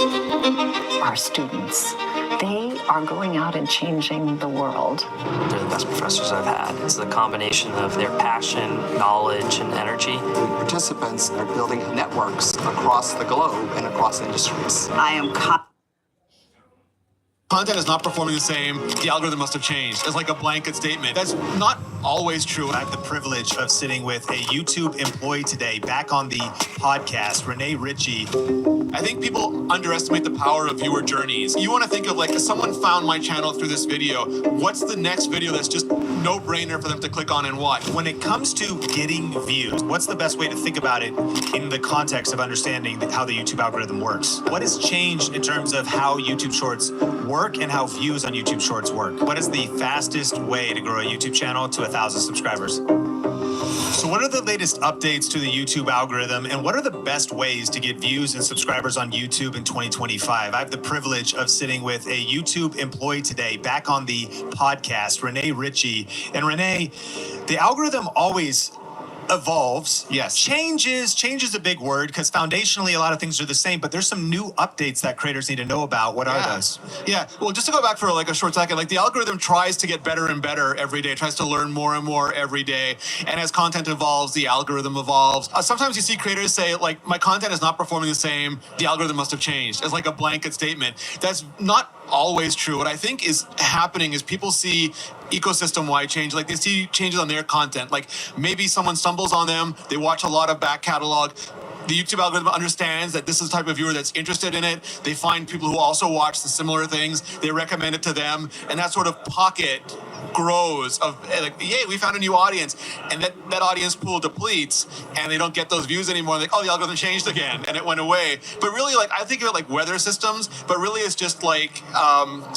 Our students, they are going out and changing the world. They're the best professors I've had. It's the combination of their passion, knowledge, and energy. Participants are building networks across the globe and across industries. I am Content is not performing the same. The algorithm must have changed. It's like a blanket statement. That's not always true. I have the privilege of sitting with a YouTube employee today, back on the podcast, Renee Ritchie. I think people underestimate the power of viewer journeys. You want to think of like, if someone found my channel through this video, what's the next video that's just no-brainer for them to click on and watch? When it comes to getting views, what's the best way to think about it in the context of understanding how the YouTube algorithm works? What has changed in terms of how YouTube Shorts work and how views on YouTube Shorts work? What is the fastest way to grow a YouTube channel to 1,000 subscribers? So what are the latest updates to the YouTube algorithm, and what are the best ways to get views and subscribers on YouTube in 2025? I have the privilege of sitting with a YouTube employee today, back on the podcast, Renee Ritchie. And Renee, the algorithm always evolves. Yes. Change is a big word, because foundationally a lot of things are the same, but there's some new updates that creators need to know about. What are those? Yeah, well, just to go back for like a short second, like the algorithm tries to get better and better every day, tries to learn more and more every day. And as content evolves, the algorithm evolves. Sometimes you see creators say like, my content is not performing the same, the algorithm must have changed. It's like a blanket statement. That's not always true. What I think is happening is people see ecosystem-wide change, like they see changes on their content. Like maybe someone stumbles on them, they watch a lot of back catalog. The YouTube algorithm understands that this is the type of viewer that's interested in it. They find people who also watch the similar things. They recommend it to them. And that sort of pocket grows of like, yay, we found a new audience. And that audience pool depletes and they don't get those views anymore. Like, oh, the algorithm changed again and it went away. But really, like, I think of it like weather systems, but really it's just like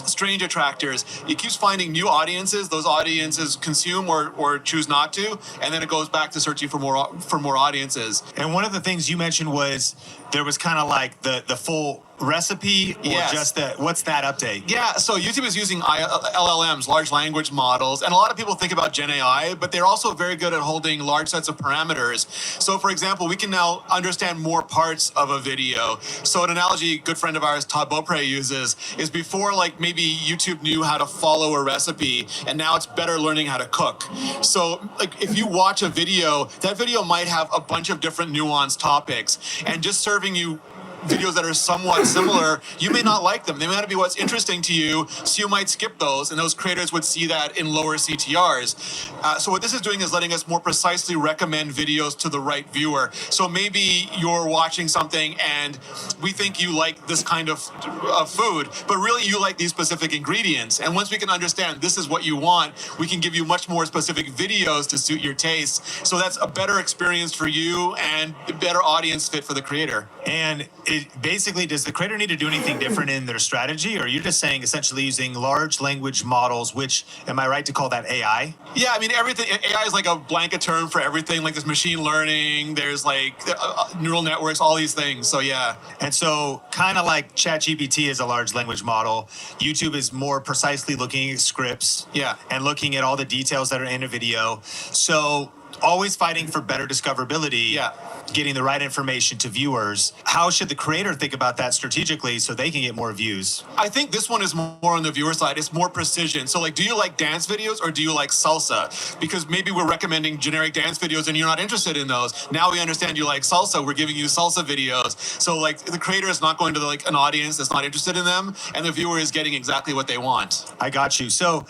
strange attractors. It keeps finding new audiences. Those audiences consume or choose not to. And then it goes back to searching for more audiences. And one of the things you mentioned was there was kind of like the full recipe, or just what's that update? Yeah, so YouTube is using LLMs, large language models, and a lot of people think about Gen AI, but they're also very good at holding large sets of parameters. So for example, we can now understand more parts of a video. So an analogy a good friend of ours, Todd Beaupre, uses is before like maybe YouTube knew how to follow a recipe, and now it's better learning how to cook. So like if you watch a video, that video might have a bunch of different nuanced topics, and just serving you videos that are somewhat similar, you may not like them. They may not be what's interesting to you, so you might skip those, and those creators would see that in lower CTRs. So what this is doing is letting us more precisely recommend videos to the right viewer. So maybe you're watching something and we think you like this kind of food, but really you like these specific ingredients. And once we can understand this is what you want, we can give you much more specific videos to suit your tastes. So that's a better experience for you and a better audience fit for the creator. And basically, does the creator need to do anything different in their strategy, or are you just saying essentially using large language models, which, am I right to call that AI? Yeah, I mean, everything, AI is like a blanket term for everything. Like there's machine learning, there's like neural networks, all these things. So yeah. And so kind of like ChatGPT is a large language model, YouTube is more precisely looking at scripts and looking at all the details that are in a video. So always fighting for better discoverability, getting the right information to viewers. How should the creator think about that strategically so they can get more views? I think this one is more on the viewer side. It's more precision. So like, do you like dance videos or do you like salsa? Because maybe we're recommending generic dance videos and you're not interested in those. Now we understand you like salsa. We're giving you salsa videos. So like the creator is not going to like an audience that's not interested in them, and the viewer is getting exactly what they want. I got you. So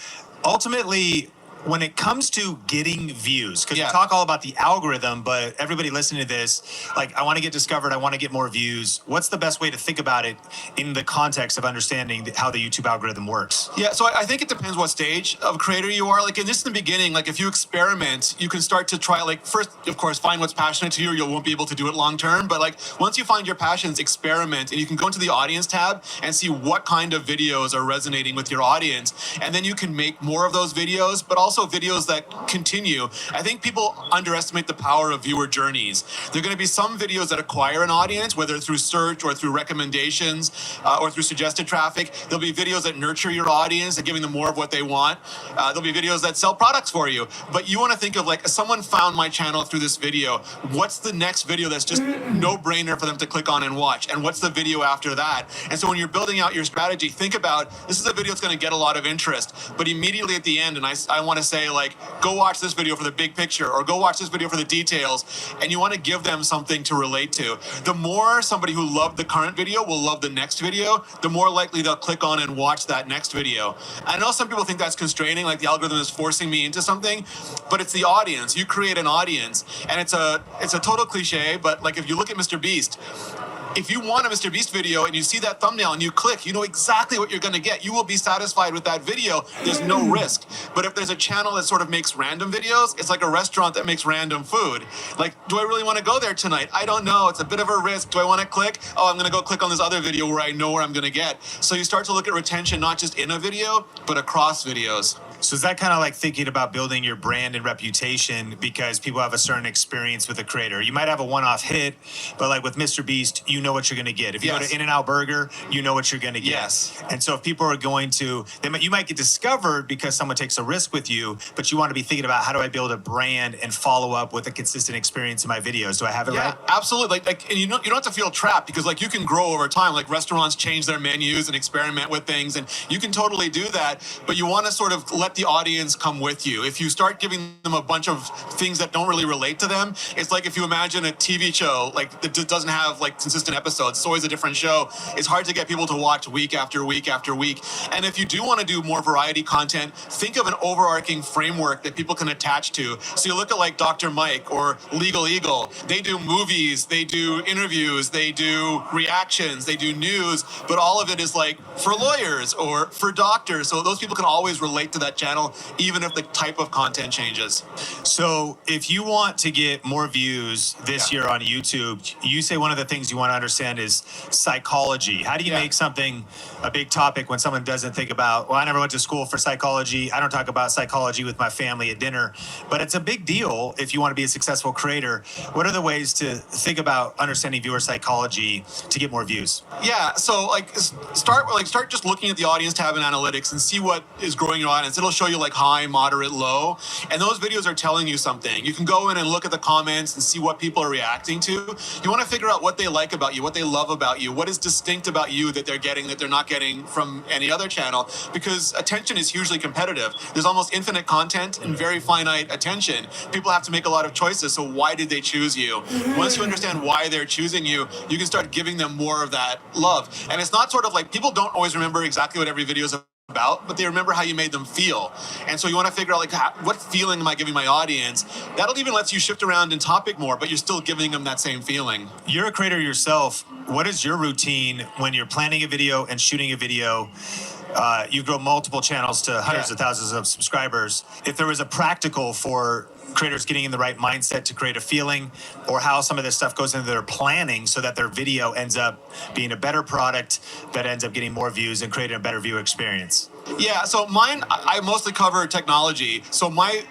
ultimately, when it comes to getting views, because we talk all about the algorithm, but everybody listening to this, like, I want to get discovered, I want to get more views. What's the best way to think about it in the context of understanding how the YouTube algorithm works? Yeah, so I think it depends what stage of creator you are. Like in the beginning, like if you experiment, you can start to try, like first, of course, find what's passionate to you, or you won't be able to do it long term. But like once you find your passions, experiment, and you can go into the audience tab and see what kind of videos are resonating with your audience. And then you can make more of those videos, but also also videos that continue. I think people underestimate the power of viewer journeys. There are going to be some videos that acquire an audience, whether through search or through recommendations or through suggested traffic. There'll be videos that nurture your audience and giving them more of what they want. There'll be videos that sell products for you. But you want to think of like, someone found my channel through this video. What's the next video that's just no-brainer for them to click on and watch? And what's the video after that? And so when you're building out your strategy, think about, this is a video that's going to get a lot of interest, but immediately at the end, and I want to say like, go watch this video for the big picture, or go watch this video for the details, and you want to give them something to relate to. The more somebody who loved the current video will love the next video, the more likely they'll click on and watch that next video. I know some people think that's constraining, like the algorithm is forcing me into something, but it's the audience. You create an audience, and it's a total cliche, but like if you look at Mr. Beast, if you want a Mr. Beast video and you see that thumbnail and you click, you know exactly what you're going to get. You will be satisfied with that video. There's no risk. But if there's a channel that sort of makes random videos, it's like a restaurant that makes random food. Like, do I really want to go there tonight? I don't know. It's a bit of a risk. Do I want to click? Oh, I'm going to go click on this other video where I know where I'm going to get. So you start to look at retention, not just in a video, but across videos. So is that kind of like thinking about building your brand and reputation because people have a certain experience with a creator? You might have a one-off hit, but like with Mr. Beast, you know what you're going to get. If you go to In-N-Out Burger, you know what you're going to get. Yes. And so if people are going to, you might get discovered because someone takes a risk with you, but you want to be thinking about, how do I build a brand and follow up with a consistent experience in my videos? Do I have it right? Yeah, absolutely. Like, and you don't have to feel trapped, because like you can grow over time. Like restaurants change their menus and experiment with things, and you can totally do that. But you want to sort of let the audience come with you. If you start giving them a bunch of things that don't really relate to them, it's like if you imagine a TV show like that doesn't have like consistent episodes. It's always a different show. It's hard to get people to watch week after week after week. And if you do want to do more variety content, think of an overarching framework that people can attach to. So you look at like Dr. Mike or Legal Eagle. They do movies, they do interviews, they do reactions, they do news, but all of it is like for lawyers or for doctors. So those people can always relate to that channel, even if the type of content changes. So if you want to get more views this year on YouTube, you say one of the things you want to understand is psychology. How do you make something a big topic when someone doesn't think about, well, I never went to school for psychology. I don't talk about psychology with my family at dinner, but it's a big deal if you want to be a successful creator. What are the ways to think about understanding viewer psychology to get more views? Yeah, so start just looking at the audience tab in analytics and see what is growing your audience. It'll show you like high, moderate, low, and those videos are telling you something. You can go in and look at the comments and see what people are reacting to. You want to figure out what they like about you, what they love about you, what is distinct about you that they're getting that they're not getting from any other channel, because attention is hugely competitive. There's almost infinite content and very finite attention. People have to make a lot of choices, so why did they choose you? Once you understand why they're choosing you, you can start giving them more of that love. And it's not sort of like, people don't always remember exactly what every video is about, but they remember how you made them feel. And so you want to figure out like, what feeling am I giving my audience? That'll even let you shift around in topic more, but you're still giving them that same feeling. You're a creator yourself. What is your routine when you're planning a video and shooting a video? You grow multiple channels to hundreds of thousands of subscribers. If there was a practical for creators getting in the right mindset to create a feeling, or how some of this stuff goes into their planning so that their video ends up being a better product that ends up getting more views and creating a better viewer experience? Yeah, so mine, I mostly cover technology. So my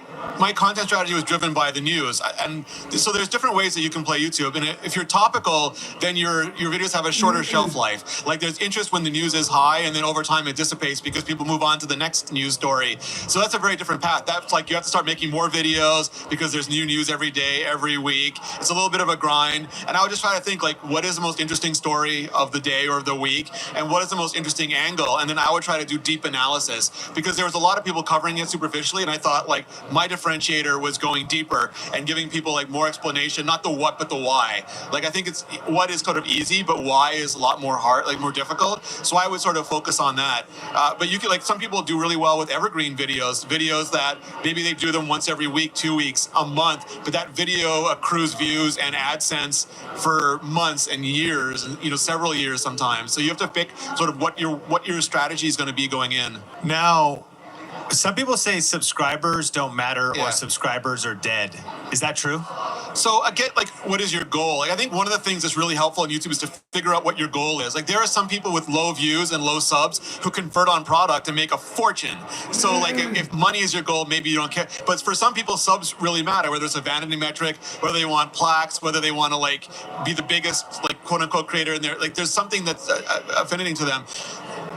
content strategy was driven by the news. And so there's different ways that you can play YouTube. And if you're topical, then your videos have a shorter shelf life. Like there's interest when the news is high, and then over time it dissipates because people move on to the next news story. So that's a very different path. That's like, you have to start making more videos because there's new news every day, every week. It's a little bit of a grind. And I would just try to think like, what is the most interesting story of the day or of the week? And what is the most interesting angle? And then I would try to do deep analysis, because there was a lot of people covering it superficially. And I thought like, my differentiator was going deeper and giving people like more explanation, not the what, but the why. Like, I think it's what is kind of easy, but why is a lot more hard, like more difficult. So I would sort of focus on that. But you could, like, some people do really well with evergreen videos that maybe they do them once every week, 2 weeks, a month, but that video accrues views and AdSense for months and years, and several years sometimes. So you have to pick sort of what your strategy is going to be going in. Now, some people say subscribers don't matter or subscribers are dead. Is that true? So again, like, what is your goal? Like, I think one of the things that's really helpful on YouTube is to figure out what your goal is. Like, there are some people with low views and low subs who convert on product and make a fortune. So like, if money is your goal, maybe you don't care. But for some people, subs really matter, whether it's a vanity metric, whether they want plaques, whether they want to like be the biggest, like, quote unquote creator in there. Like, there's something that's affinity to them.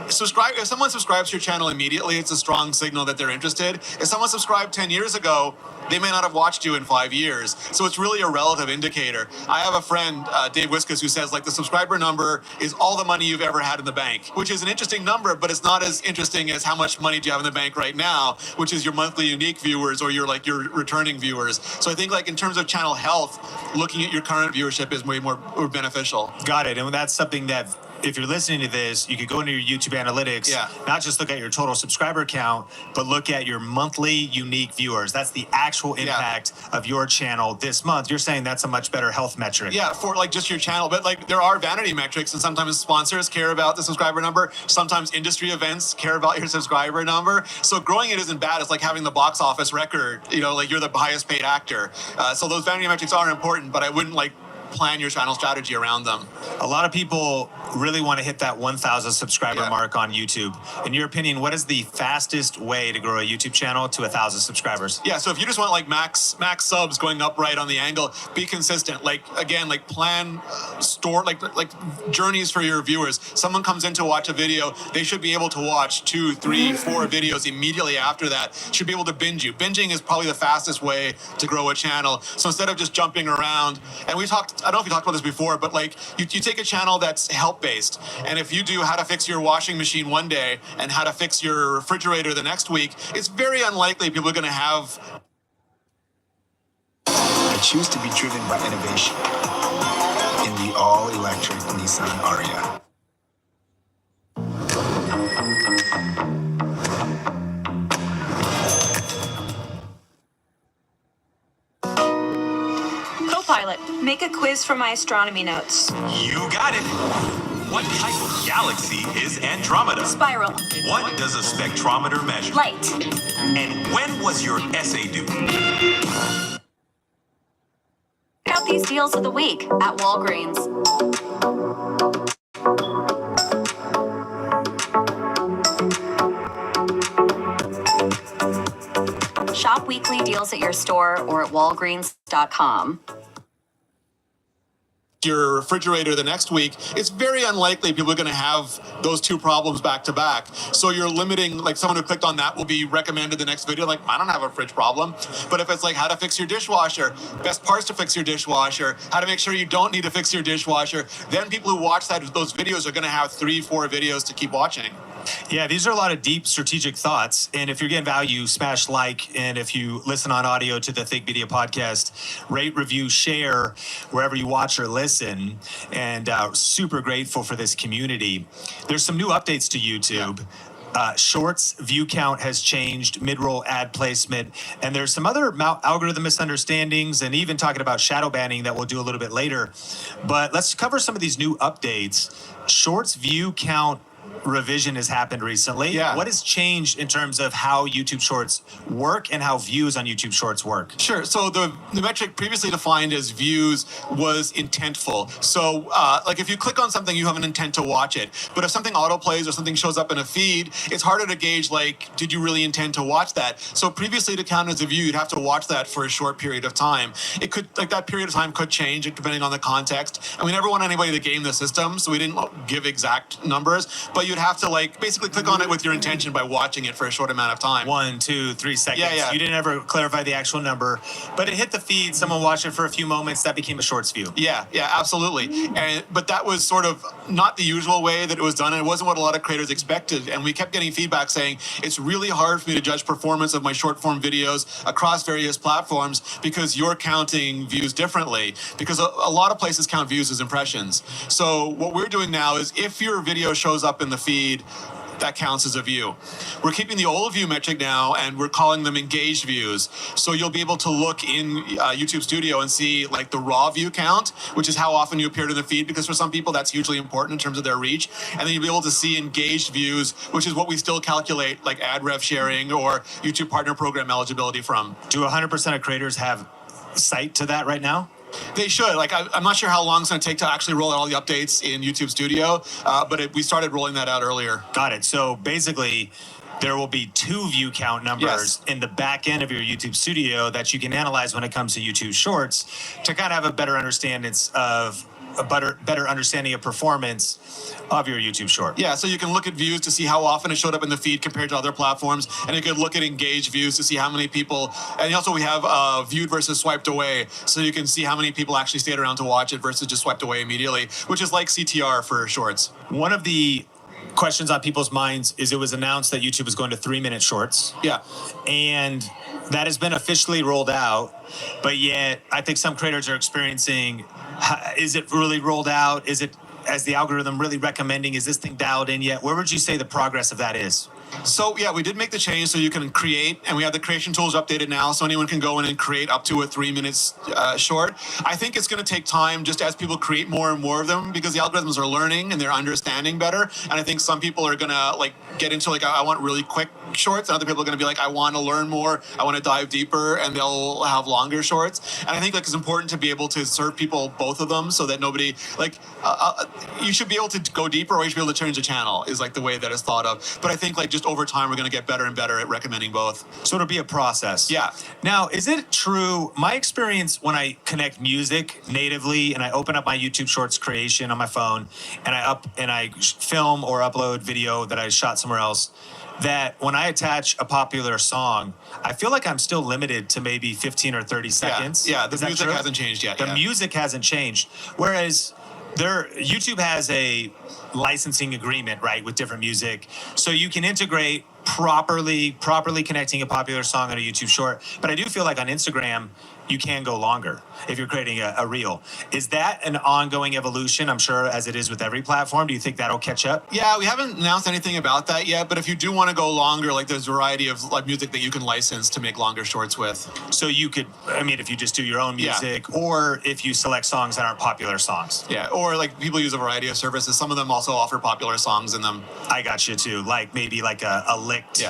If someone subscribes to your channel immediately, it's a strong signal that they're interested. If someone subscribed 10 years ago, they may not have watched you in 5 years. So it's really a relative indicator. I have a friend, Dave Wiskus, who says like the subscriber number is all the money you've ever had in the bank, which is an interesting number, but it's not as interesting as how much money do you have in the bank right now, which is your monthly unique viewers or your returning viewers. So I think like in terms of channel health, looking at your current viewership is way more beneficial. Got it. And that's something that, if you're listening to this, you could go into your YouTube analytics, not just look at your total subscriber count, but look at your monthly unique viewers. That's the actual impact of your channel this month. You're saying that's a much better health metric. Yeah, for like just your channel. But like there are vanity metrics, and sometimes sponsors care about the subscriber number. Sometimes industry events care about your subscriber number. So growing it isn't bad. It's like having the box office record, you know, like you're the highest paid actor. So those vanity metrics are important, but I wouldn't like plan your channel strategy around them. A lot of people really want to hit that 1,000 subscriber mark on YouTube. In your opinion, what is the fastest way to grow a YouTube channel to 1,000 subscribers? Yeah, so if you just want like max subs going up right on the angle, be consistent. Like again, like plan store like journeys for your viewers. Someone comes in to watch a video, they should be able to watch 2, 3, 4 videos immediately after that. Should be able to binge you. Binging is probably the fastest way to grow a channel. So instead of just jumping around, and I don't know if we talked about this before, but like you take a channel that's help-based, and if you do how to fix your washing machine one day and how to fix your refrigerator the next week, it's very unlikely people are going to have. I choose to be driven by innovation in the all-electric Nissan Ariya. Pilot, make a quiz for my astronomy notes. You got it. What type of galaxy is Andromeda? Spiral. What does a spectrometer measure? Light. And when was your essay due? Check out these deals of the week at Walgreens. Shop weekly deals at your store or at walgreens.com. Your refrigerator the next week, it's very unlikely people are going to have those two problems back to back. So you're limiting, like someone who clicked on that will be recommended the next video, like, I don't have a fridge problem. But if it's like how to fix your dishwasher, best parts to fix your dishwasher, how to make sure you don't need to fix your dishwasher, then people who watch those videos are going to have 3, 4 videos to keep watching. Yeah, these are a lot of deep strategic thoughts. And if you're getting value, smash like. And if you listen on audio to the Think Media podcast, rate, review, share wherever you watch or listen. And super grateful for this community. There's some new updates to YouTube. Shorts view count has changed, mid-roll ad placement, and there's some other algorithm misunderstandings and even talking about shadow banning that we'll do a little bit later. But let's cover some of these new updates. Shorts view count revision has happened recently. Yeah. What has changed in terms of how YouTube Shorts work and how views on YouTube Shorts work? Sure. So the metric previously defined as views was intentful. So like if you click on something, you have an intent to watch it. But if something autoplays or something shows up in a feed, it's harder to gauge, like, did you really intend to watch that? So previously to count as a view, you'd have to watch that for a short period of time. It could, like that period of time could change depending on the context. And we never want anybody to game the system, so we didn't give exact numbers. But you'd have to like basically click on it with your intention by watching it for a short amount of time. 1, 2, 3 seconds. Yeah. You didn't ever clarify the actual number, but it hit the feed. Someone watched it for a few moments. That became a Shorts view. Yeah, absolutely. But that was sort of not the usual way that it was done, and it wasn't what a lot of creators expected. And we kept getting feedback saying it's really hard for me to judge performance of my short form videos across various platforms because you're counting views differently. Because a lot of places count views as impressions. So what we're doing now is if your video shows up in the feed, that counts as a view. We're keeping the old view metric now, and we're calling them engaged views. So you'll be able to look in YouTube Studio and see like the raw view count, which is how often you appeared in the feed, because for some people that's hugely important in terms of their reach. And then you'll be able to see engaged views, which is what we still calculate like ad rev sharing or YouTube Partner Program eligibility from. Do 100% of creators have sight to that right now? They should. Like, I'm not sure how long it's going to take to actually roll out all the updates in YouTube Studio, but we started rolling that out earlier. Got it. So basically, there will be 2 view count numbers in the back end of your YouTube Studio that you can analyze when it comes to YouTube Shorts to kind of have a better understanding of performance of your YouTube Short. Yeah, so you can look at views to see how often it showed up in the feed compared to other platforms, and you can look at engaged views to see how many people, and also we have viewed versus swiped away, so you can see how many people actually stayed around to watch it versus just swiped away immediately, which is like CTR for Shorts. One of the questions on people's minds is it was announced that YouTube was going to 3-minute shorts. Yeah. And that has been officially rolled out, but yet I think some creators are experiencing, is it really rolled out? Is it, as the algorithm really recommending, is this thing dialed in yet? Where would you say the progress of that is? So yeah, we did make the change so you can create, and we have the creation tools updated now, so anyone can go in and create up to a 3 minutes short. I think it's going to take time just as people create more and more of them, because the algorithms are learning and they're understanding better. And I think some people are going to like get into like, I want really quick shorts, and other people are going to be like, I want to learn more, I want to dive deeper, and they'll have longer shorts. And I think like it's important to be able to serve people both of them, so that nobody like you should be able to go deeper, or you should be able to change the channel is like the way that it's thought of. But I think like just over time we're going to get better and better at recommending both. So it'll be a process. Yeah. Now, is it true, my experience when I connect music natively and I open up my YouTube Shorts creation on my phone and I film or upload video that I shot somewhere else, that when I attach a popular song, I feel like I'm still limited to maybe 15 or 30 seconds. Yeah, the music hasn't changed yet. The music hasn't changed. Whereas YouTube has a licensing agreement, right, with different music. So you can integrate properly connecting a popular song on a YouTube short. But I do feel like on Instagram, you can go longer if you're creating a reel. Is that an ongoing evolution? I'm sure as it is with every platform. Do you think that'll catch up? Yeah, we haven't announced anything about that yet, but if you do want to go longer, like there's a variety of like music that you can license to make longer shorts with. So you could, I mean, if you just do your own music, or if you select songs that aren't popular songs. Yeah, or like people use a variety of services. Some of them also offer popular songs in them. I got you too, like maybe like a licked,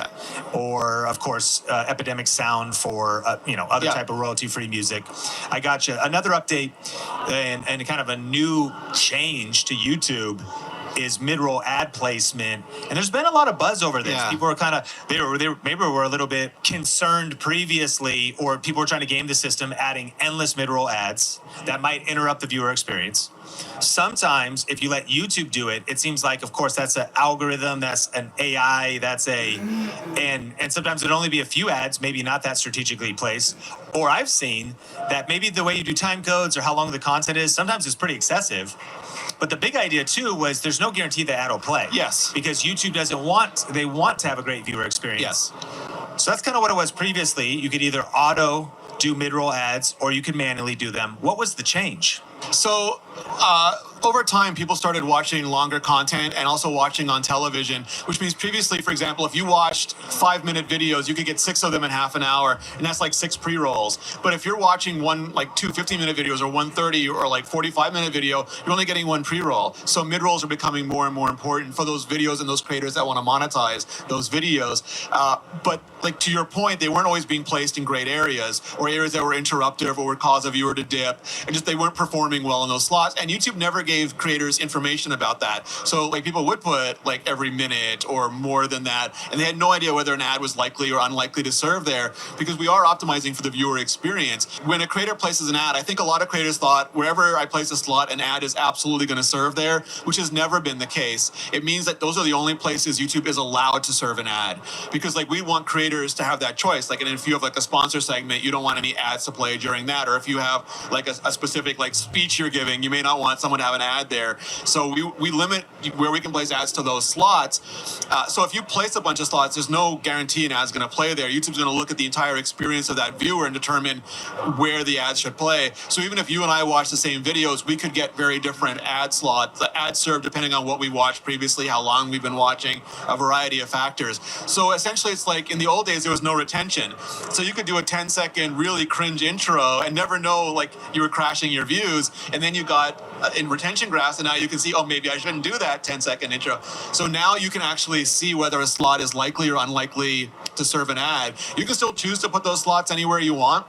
or of course Epidemic Sound for other type of royalty-free music. I got you. Another update and kind of a new change to YouTube is mid-roll ad placement, and there's been a lot of buzz over this. People are kind of they were a little bit concerned previously, or people were trying to game the system, adding endless mid-roll ads that might interrupt the viewer experience. Sometimes, if you let YouTube do it, it seems like, of course, that's an algorithm, that's an AI, and sometimes it'd only be a few ads, maybe not that strategically placed. Or I've seen that maybe the way you do time codes or how long the content is, sometimes it's pretty excessive. But the big idea too was there's no guarantee the ad will play. Yes. Because YouTube they want to have a great viewer experience. Yes. So that's kind of what it was previously. You could either auto do mid-roll ads or you could manually do them. What was the change? So over time, people started watching longer content and also watching on television, which means previously, for example, if you watched 5-minute videos, you could get 6 of them in half an hour, and that's like 6 pre-rolls. But if you're watching two 15-minute videos or 130 or like 45-minute video, you're only getting 1 pre-roll. So mid-rolls are becoming more and more important for those videos and those creators that want to monetize those videos. But like to your point, they weren't always being placed in great areas or areas that were interruptive or would cause a viewer to dip, and just they weren't performing well in those slots. And YouTube never gave creators information about that. So like people would put like every minute or more than that, and they had no idea whether an ad was likely or unlikely to serve there, because we are optimizing for the viewer experience. When a creator places an ad, I think a lot of creators thought wherever I place a slot, an ad is absolutely going to serve there, which has never been the case. It means that those are the only places YouTube is allowed to serve an ad, because like we want creators to have that choice. Like, and if you have like a sponsor segment, you don't want any ads to play during that, or if you have like a specific like speech you're giving, you may not want someone to have an ad there. So we limit where we can place ads to those slots. So if you place a bunch of slots, there's no guarantee an ad's going to play there. YouTube's going to look at the entire experience of that viewer and determine where the ads should play. So even if you and I watch the same videos, we could get very different ad slots, ads served depending on what we watched previously, how long we've been watching, a variety of factors. So essentially it's like in the old days, there was no retention. So you could do a 10-second really cringe intro and never know like you were crashing your views. And then you got in retention graphs, and now you can see, oh, maybe I shouldn't do that 10-second intro. So now you can actually see whether a slot is likely or unlikely to serve an ad. You can still choose to put those slots anywhere you want,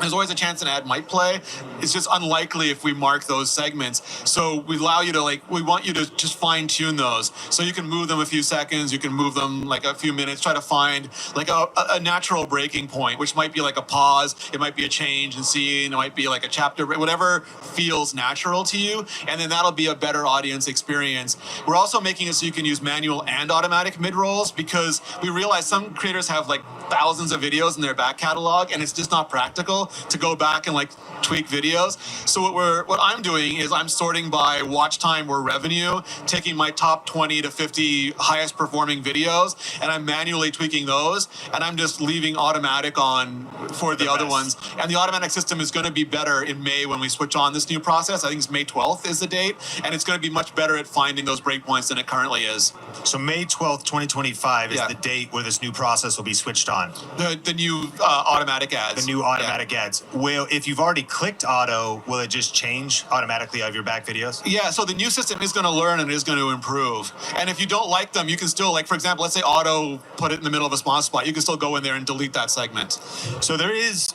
There's always a chance an ad might play. It's just unlikely if we mark those segments. So we allow you to we want you to just fine tune those. So you can move them a few seconds, you can move them like a few minutes, try to find like a natural breaking point, which might be like a pause, it might be a change in scene, it might be like a chapter, whatever feels natural to you. And then that'll be a better audience experience. We're also making it so you can use manual and automatic mid-rolls, because we realize some creators have like thousands of videos in their back catalog, and it's just not practical to go back and like tweak videos. So what I'm doing is I'm sorting by watch time or revenue, taking my top 20 to 50 highest performing videos, and I'm manually tweaking those, and I'm just leaving automatic on for the other ones. And the automatic system is going to be better in May when we switch on this new process. I think it's May 12th is the date, and it's going to be much better at finding those breakpoints than it currently is. So May 12th, 2025 is the date where this new process will be switched on. The new automatic ads. The new automatic ads. Well, if you've already clicked auto, will it just change automatically of your back videos? Yeah, so the new system is going to learn and is going to improve. And if you don't like them, you can still, like, for example, let's say auto put it in the middle of a sponsor spot. You can still go in there and delete that segment. So there is,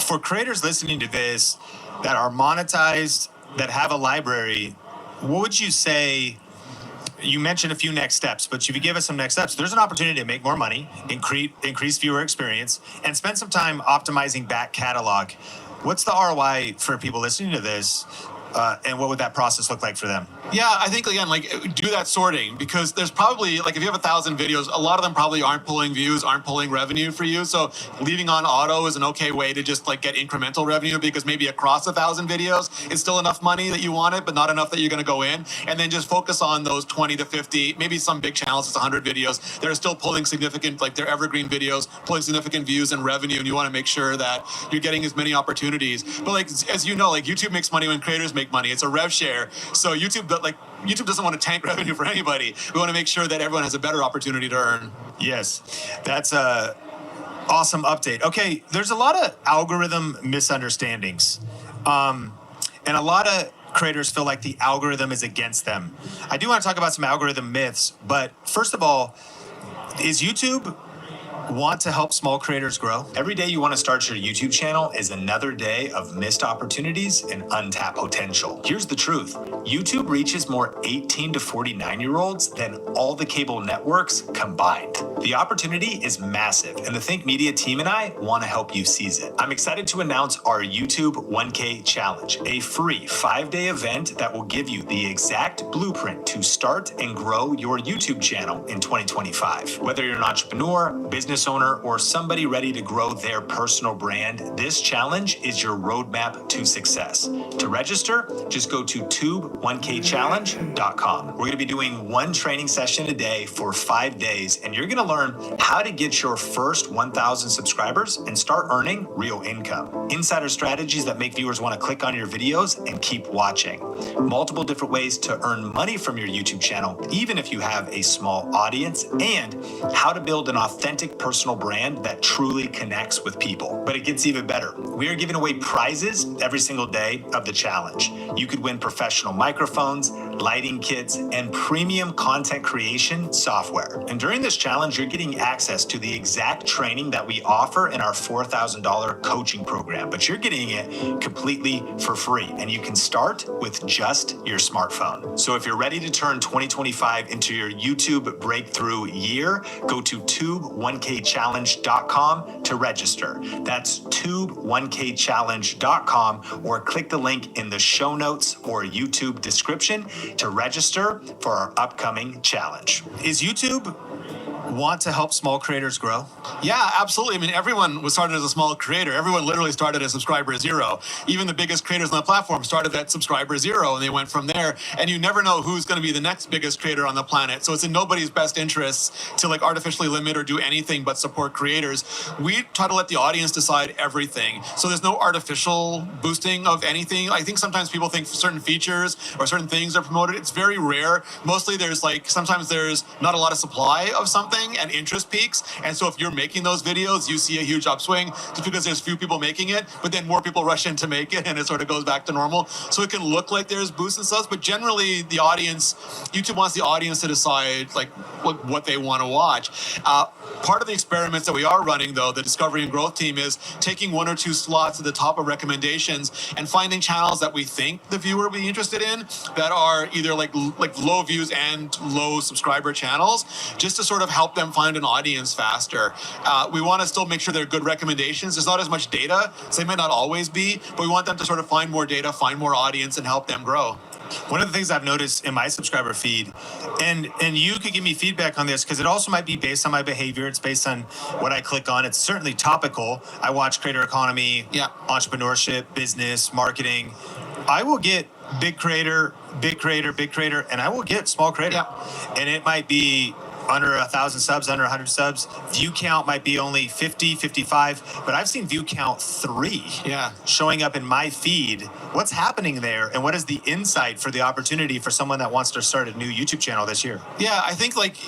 for creators listening to this that are monetized, that have a library, what would you say? You mentioned a few next steps, but if you give us some next steps, there's an opportunity to make more money, increase viewer experience, and spend some time optimizing back catalog. What's the ROI for people listening to this? And what would that process look like for them? Yeah, I think, again, like, do that sorting, because there's probably, like, if you have 1,000 videos, a lot of them probably aren't pulling views, aren't pulling revenue for you. So leaving on auto is an okay way to just like get incremental revenue, because maybe across 1,000 videos, it's still enough money that you want it, but not enough that you're going to go in. And then just focus on those 20 to 50, maybe some big channels, it's 100 videos. They're still pulling significant, like they're evergreen videos, pulling significant views and revenue. And you want to make sure that you're getting as many opportunities. But like, as you know, like YouTube makes money when creators make money. It's a rev share. So YouTube doesn't want to tank revenue for anybody. We want to make sure that everyone has a better opportunity to earn. Yes, that's a awesome update. Okay, there's a lot of algorithm misunderstandings, and a lot of creators feel like the algorithm is against them. I do want to talk about some algorithm myths, but first of all, is YouTube want to help small creators grow? Every day you want to start your YouTube channel is another day of missed opportunities and untapped potential. Here's the truth. YouTube reaches more 18 to 49-year-olds than all the cable networks combined. The opportunity is massive, and the Think Media team and I want to help you seize it. I'm excited to announce our YouTube 1K Challenge, a free 5-day event that will give you the exact blueprint to start and grow your YouTube channel in 2025. Whether you're an entrepreneur, business owner, or somebody ready to grow their personal brand, this challenge is your roadmap to success. To register, just go to tube1kchallenge.com. We're going to be doing one training session a day for 5 days, and you're going to learn how to get your first 1,000 subscribers and start earning real income. Insider strategies that make viewers want to click on your videos and keep watching. Multiple different ways to earn money from your YouTube channel, even if you have a small audience, and how to build an authentic personal brand that truly connects with people. But it gets even better. We are giving away prizes every single day of the challenge. You could win professional microphones, lighting kits, and premium content creation software. And during this challenge, you're getting access to the exact training that we offer in our $4,000 coaching program, but you're getting it completely for free, and you can start with just your smartphone. So if you're ready to turn 2025 into your YouTube breakthrough year, go to tube1kchallenge.com to register. That's tube1kchallenge.com, or click the link in the show notes or YouTube description to register for our upcoming challenge. Is YouTube want to help small creators grow? Yeah, absolutely. I mean, everyone was started as a small creator. Everyone literally started as subscriber zero. Even the biggest creators on the platform started at subscriber zero, and they went from there. And you never know who's going to be the next biggest creator on the planet. So it's in nobody's best interests to like artificially limit or do anything but support creators. We try to let the audience decide everything. So there's no artificial boosting of anything. I think sometimes people think certain features or certain things are promoted. It's very rare. Mostly sometimes there's not a lot of supply of something, something and interest peaks. And so if you're making those videos, you see a huge upswing just because there's few people making it, but then more people rush in to make it and it sort of goes back to normal. So it can look like there's boosts and subs, but generally the audience, YouTube wants the audience to decide like what they want to watch. Part of the experiments that we are running, though, the discovery and growth team, is taking 1 or 2 slots at the top of recommendations and finding channels that we think the viewer will be interested in that are either like low views and low subscriber channels, just to sort of help them find an audience faster. We want to still make sure they're good recommendations. There's not as much data, so they might not always be, but we want them to sort of find more data, find more audience, and help them grow. One of the things I've noticed in my subscriber feed, and you could give me feedback on this because it also might be based on my behavior. It's based on what I click on. It's certainly topical. I watch creator economy, entrepreneurship, business, marketing. I will get big creator, and I will get small creator. And it might be under 1,000 subs, under 100 subs. View count might be only 50, 55, but I've seen view count 3 showing up in my feed. What's happening there, and what is the insight for the opportunity for someone that wants to start a new YouTube channel this year? Yeah, I think like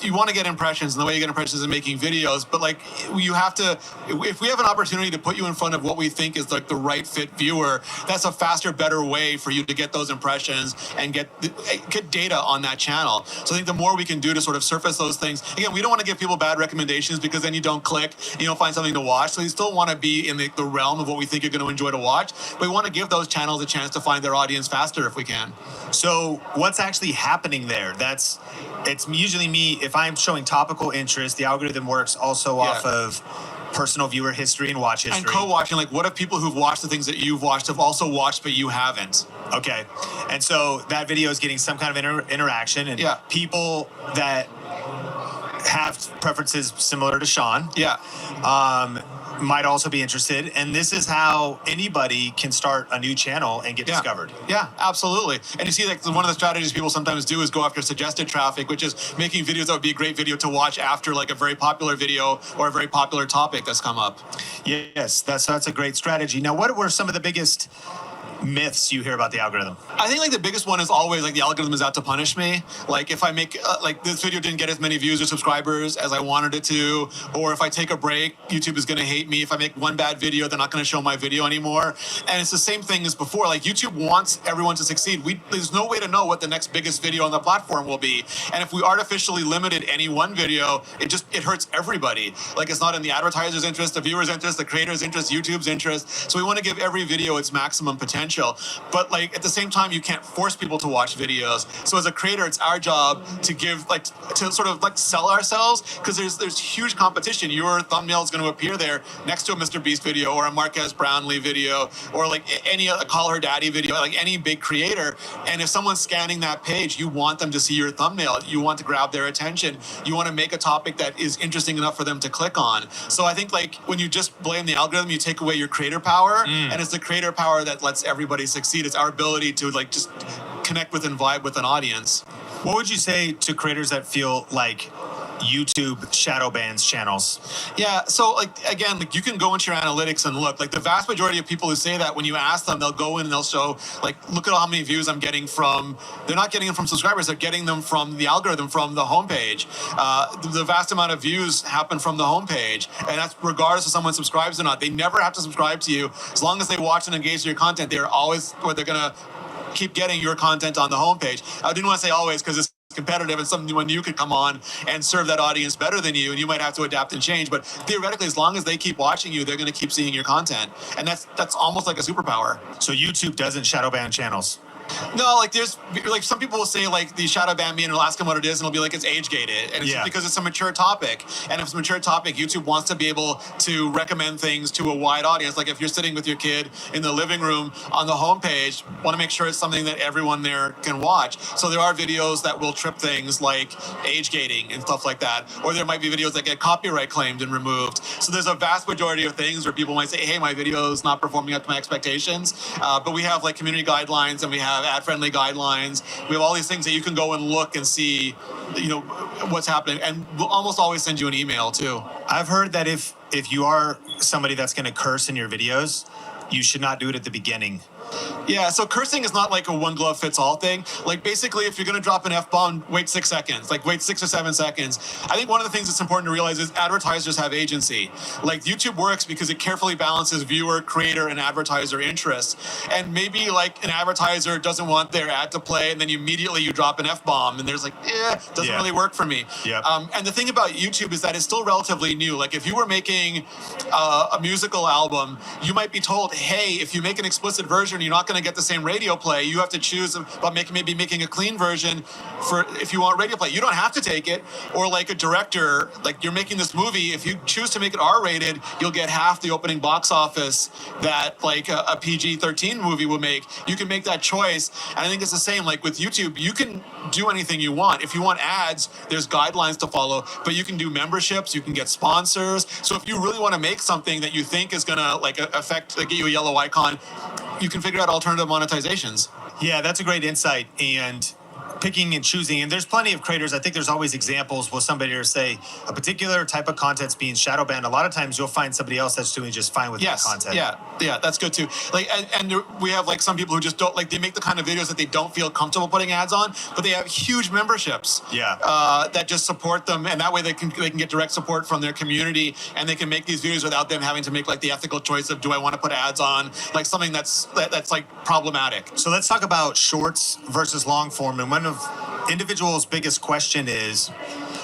you want to get impressions, and the way you get impressions is making videos, but like you have to, if we have an opportunity to put you in front of what we think is like the right fit viewer, that's a faster, better way for you to get those impressions and get data on that channel. So I think the more we can do to sort of surface those things, again, we don't want to give people bad recommendations because then you don't click, you don't find something to watch. So you still want to be in the realm of what we think you're going to enjoy to watch, but we want to give those channels a chance to find their audience faster if we can. So what's actually happening there? It's usually me, if I'm showing topical interest, the algorithm works also off of personal viewer history and watch history. And co-watching, like what if people who've watched the things that you've watched have also watched but you haven't? Okay. And so that video is getting some kind of interaction, and people that have preferences similar to Sean might also be interested. And this is how anybody can start a new channel and get discovered. Yeah, absolutely. And you see, like one of the strategies people sometimes do is go after suggested traffic, which is making videos that would be a great video to watch after like a very popular video or a very popular topic that's come up. Yes, that's a great strategy. Now, what were some of the biggest myths you hear about the algorithm? I think like the biggest one is always like the algorithm is out to punish me. Like if I make like this video didn't get as many views or subscribers as I wanted it to, or if I take a break, YouTube is going to hate me. If I make one bad video, they're not going to show my video anymore. And it's the same thing as before. Like YouTube wants everyone to succeed. There's no way to know what the next biggest video on the platform will be. And if we artificially limited any one video, it hurts everybody. Like it's not in the advertiser's interest, the viewer's interest, the creator's interest, YouTube's interest. So we want to give every video its maximum potential. But like at the same time, you can't force people to watch videos. So as a creator, it's our job to to sort of like sell ourselves, because there's huge competition. Your thumbnail is going to appear there next to a Mr. Beast video or a Marquez Brownlee video or like any Call Her Daddy video, like any big creator. And if someone's scanning that page, you want them to see your thumbnail. You want to grab their attention. You want to make a topic that is interesting enough for them to click on. So I think like when you just blame the algorithm, you take away your creator power, and it's the creator power that lets everybody succeed. It's our ability to like just connect with and vibe with an audience. What would you say to creators that feel like YouTube shadow bans channels? Yeah, so like again, like you can go into your analytics and look. Like the vast majority of people who say that, when you ask them, they'll go in and they'll show like, look at how many views I'm getting from. They're not getting them from subscribers. They're getting them from the algorithm, from the homepage. The vast amount of views happen from the homepage, and that's regardless if someone subscribes or not. They never have to subscribe to you as long as they watch and engage with your content. They're always they're gonna keep getting your content on the homepage. I didn't want to say always because it's competitive and someone new could come on and serve that audience better than you, and you might have to adapt and change. But theoretically, as long as they keep watching you, they're going to keep seeing your content, and that's almost like a superpower. So YouTube doesn't shadow ban channels? No, like there's like some people will say like the shadow ban me and it'll ask them what it is and it'll be like it's age gated, and it's because it's a mature topic, and if it's a mature topic, YouTube wants to be able to recommend things to a wide audience. Like if you're sitting with your kid in the living room on the homepage, want to make sure it's something that everyone there can watch. So there are videos that will trip things like age gating and stuff like that, or there might be videos that get copyright claimed and removed. So there's a vast majority of things where people might say, hey, my video is not performing up to my expectations, but we have like community guidelines and we have ad-friendly guidelines. We have all these things that you can go and look and see, what's happening, and we'll almost always send you an email too. I've heard that if you are somebody that's going to curse in your videos, you should not do it at the beginning. Yeah, so cursing is not like a one glove fits all thing. Like basically, if you're going to drop an F-bomb, wait 6 seconds, like wait 6 or 7 seconds. I think one of the things that's important to realize is advertisers have agency. Like YouTube works because it carefully balances viewer, creator, and advertiser interests. And maybe like an advertiser doesn't want their ad to play, and then immediately you drop an F-bomb, and there's like, doesn't really work for me. Yep. And the thing about YouTube is that it's still relatively new. Like if you were making a musical album, you might be told, hey, if you make an explicit version, you're not going to get the same radio play. You have to choose about maybe making a clean version for if you want radio play. You don't have to take it. Or like a director, like you're making this movie, if you choose to make it R-rated, you'll get half the opening box office that like a PG-13 movie would make. You can make that choice. And I think it's the same. Like with YouTube, you can do anything you want. If you want ads, there's guidelines to follow, but you can do memberships, you can get sponsors. So if you really want to make something that you think is going to like affect, like get you a yellow icon, you can figure out alternative monetizations. Yeah, that's a great insight. And picking and choosing, and there's plenty of creators. I think there's always examples where somebody will say a particular type of content's being shadow banned. A lot of times you'll find somebody else that's doing just fine with that content. Yeah, that's good too. Like, and we have like some people who just don't like, they make the kind of videos that they don't feel comfortable putting ads on, but they have huge memberships. That just support them, and that way they can get direct support from their community, and they can make these videos without them having to make like the ethical choice of, do I want to put ads on, like something that's like problematic. So let's talk about shorts versus long form. And one of individuals' biggest question is,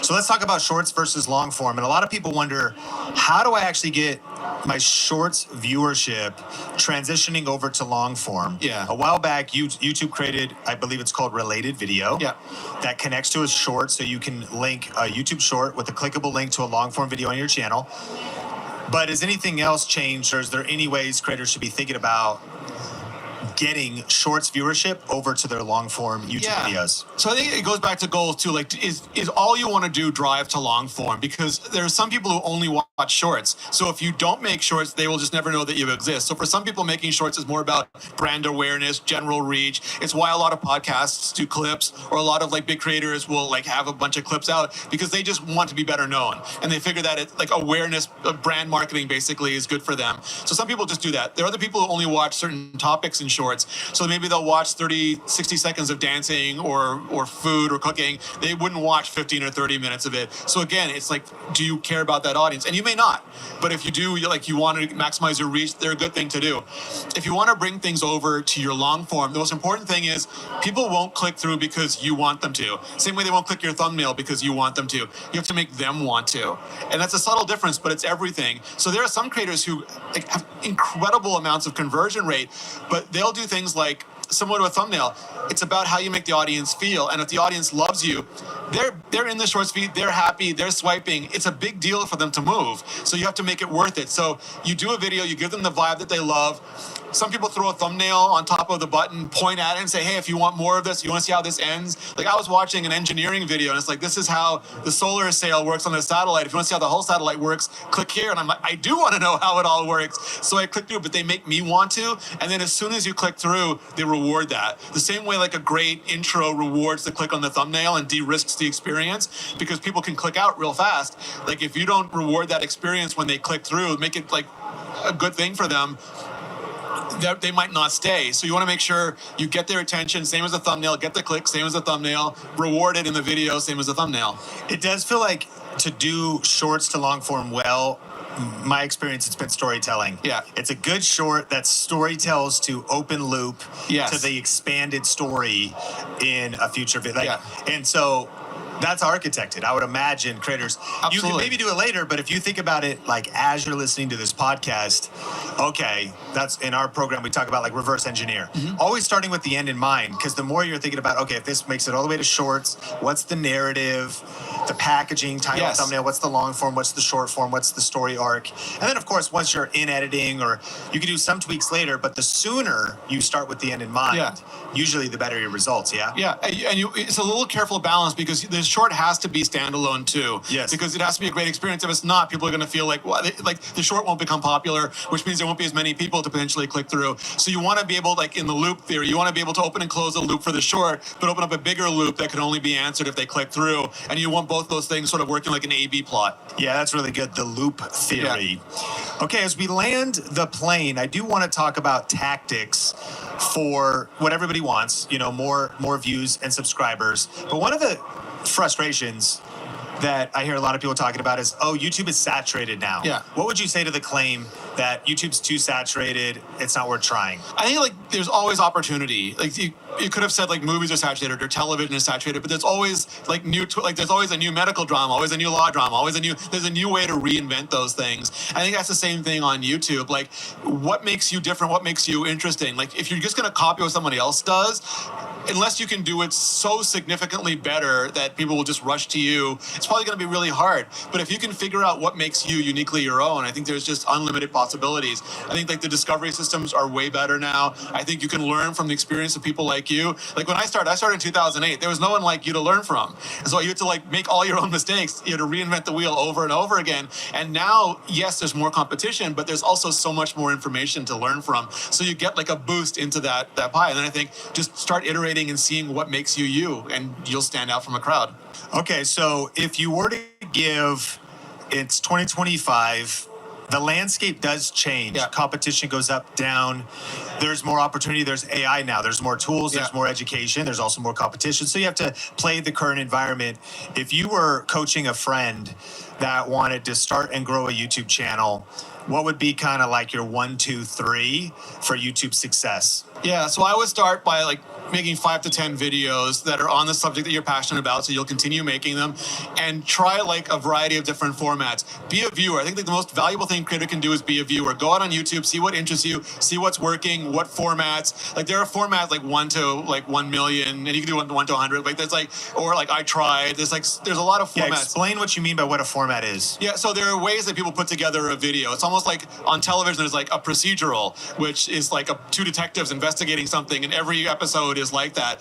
so let's talk about shorts versus long form. And a lot of people wonder, how do I actually get my shorts viewership transitioning over to long form? Yeah. A while back, YouTube created, I believe it's called related video. Yeah. That connects to a short, so you can link a YouTube short with a clickable link to a long form video on your channel. But has anything else changed, or is there any ways creators should be thinking about getting shorts viewership over to their long form YouTube videos? So I think it goes back to goals too. Like, is all you want to do drive to long form? Because there are some people who only watch shorts. So if you don't make shorts, they will just never know that you exist. So for some people, making shorts is more about brand awareness, general reach. It's why a lot of podcasts do clips, or a lot of like big creators will like have a bunch of clips out, because they just want to be better known, and they figure that it's like awareness, brand marketing basically is good for them. So some people just do that. There are other people who only watch certain topics in shorts. So maybe they'll watch 30, 60 seconds of dancing or food or cooking. They wouldn't watch 15 or 30 minutes of it. So again, it's like, do you care about that audience? And you may not, but if you do, you want to maximize your reach, they're a good thing to do. If you want to bring things over to your long form, the most important thing is people won't click through because you want them to. Same way they won't click your thumbnail because you want them to. You have to make them want to. And that's a subtle difference, but it's everything. So there are some creators who like have incredible amounts of conversion rate, but they'll do things like, similar to a thumbnail, it's about how you make the audience feel. And if the audience loves you, they're in the shorts feed, they're happy, they're swiping. It's a big deal for them to move. So you have to make it worth it. So you do a video, you give them the vibe that they love. Some people throw a thumbnail on top of the button, point at it and say, hey, if you want more of this, you want to see how this ends? Like, I was watching an engineering video, and it's like, this is how the solar sail works on the satellite. If you want to see how the whole satellite works, click here. And I'm like, I do want to know how it all works. So I click through, but they make me want to. And then as soon as you click through, they reward that. The same way like a great intro rewards the click on the thumbnail and de-risks the experience, because people can click out real fast. Like, if you don't reward that experience when they click through, make it like a good thing for them, they might not stay. So you want to make sure you get their attention, same as a thumbnail, get the click, same as a thumbnail, reward it in the video, same as a thumbnail. It does feel like to do shorts to long form well, my experience, it's been storytelling. Yeah. It's a good short that story tells to open loop to the expanded story in a future video. And so that's architected. I would imagine creators, you can maybe do it later, but if you think about it, like as you're listening to this podcast, okay, that's in our program, we talk about like reverse engineer. Always starting with the end in mind, because the more you're thinking about, okay, if this makes it all the way to shorts, what's the narrative, the packaging, title, thumbnail, what's the long form, what's the short form, what's the story arc? And then of course, once you're in editing, or you can do some tweaks later, but the sooner you start with the end in mind, usually the better your results, and it's a little careful balance, because there's short has to be standalone too. Yes. Because it has to be a great experience. If it's not, people are going to feel like, well, like the short won't become popular, which means there won't be as many people to potentially click through. So you want to be able, like in the loop theory, you want to be able to open and close a loop for the short, but open up a bigger loop that can only be answered if they click through. And you want both those things sort of working like an A/B plot. Yeah, that's really good. The loop theory. Yeah. Okay, as we land the plane, I do want to talk about tactics for what everybody wants, you know, more views and subscribers. But one of the frustrations that I hear a lot of people talking about is, oh, YouTube is saturated now. Yeah. What would you say to the claim that YouTube's too saturated, it's not worth trying? I think like there's always opportunity. Like you could have said like movies are saturated or television is saturated, but there's always like there's always a new medical drama, always a new law drama, there's a new way to reinvent those things. I think that's the same thing on YouTube. Like what makes you different? What makes you interesting? Like if you're just going to copy what somebody else does, unless you can do it so significantly better that people will just rush to you, it's probably going to be really hard. But if you can figure out what makes you uniquely your own, I think there's just unlimited possibilities. I think like the discovery systems are way better now. I think you can learn from the experience of people like you. Like when I started in 2008. There was no one like you to learn from. And so you had to like make all your own mistakes. You had to reinvent the wheel over and over again. And now, yes, there's more competition, but there's also so much more information to learn from. So you get like a boost into that pie. And then I think just start iterating and seeing what makes you you, and you'll stand out from a crowd. Okay, so if you were to give, it's 2025, the landscape does change. Yeah. Competition goes up, down. There's more opportunity. There's AI now. There's more tools. There's more education. There's also more competition. So you have to play the current environment. If you were coaching a friend that wanted to start and grow a YouTube channel, what would be kind of like your 1, 2, 3 for YouTube success? Yeah, so I would start by like making 5 to 10 videos that are on the subject that you're passionate about, so you'll continue making them, and try like a variety of different formats. Be a viewer. I think like the most valuable thing a creator can do is be a viewer. Go out on YouTube, see what interests you, see what's working, what formats. Like there are formats like 1 to like 1 million, and you can do 1 to 100. Like there's like, or like I tried. There's a lot of formats. Yeah, explain what you mean by what a format is. Yeah, so there are ways that people put together a video. It's almost like on television there's like a procedural, which is like two detectives investigating something, and every episode is like that.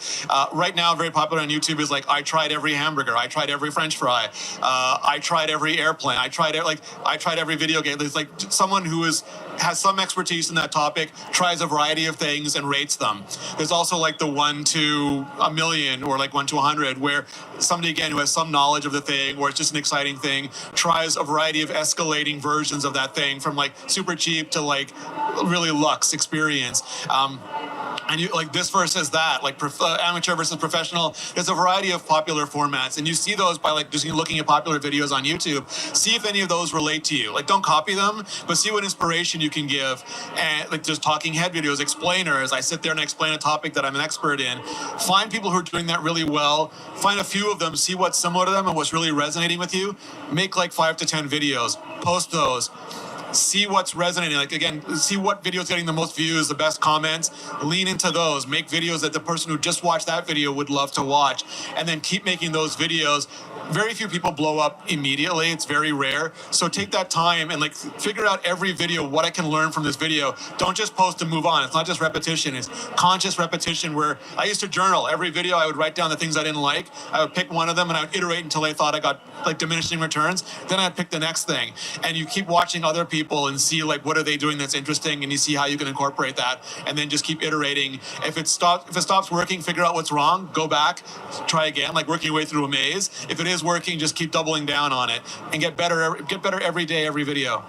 Right now, very popular on YouTube is like, I tried every hamburger, I tried every French fry, I tried every airplane, I tried every video game. There's like someone who has some expertise in that topic, tries a variety of things and rates them. There's also like the 1 to 1 million or like 1 to 100, where somebody again who has some knowledge of the thing, or it's just an exciting thing, tries a variety of escalating versions of that thing, from like super cheap to like really luxe experience. And you like this versus that, like amateur versus professional. There's a variety of popular formats, and you see those by like just looking at popular videos on YouTube. See if any of those relate to you. Like don't copy them, but see what inspiration you can give. And like there's talking head videos, explainers. I sit there and explain a topic that I'm an expert in. Find people who are doing that really well. Find a few of them, see what's similar to them and what's really resonating with you. Make like 5 to 10 videos. Post those. See what's resonating. Like again, see what video's getting the most views, the best comments. Lean into those. Make videos that the person who just watched that video would love to watch, and then keep making those videos. Very few people blow up immediately. It's very rare. So take that time and like figure out every video what I can learn from this video. Don't just post and move on. It's not just repetition. It's conscious repetition, where I used to journal. Every video I would write down the things I didn't like. I would pick one of them and I would iterate until I thought I got like diminishing returns. Then I'd pick the next thing. And you keep watching other people and see like what are they doing that's interesting, and you see how you can incorporate that, and then just keep iterating. If it stops working, figure out what's wrong, go back, try again, like working your way through a maze. If it is working, just keep doubling down on it and get better every day, every video.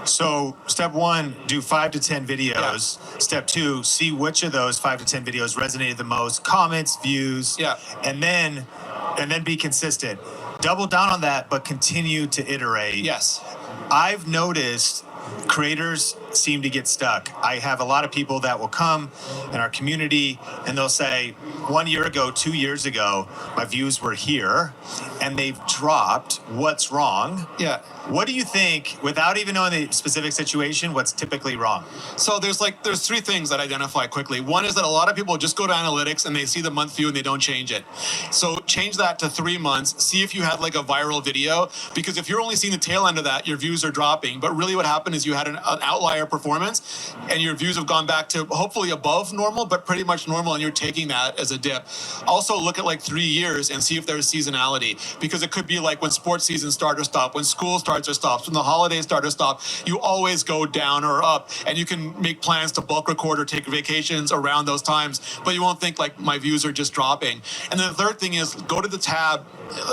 So step 1, do 5 to 10 videos. Yeah. Step 2, see which of those 5 to 10 videos resonated the most, comments, views. Yeah. And then be consistent. Double down on that, but continue to iterate. Yes. I've noticed creators seem to get stuck. I have a lot of people that will come in our community and they'll say, 1 year ago, 2 years ago, my views were here and they've dropped. What's wrong? Yeah. What do you think, without even knowing the specific situation, what's typically wrong? So there's 3 things that I identify quickly. One is that a lot of people just go to analytics and they see the month view and they don't change it. So change that to 3 months. See if you had like a viral video, because if you're only seeing the tail end of that, your views are dropping. But really what happened is you had an outlier higher performance, and your views have gone back to hopefully above normal, but pretty much normal, and you're taking that as a dip. Also look at like 3 years and see if there's seasonality, because it could be like when sports seasons start or stop, when school starts or stops, when the holidays start or stop, you always go down or up, and you can make plans to bulk record or take vacations around those times, but you won't think like my views are just dropping. And then the third thing is go to the tab.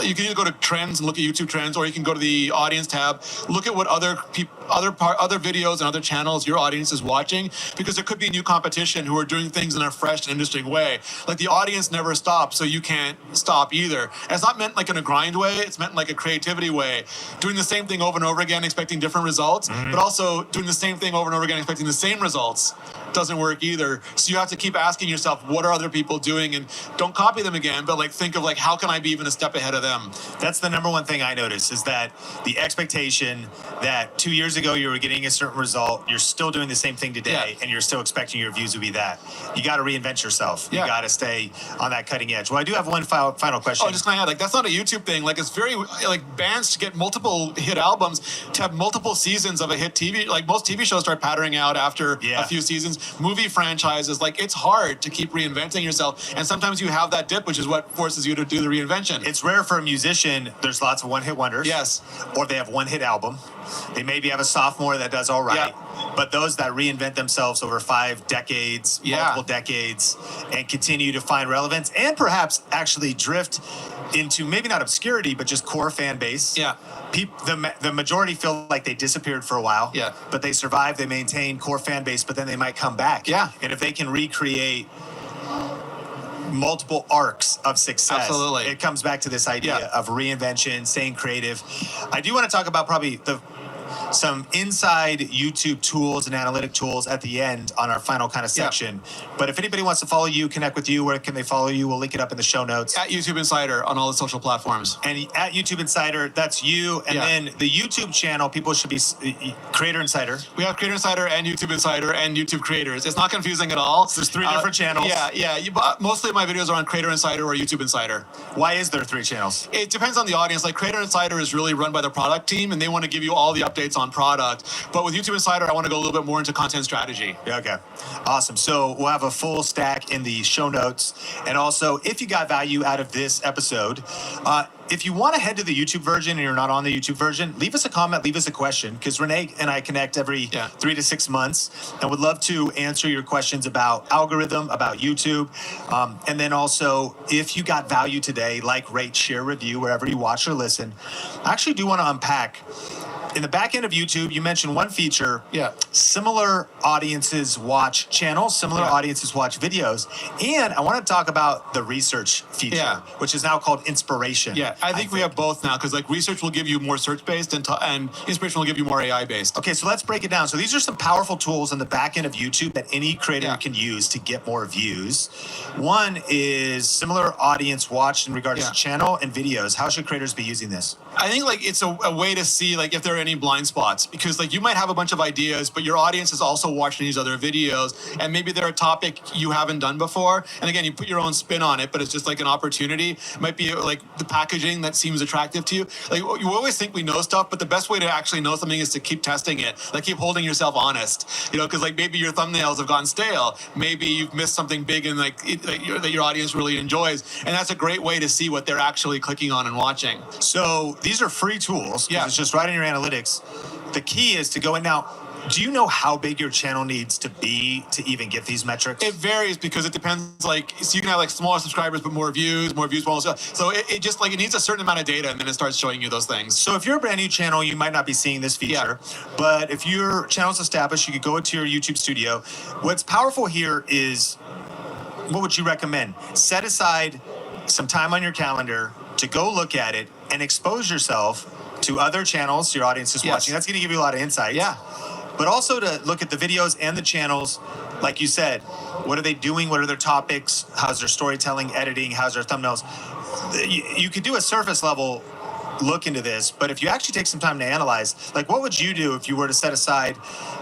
You can either go to trends and look at YouTube trends, or you can go to the audience tab, look at what other videos and other channels your audience is watching, because there could be new competition who are doing things in a fresh and interesting way. Like the audience never stops, so you can't stop either. And it's not meant like in a grind way, it's meant like a creativity way. Doing the same thing over and over again, expecting different results, but also doing the same thing over and over again, expecting the same results doesn't work either. So you have to keep asking yourself, what are other people doing? And don't copy them again, but like think of like, how can I be even a step ahead of them? That's the number one thing I notice, is that the expectation that 2 years ago you were getting a certain result, you're still doing the same thing today, and you're still expecting your views to be that. You got to reinvent yourself. You got to stay on that cutting edge. Well, I do have one final question. Oh, just kind of like, that's not a YouTube thing. Like it's very like bands to get multiple hit albums, to have multiple seasons of a hit TV. Like most TV shows start patterning out after a few seasons. Movie franchises, like it's hard to keep reinventing yourself, and sometimes you have that dip, which is what forces you to do the reinvention. It's rare for a musician. There's lots of one-hit wonders. Yes. Or they have one-hit album. They maybe have a sophomore that does all right. Yeah. But those that reinvent themselves over 5 decades, multiple decades, and continue to find relevance, and perhaps actually drift into maybe not obscurity, but just core fan base. Yeah. The majority feel like they disappeared for a while. Yeah. But they survive, they maintain core fan base, but then they might come back. Yeah. And if they can recreate multiple arcs of success, absolutely, it comes back to this idea of reinvention, staying creative. I do want to talk about probably some inside YouTube tools and analytic tools at the end on our final kind of section. But if anybody wants to follow you, connect with you, where can they follow you? We'll link it up in the show notes. At YouTube Insider on all the social platforms. And at YouTube Insider, that's you. And then the YouTube channel, people should be Creator Insider. We have Creator Insider and YouTube Insider and YouTube Creators. It's not confusing at all. So there's 3 different channels. But mostly my videos are on Creator Insider or YouTube Insider. Why is there 3 channels? It depends on the audience. Like Creator Insider is really run by the product team, and they want to give you all the updates on product. But with YouTube Insider, I want to go a little bit more into content strategy. Okay. Awesome. So we'll have a full stack in the show notes. And also, if you got value out of this episode, if you want to head to the YouTube version and you're not on the YouTube version, leave us a comment, leave us a question, because Renee and I connect every 3 to 6 months, and would love to answer your questions about algorithm, about YouTube. And then also, if you got value today, like, rate, share, review, wherever you watch or listen. I actually do want to unpack, in the back end of YouTube, you mentioned one feature. Similar audiences watch channels, similar audiences watch videos. And I want to talk about the research feature, which is now called inspiration. I think we have both now, because like research will give you more search-based and inspiration will give you more AI-based. Okay, so let's break it down. So these are some powerful tools in the back end of YouTube that any creator can use to get more views. One is similar audience watched in regards to channel and videos. How should creators be using this? I think like it's a way to see like if there are any blind spots, because like you might have a bunch of ideas, but your audience is also watching these other videos, and maybe they're a topic you haven't done before. And again, you put your own spin on it, but it's just like an opportunity. It might be like the packaging that seems attractive to you. Like you always think we know stuff, but the best way to actually know something is to keep testing it. Like keep holding yourself honest, because like maybe your thumbnails have gone stale. Maybe you've missed something big and that your audience really enjoys. And that's a great way to see what they're actually clicking on and watching. So these are free tools. It's just right in your analytics. The key is to go in now. Do you know how big your channel needs to be to even get these metrics? It varies, because it depends. Like, so you can have like smaller subscribers, but more views, more stuff. So it just like, it needs a certain amount of data, and then it starts showing you those things. So if you're a brand new channel, you might not be seeing this feature, but if your channel's established, you could go into your YouTube studio. What's powerful here is, what would you recommend? Set aside some time on your calendar to go look at it and expose yourself to other channels your audience is watching. That's going to give you a lot of insights. But also to look at the videos and the channels, like you said, what are they doing? What are their topics? How's their storytelling, editing? How's their thumbnails? You could do a surface level look into this, but if you actually take some time to analyze, like what would you do if you were to set aside,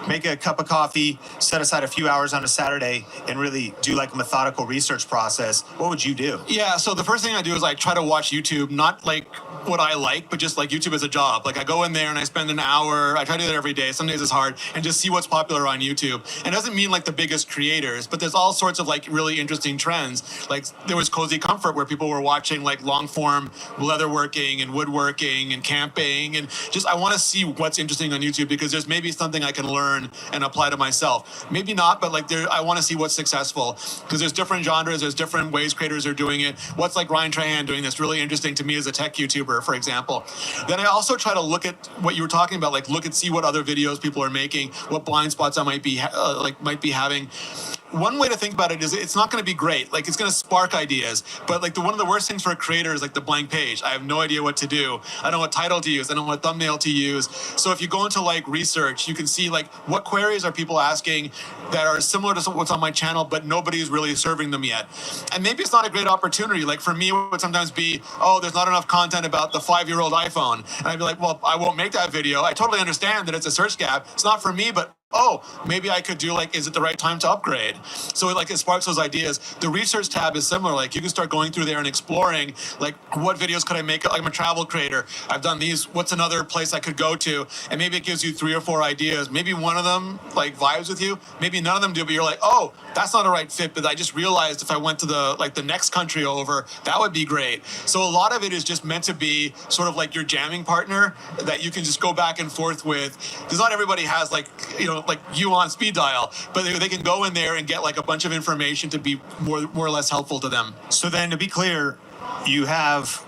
make a cup of coffee, set aside a few hours on a Saturday and really do like a methodical research process? What would you do? Yeah, so the first thing I do is like try to watch YouTube, not like what I like, but just like YouTube as a job. Like I go in there and I spend an hour, I try to do that every day. Some days it's hard, and just see what's popular on YouTube. And it doesn't mean like the biggest creators, but there's all sorts of like really interesting trends. Like there was Cozy Comfort where people were watching like long form leatherworking and woodworking and camping, and just I want to see what's interesting on YouTube because there's maybe something I can learn and apply to myself. Maybe not, but like I want to see what's successful because there's different genres, there's different ways creators are doing it. What's like Ryan Trahan doing that's really interesting to me as a tech YouTuber, for example. Then I also try to look at what you were talking about, like look and see what other videos people are making, what blind spots I might be having. One way to think about it is it's not going to be great. Like it's going to spark ideas, but like one of the worst things for a creator is like the blank page. I have no idea what to do. I don't know what title to use. I don't know what thumbnail to use. So if you go into like research, you can see like what queries are people asking that are similar to what's on my channel, but nobody's really serving them yet. And maybe it's not a great opportunity. Like for me, it would sometimes be, oh, there's not enough content about the 5-year-old iPhone. And I'd be like, well, I won't make that video. I totally understand that it's a search gap. It's not for me, but oh, maybe I could do like, is it the right time to upgrade? So it sparks those ideas. The research tab is similar. Like you can start going through there and exploring like what videos could I make? Like I'm a travel creator. I've done these. What's another place I could go to? And maybe it gives you 3 or 4 ideas. Maybe one of them like vibes with you. Maybe none of them do, but you're like, oh, that's not a right fit. But I just realized if I went to the next country over, that would be great. So a lot of it is just meant to be sort of like your jamming partner that you can just go back and forth with. Because not everybody has like you on speed dial, but they can go in there and get like a bunch of information to be more or less helpful to them. So then to be clear, you have,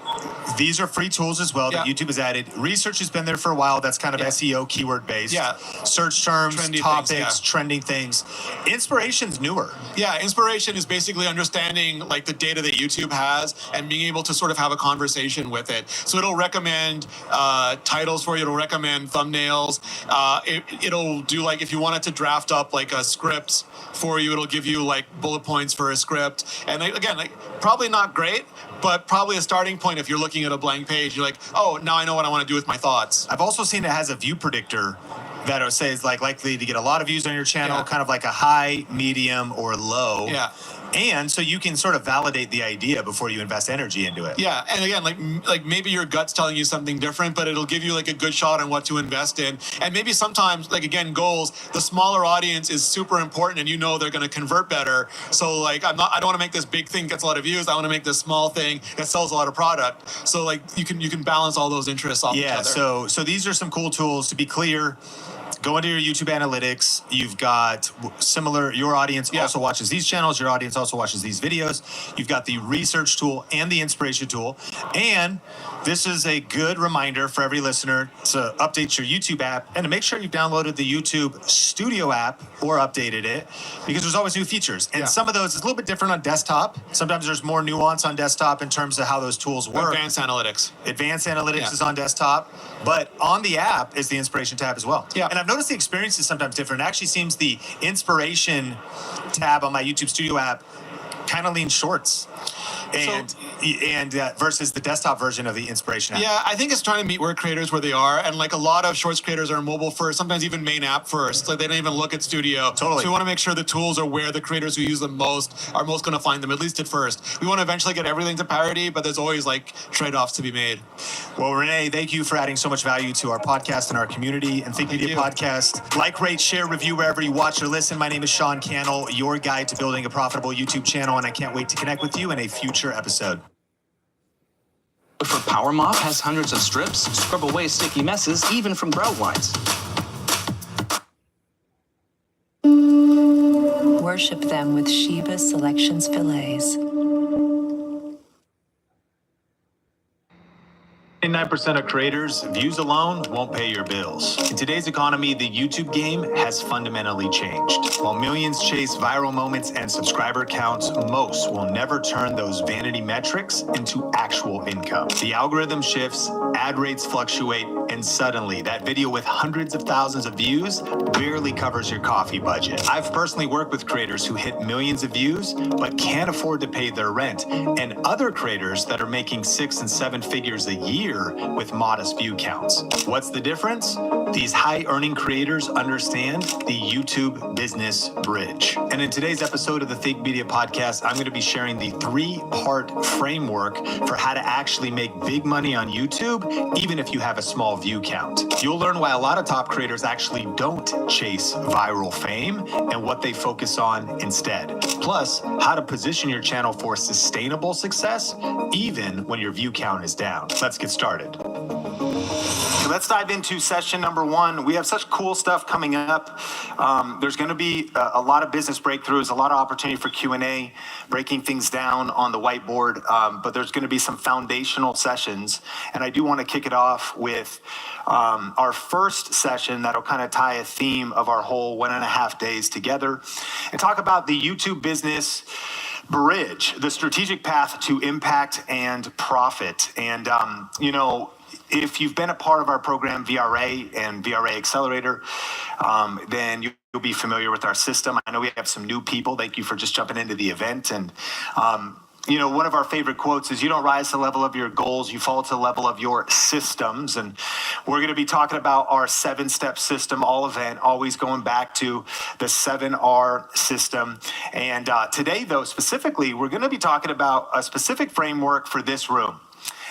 these are free tools as well that YouTube has added. Research has been there for a while. That's kind of SEO keyword based. Yeah. Search terms, Trendy topics, things, trending things. Inspiration's newer. Yeah, inspiration is basically understanding like the data that YouTube has and being able to sort of have a conversation with it. So it'll recommend titles for you. It'll recommend thumbnails. It'll do like if you wanted to draft up like a script for you, it'll give you like bullet points for a script. And again, like probably not great, but probably a starting point if you're looking at a blank page. You're like, oh, now I know what I want to do with my thoughts. I've also seen it has a view predictor that says like likely to get a lot of views on your channel, kind of like a high, medium, or low. Yeah. And so you can sort of validate the idea before you invest energy into it. Yeah, and again, like maybe your gut's telling you something different, but it'll give you like a good shot on what to invest in. And maybe sometimes, like again, goals, the smaller audience is super important, and you know they're going to convert better. So like I don't want to make this big thing that gets a lot of views. I want to make this small thing that sells a lot of product. So like you can balance all those interests off each other. Yeah. So these are some cool tools. To be clear, go into your YouTube analytics. You've got similar, your audience also watches these channels. Your audience also watches these videos. You've got the research tool and the inspiration tool. And this is a good reminder for every listener to update your YouTube app and to make sure you've downloaded the YouTube Studio app or updated it, because there's always new features. And some of those is a little bit different on desktop. Sometimes there's more nuance on desktop in terms of how those tools work. Advanced analytics. Advanced analytics is on desktop, but on the app is the inspiration tab as well. Yeah. And I've noticed the experience is sometimes different. It actually seems the inspiration tab on my YouTube Studio app kind of leans shorts. And versus the desktop version of the inspiration app. Yeah, I think it's trying to meet creators where they are, and like a lot of shorts creators are mobile first, sometimes even main app first. Like they don't even look at Studio. Totally. So we want to make sure the tools are where the creators who use them most are most going to find them, at least at first. We want to eventually get everything to parity, but there's always like trade-offs to be made. Well, Renee, thank you for adding so much value to our podcast and our community and Think Media Podcast. Like, rate, share, review wherever you watch or listen. My name is Sean Cannell, your guide to building a profitable YouTube channel, and I can't wait to connect with you in a future episode. For Power Mop has hundreds of strips, scrub away sticky messes, even from grout lines. Worship them with Sheba Selections fillets. 99% of creators, views alone won't pay your bills. In today's economy, the YouTube game has fundamentally changed. While millions chase viral moments and subscriber counts, most will never turn those vanity metrics into actual income. The algorithm shifts, ad rates fluctuate, and suddenly that video with hundreds of thousands of views barely covers your coffee budget. I've personally worked with creators who hit millions of views but can't afford to pay their rent, and other creators that are making 6 and 7 figures a year career with modest view counts. What's the difference? These high-earning creators understand the YouTube business bridge. And in today's episode of the Think Media Podcast, I'm going to be sharing the 3-part framework for how to actually make big money on YouTube, even if you have a small view count. You'll learn why a lot of top creators actually don't chase viral fame and what they focus on instead. Plus, how to position your channel for sustainable success, even when your view count is down. Let's get started. Let's dive into session number 1. We have such cool stuff coming up. There's going to be a lot of business breakthroughs, a lot of opportunity for Q&A, breaking things down on the whiteboard, but there's going to be some foundational sessions. And I do want to kick it off with our first session that'll kind of tie a theme of our whole 1.5 days together and talk about the YouTube business bridge, the strategic path to impact and profit. And, if you've been a part of our program, VRA and VRA Accelerator, then you'll be familiar with our system. I know we have some new people. Thank you for just jumping into the event. And, one of our favorite quotes is, you don't rise to the level of your goals, you fall to the level of your systems. And we're going to be talking about our 7-step system all event, always going back to the 7R system. And today, though, specifically, we're going to be talking about a specific framework for this room.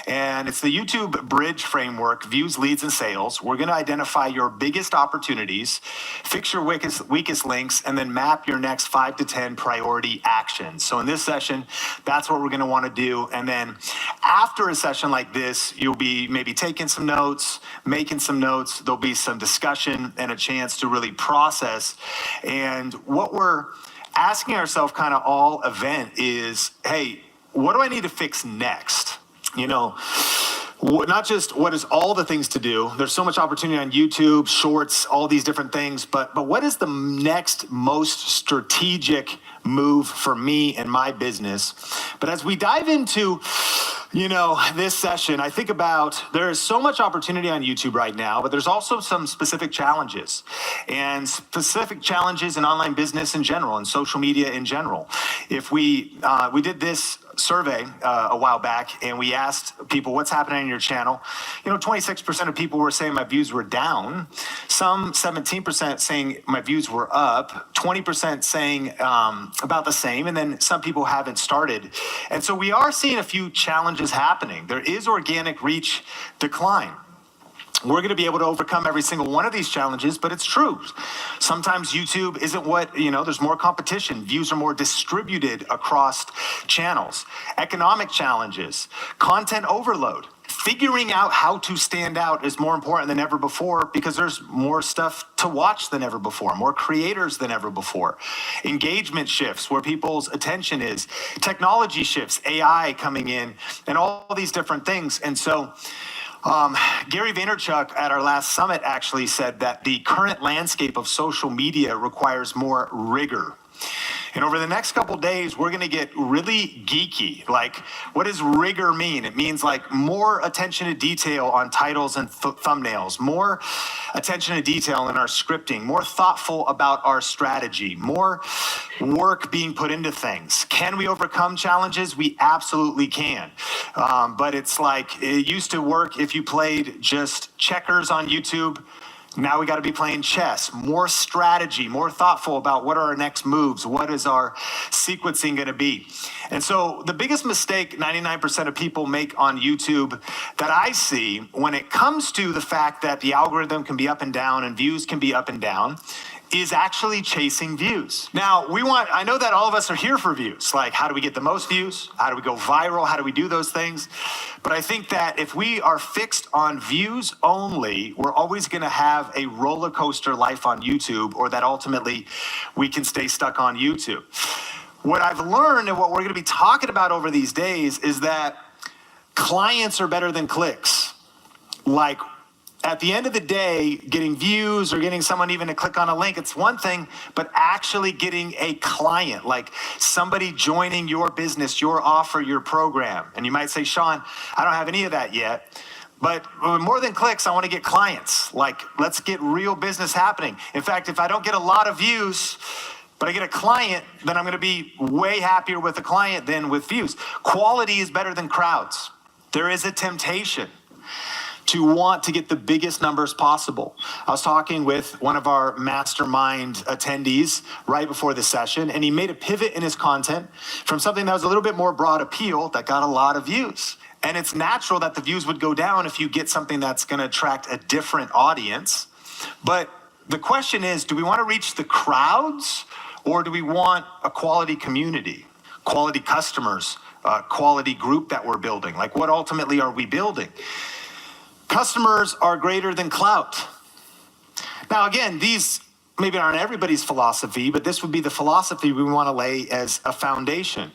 And it's the YouTube Bridge Framework, Views, Leads, and Sales. We're going to identify your biggest opportunities, fix your weakest links, and then map your next 5 to 10 priority actions. So in this session, that's what we're going to want to do. And then after a session like this, you'll be maybe taking some notes, making some notes. There'll be some discussion and a chance to really process. And what we're asking ourselves kind of all event is, hey, what do I need to fix next? Not just what is all the things to do. There's so much opportunity on YouTube, shorts, all these different things. But what is the next most strategic move for me and my business? But as we dive into, this session, I think about there is so much opportunity on YouTube right now, but there's also some specific challenges in online business in general and social media in general. If we did this survey a while back and we asked people what's happening in your channel, 26% of people were saying my views were down, some 17% saying my views were up, 20% saying about the same, and then some people haven't started. And so we are seeing a few challenges happening. There is organic reach decline. We're going to be able to overcome every single one of these challenges, but it's true. Sometimes YouTube isn't there's more competition. Views are more distributed across channels. Economic challenges, content overload. Figuring out how to stand out is more important than ever before because there's more stuff to watch than ever before, more creators than ever before. Engagement shifts where people's attention is. Technology shifts, AI coming in, and all these different things. And so Gary Vaynerchuk at our last summit actually said that the current landscape of social media requires more rigor. And over the next couple days, we're going to get really geeky. Like, what does rigor mean? It means like more attention to detail on titles and thumbnails, more attention to detail in our scripting, more thoughtful about our strategy, more work being put into things. Can we overcome challenges? We absolutely can. But it's like it used to work if you played just checkers on YouTube. Now we got to be playing chess, more strategy, more thoughtful about what are our next moves, what is our sequencing going to be. And so the biggest mistake 99% of people make on YouTube that I see when it comes to the fact that the algorithm can be up and down and views can be up and down is actually chasing views. Now, I know that all of us are here for views. Like, how do we get the most views? How do we go viral? How do we do those things? But I think that if we are fixed on views only, we're always gonna have a roller coaster life on YouTube, or that ultimately we can stay stuck on YouTube. What I've learned and what we're gonna be talking about over these days is that clients are better than clicks. Like, at the end of the day, getting views or getting someone even to click on a link, it's one thing, but actually getting a client, like somebody joining your business, your offer, your program. And you might say, Sean, I don't have any of that yet. But more than clicks, I want to get clients. Like, let's get real business happening. In fact, if I don't get a lot of views, but I get a client, then I'm going to be way happier with a client than with views. Quality is better than crowds. There is a temptation to want to get the biggest numbers possible. I was talking with one of our mastermind attendees right before the session, and he made a pivot in his content from something that was a little bit more broad appeal that got a lot of views. And it's natural that the views would go down if you get something that's going to attract a different audience. But the question is, do we want to reach the crowds, or do we want a quality community, quality customers, quality group that we're building? Like, what ultimately are we building? Customers are greater than clout. Now, again, these maybe aren't everybody's philosophy, but this would be the philosophy we want to lay as a foundation.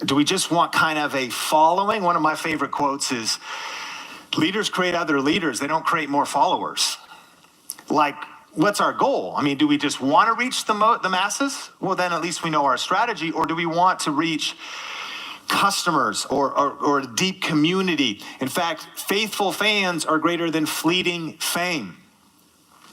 Do we just want kind of a following? One of my favorite quotes is, leaders create other leaders. They don't create more followers. Like, what's our goal? I mean, do we just want to reach the masses? Well, then at least we know our strategy. Or do we want to reach customers or a deep community? In fact, faithful fans are greater than fleeting fame.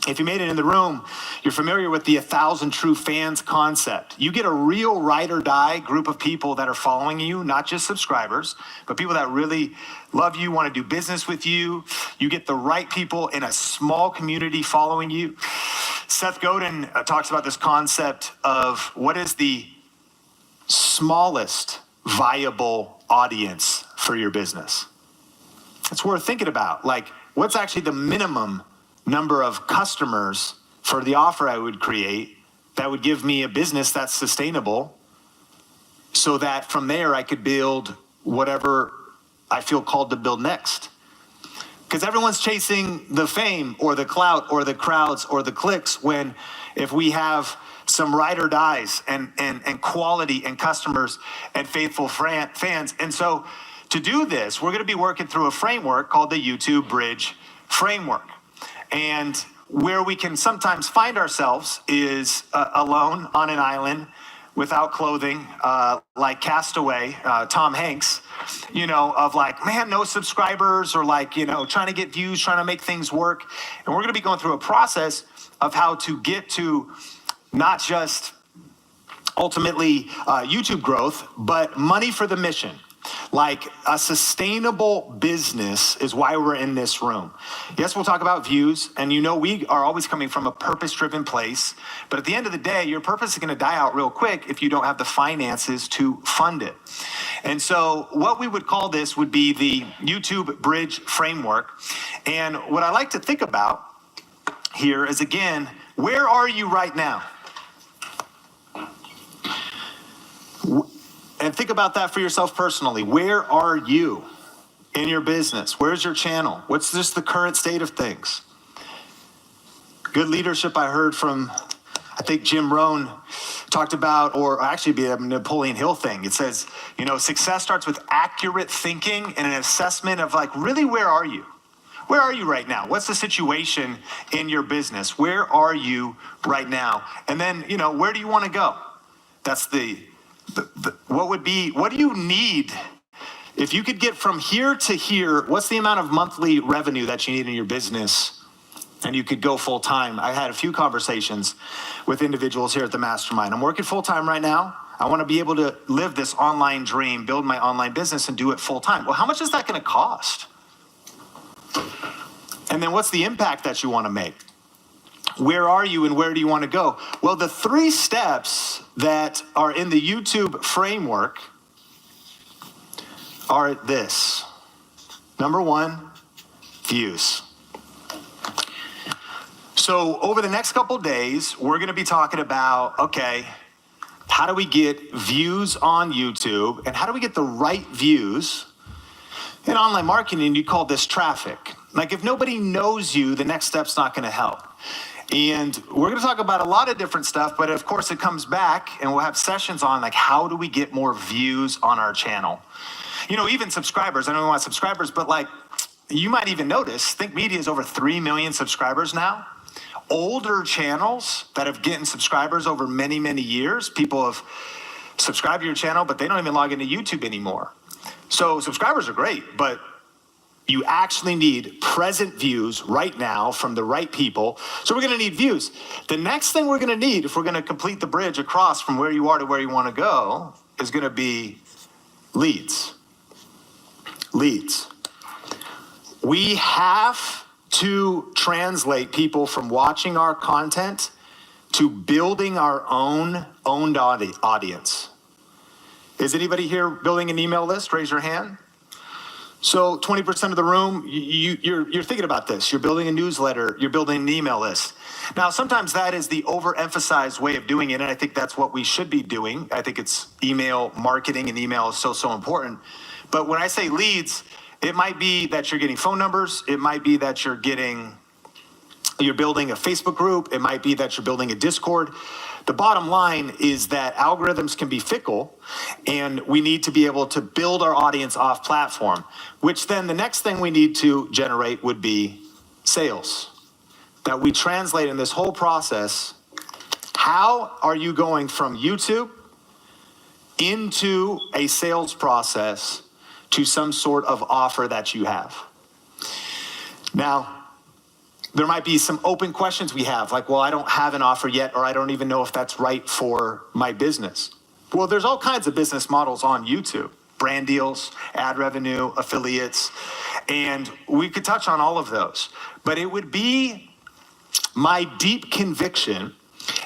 If you made it in the room, you're familiar with the 1,000 true fans concept. You get a real ride or die group of people that are following you, not just subscribers, but people that really love you, want to do business with you. You get the right people in a small community following you. Seth Godin talks about this concept of what is the smallest viable audience for your business. It's worth thinking about. Like, what's actually the minimum number of customers for the offer I would create that would give me a business that's sustainable, so that from there I could build whatever I feel called to build next. Because everyone's chasing the fame or the clout or the crowds or the clicks, when if we have some ride or dies and quality and customers and faithful fans. And so to do this, we're going to be working through a framework called the YouTube Bridge Framework. And where we can sometimes find ourselves is alone on an island without clothing, like Castaway, Tom Hanks, of like, man, no subscribers, or like, trying to get views, trying to make things work. And we're going to be going through a process of how to get to not just ultimately YouTube growth, but money for the mission. Like, a sustainable business is why we're in this room. Yes, we'll talk about views, and we are always coming from a purpose-driven place, but at the end of the day, your purpose is going to die out real quick if you don't have the finances to fund it. And so what we would call this would be the YouTube Bridge Framework. And what I like to think about here is, again, where are you right now? And think about that for yourself personally. Where are you in your business? Where's your channel? What's just the current state of things? Good leadership I heard from, I think Jim Rohn talked about, or actually be a Napoleon Hill thing. It says, success starts with accurate thinking and an assessment of like, really, where are you? Where are you right now? What's the situation in your business? Where are you right now? And then, where do you want to go? That's what do you need? If you could get from here to here, what's the amount of monthly revenue that you need in your business? And you could go full time. I had a few conversations with individuals here at the Mastermind. I'm working full time right now. I want to be able to live this online dream, build my online business, and do it full time. Well, how much is that going to cost? And then what's the impact that you want to make? Where are you and where do you want to go? Well, the 3 steps that are in the YouTube framework are this. Number 1, views. So over the next couple days, we're going to be talking about, okay, how do we get views on YouTube, and how do we get the right views? In online marketing, you call this traffic. Like, if nobody knows you, the next step's not going to help. And we're going to talk about a lot of different stuff, but of course it comes back, and we'll have sessions on like, how do we get more views on our channel? Even subscribers. I know we want subscribers, but like, you might even notice, Think Media is over 3 million subscribers now. Older channels that have gotten subscribers over many, many years, people have subscribed to your channel, but they don't even log into YouTube anymore. So subscribers are great, but you actually need present views right now from the right people. So we're going to need views. The next thing we're going to need, if we're going to complete the bridge across from where you are to where you want to go, is going to be leads. Leads. We have to translate people from watching our content to building our owned audience. Is anybody here building an email list? Raise your hand. So 20% of the room, you're thinking about this. You're building a newsletter. You're building an email list. Now, sometimes that is the overemphasized way of doing it, and I think that's what we should be doing. I think it's email marketing, and email is so important. But when I say leads, it might be that you're getting phone numbers. It might be that you're building a Facebook group. It might be that you're building a Discord. The bottom line is that algorithms can be fickle, and we need to be able to build our audience off platform, which then the next thing we need to generate would be sales. That we translate in this whole process, how are you going from YouTube into a sales process to some sort of offer that you have? Now, there might be some open questions we have, like, well, I don't have an offer yet, or I don't even know if that's right for my business. Well, there's all kinds of business models on YouTube: brand deals, ad revenue, affiliates, and we could touch on all of those. But it would be my deep conviction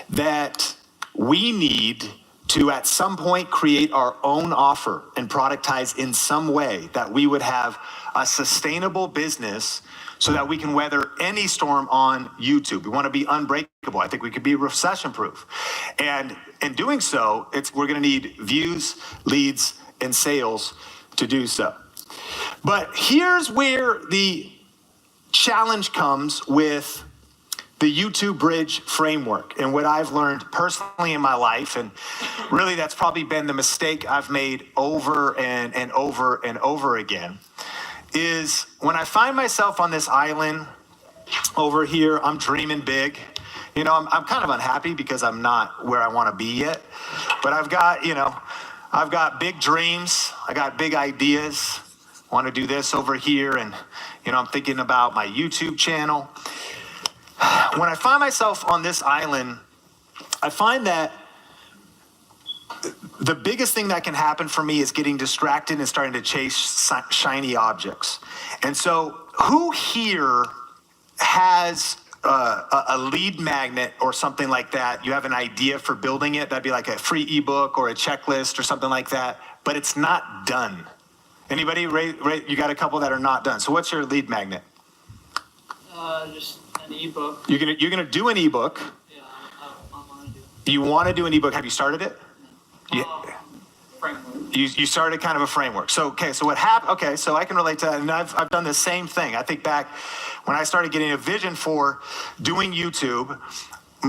that we need to, at some point, create our own offer and productize in some way that we would have a sustainable business so that we can weather any storm on YouTube. We want to be unbreakable. I think we could be recession-proof. And in doing so, we're going to need views, leads, and sales to do so. But here's where the challenge comes with the YouTube Bridge framework and what I've learned personally in my life, and really that's probably been the mistake I've made over and over and over again, is when I find myself on this island over here, I'm dreaming big. You know, I'm kind of unhappy because I'm not where I want to be yet, but I've got big dreams. I got big ideas. I want to do this over here, and, I'm thinking about my YouTube channel. When I find myself on this island, I find that the biggest thing that can happen for me is getting distracted and starting to chase shiny objects. And so who here has a lead magnet or something like that? You have an idea for building it. That'd be like a free ebook or a checklist or something like that, but it's not done. Anybody? You got a couple that are not done. So what's your lead magnet? Just an ebook. You're gonna do an ebook. Yeah, I want to do it. You want to do an ebook. Have you started it? Framework. You started kind of a framework. So what happened? Okay, so I can relate to that, and I've done the same thing. I think back when I started getting a vision for doing YouTube.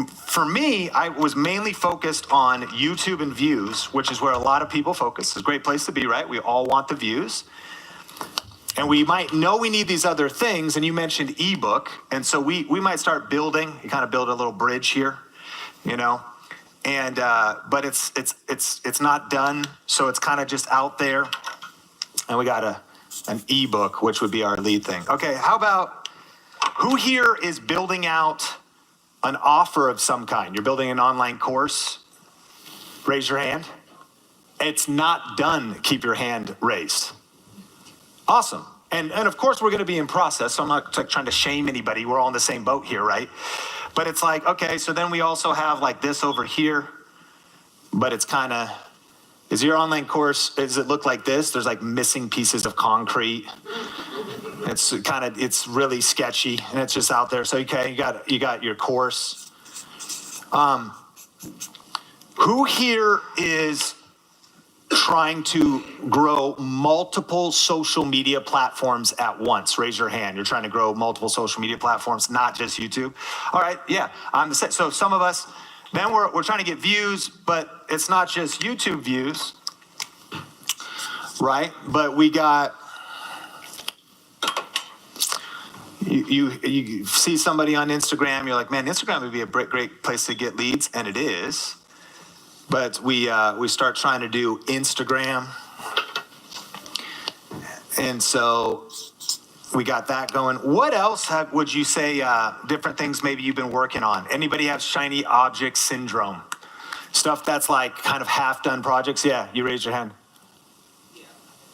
For me, I was mainly focused on YouTube and views, which is where a lot of people focus. It's a great place to be, right? We all want the views. And we might know we need these other things, and you mentioned ebook, and so we might start building. You kind of build a little bridge here, and but it's not done, so it's kind of just out there. And we got an ebook, which would be our lead thing. Okay, how about who here is building out an offer of some kind? You're building an online course. Raise your hand. It's not done. Keep your hand raised. Awesome. And of course, we're going to be in process, so I'm not trying to shame anybody. We're all in the same boat here, right? But it's like, okay, so then we also have like this over here, but it's kind of, is your online course, does it look like this? There's like missing pieces of concrete. It's really sketchy, and it's just out there. So, okay, you got your course. Who here is trying to grow multiple social media platforms at once? Raise your hand. You're trying to grow multiple social media platforms, not just YouTube. All right, yeah, I'm the same. So some of us, then we're trying to get views, but it's not just YouTube views, right? But we got, you see somebody on Instagram, you're like, man, Instagram would be a great place to get leads, and it is. But we start trying to do Instagram, and so we got that going. What else would you say, different things maybe you've been working on? Anybody have shiny object syndrome? Stuff that's like kind of half-done projects? Yeah, you raise your hand. Yeah.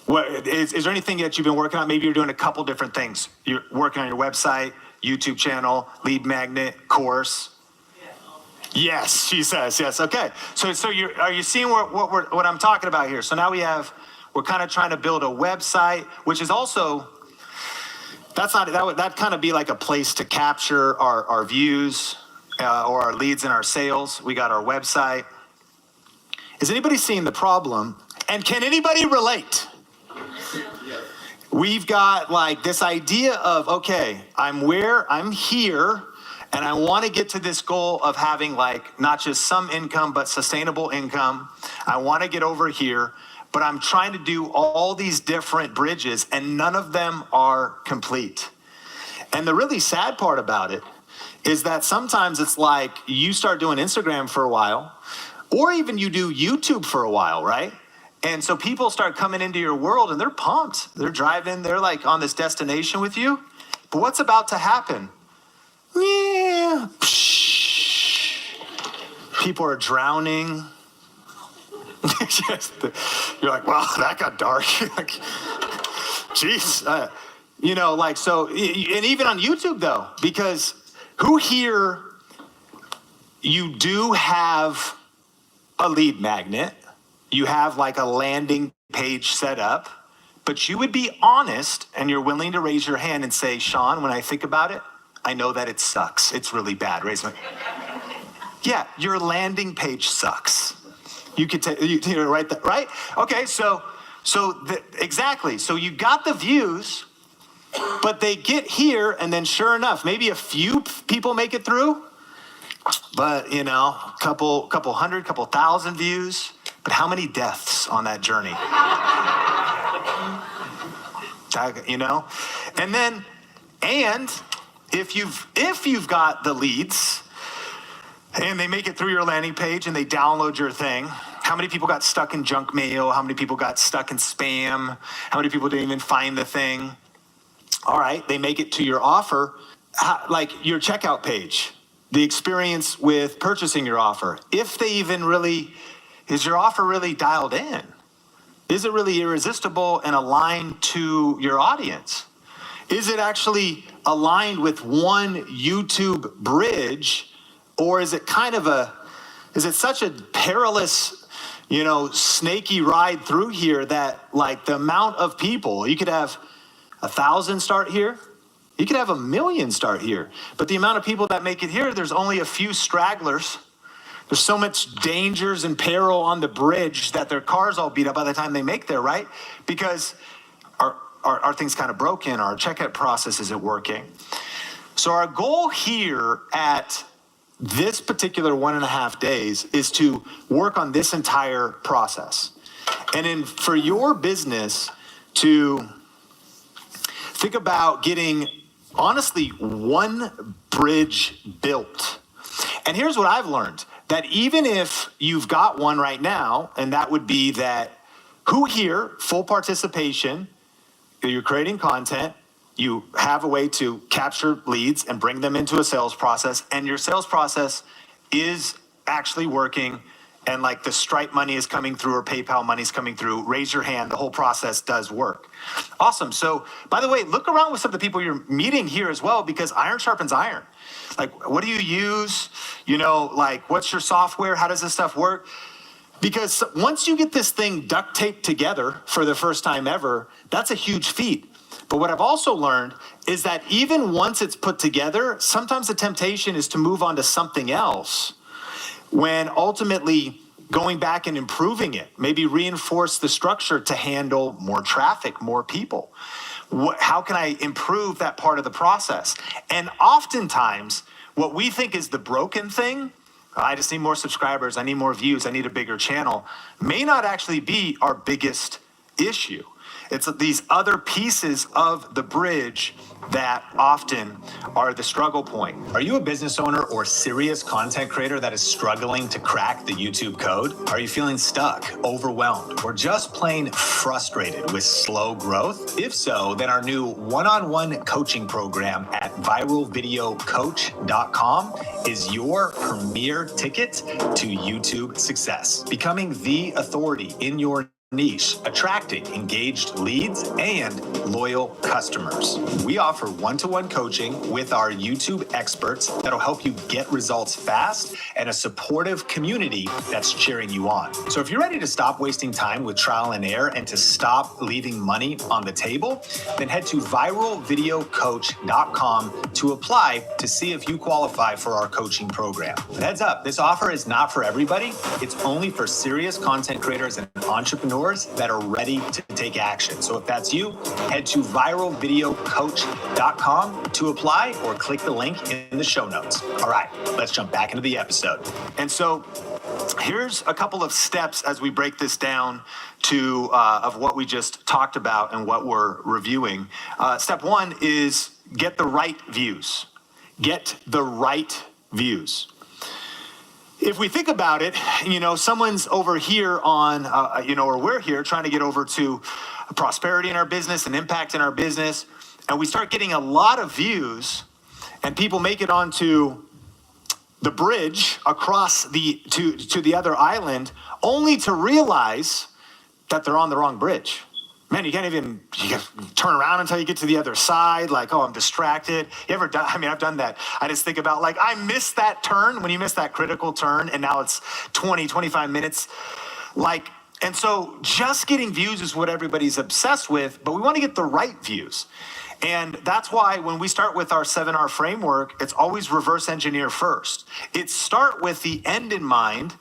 What is there anything that you've been working on? Maybe you're doing a couple different things. You're working on your website, YouTube channel, lead magnet, course. Yes, she says yes. Okay, so are you seeing what I'm talking about here? So now we're kind of trying to build a website, which is also that kind of be like a place to capture our views or our leads and our sales. We got our website. Is anybody seeing the problem? And can anybody relate? We've got like this idea of, okay, I'm here, and I want to get to this goal of having like not just some income, but sustainable income. I want to get over here, but I'm trying to do all these different bridges, and none of them are complete. And the really sad part about it is that sometimes it's like you start doing Instagram for a while, or even you do YouTube for a while, right? And so people start coming into your world and they're pumped. They're driving, they're like on this destination with you. But what's about to happen? Yeah. People are drowning. You're like, wow, that got dark. Like, jeez. So, and even on YouTube though, because who here, you do have a lead magnet, you have like a landing page set up, but you would be honest and you're willing to raise your hand and say, Sean, when I think about it, I know that it sucks. It's really bad. Raise my. Yeah, your landing page sucks. You could write that, right? Okay, exactly. So you got the views, but they get here, and then sure enough, maybe a few people make it through, but a couple hundred, couple thousand views. But how many deaths on that journey? And if you've got the leads and they make it through your landing page and they download your thing, how many people got stuck in junk mail? How many people got stuck in spam? How many people didn't even find the thing? All right, they make it to your offer, like your checkout page, the experience with purchasing your offer. If they even really, is your offer really dialed in? Is it really irresistible and aligned to your audience? Is it actually aligned with one YouTube bridge, or is it is it such a perilous, snaky ride through here that like the amount of people, you could have 1,000 start here, you could have 1 million start here, but the amount of people that make it here, there's only a few stragglers. There's so much dangers and peril on the bridge that their cars all beat up by the time they make there, right? Because our thing's kind of broken, our checkout process isn't working. So our goal here at this particular 1.5 days is to work on this entire process. And for your business to think about getting, honestly, one bridge built. And here's what I've learned, that even if you've got one right now, and that would be that who here, full participation, you're creating content, you have a way to capture leads and bring them into a sales process, and your sales process is actually working, and like the Stripe money is coming through or PayPal money is coming through, raise your hand, the whole process does work. Awesome. So by the way, look around with some of the people you're meeting here as well, because iron sharpens iron. Like, what do you use? What's your software? How does this stuff work? Because once you get this thing duct taped together for the first time ever, that's a huge feat. But what I've also learned is that even once it's put together, sometimes the temptation is to move on to something else, when ultimately going back and improving it, maybe reinforce the structure to handle more traffic, more people. How can I improve that part of the process? And oftentimes, what we think is the broken thing, I just need more subscribers, I need more views, I need a bigger channel, may not actually be our biggest issue. It's these other pieces of the bridge that often are the struggle point. Are you a business owner or serious content creator that is struggling to crack the YouTube code? Are you feeling stuck, overwhelmed, or just plain frustrated with slow growth? If so, then our new one-on-one coaching program at viralvideocoach.com is your premier ticket to YouTube success. Becoming the authority in your niche, attracting engaged leads and loyal customers. We offer one-to-one coaching with our YouTube experts that'll help you get results fast and a supportive community that's cheering you on. So if you're ready to stop wasting time with trial and error and to stop leaving money on the table, then head to viralvideocoach.com to apply to see if you qualify for our coaching program. But heads up, this offer is not for everybody. It's only for serious content creators and entrepreneurs that are ready to take action. So if that's you, head to viralvideocoach.com to apply or click the link in the show notes. All right, let's jump back into the episode. And so here's a couple of steps as we break this down to of what we just talked about and what we're reviewing. Step one is get the right views. Get the right views. If we think about it, someone's over here on, or we're here trying to get over to prosperity in our business and impact in our business, and we start getting a lot of views, and people make it onto the bridge across to the other island, only to realize that they're on the wrong bridge. Man, you can't turn around until you get to the other side. Like, oh, I'm distracted. You ever done? I've done that. I just think about I missed that turn when you miss that critical turn, and now it's 20, 25 minutes. And so just getting views is what everybody's obsessed with, but we want to get the right views. And that's why when we start with our 7R framework, it's always reverse engineer first. It's start with the end in mind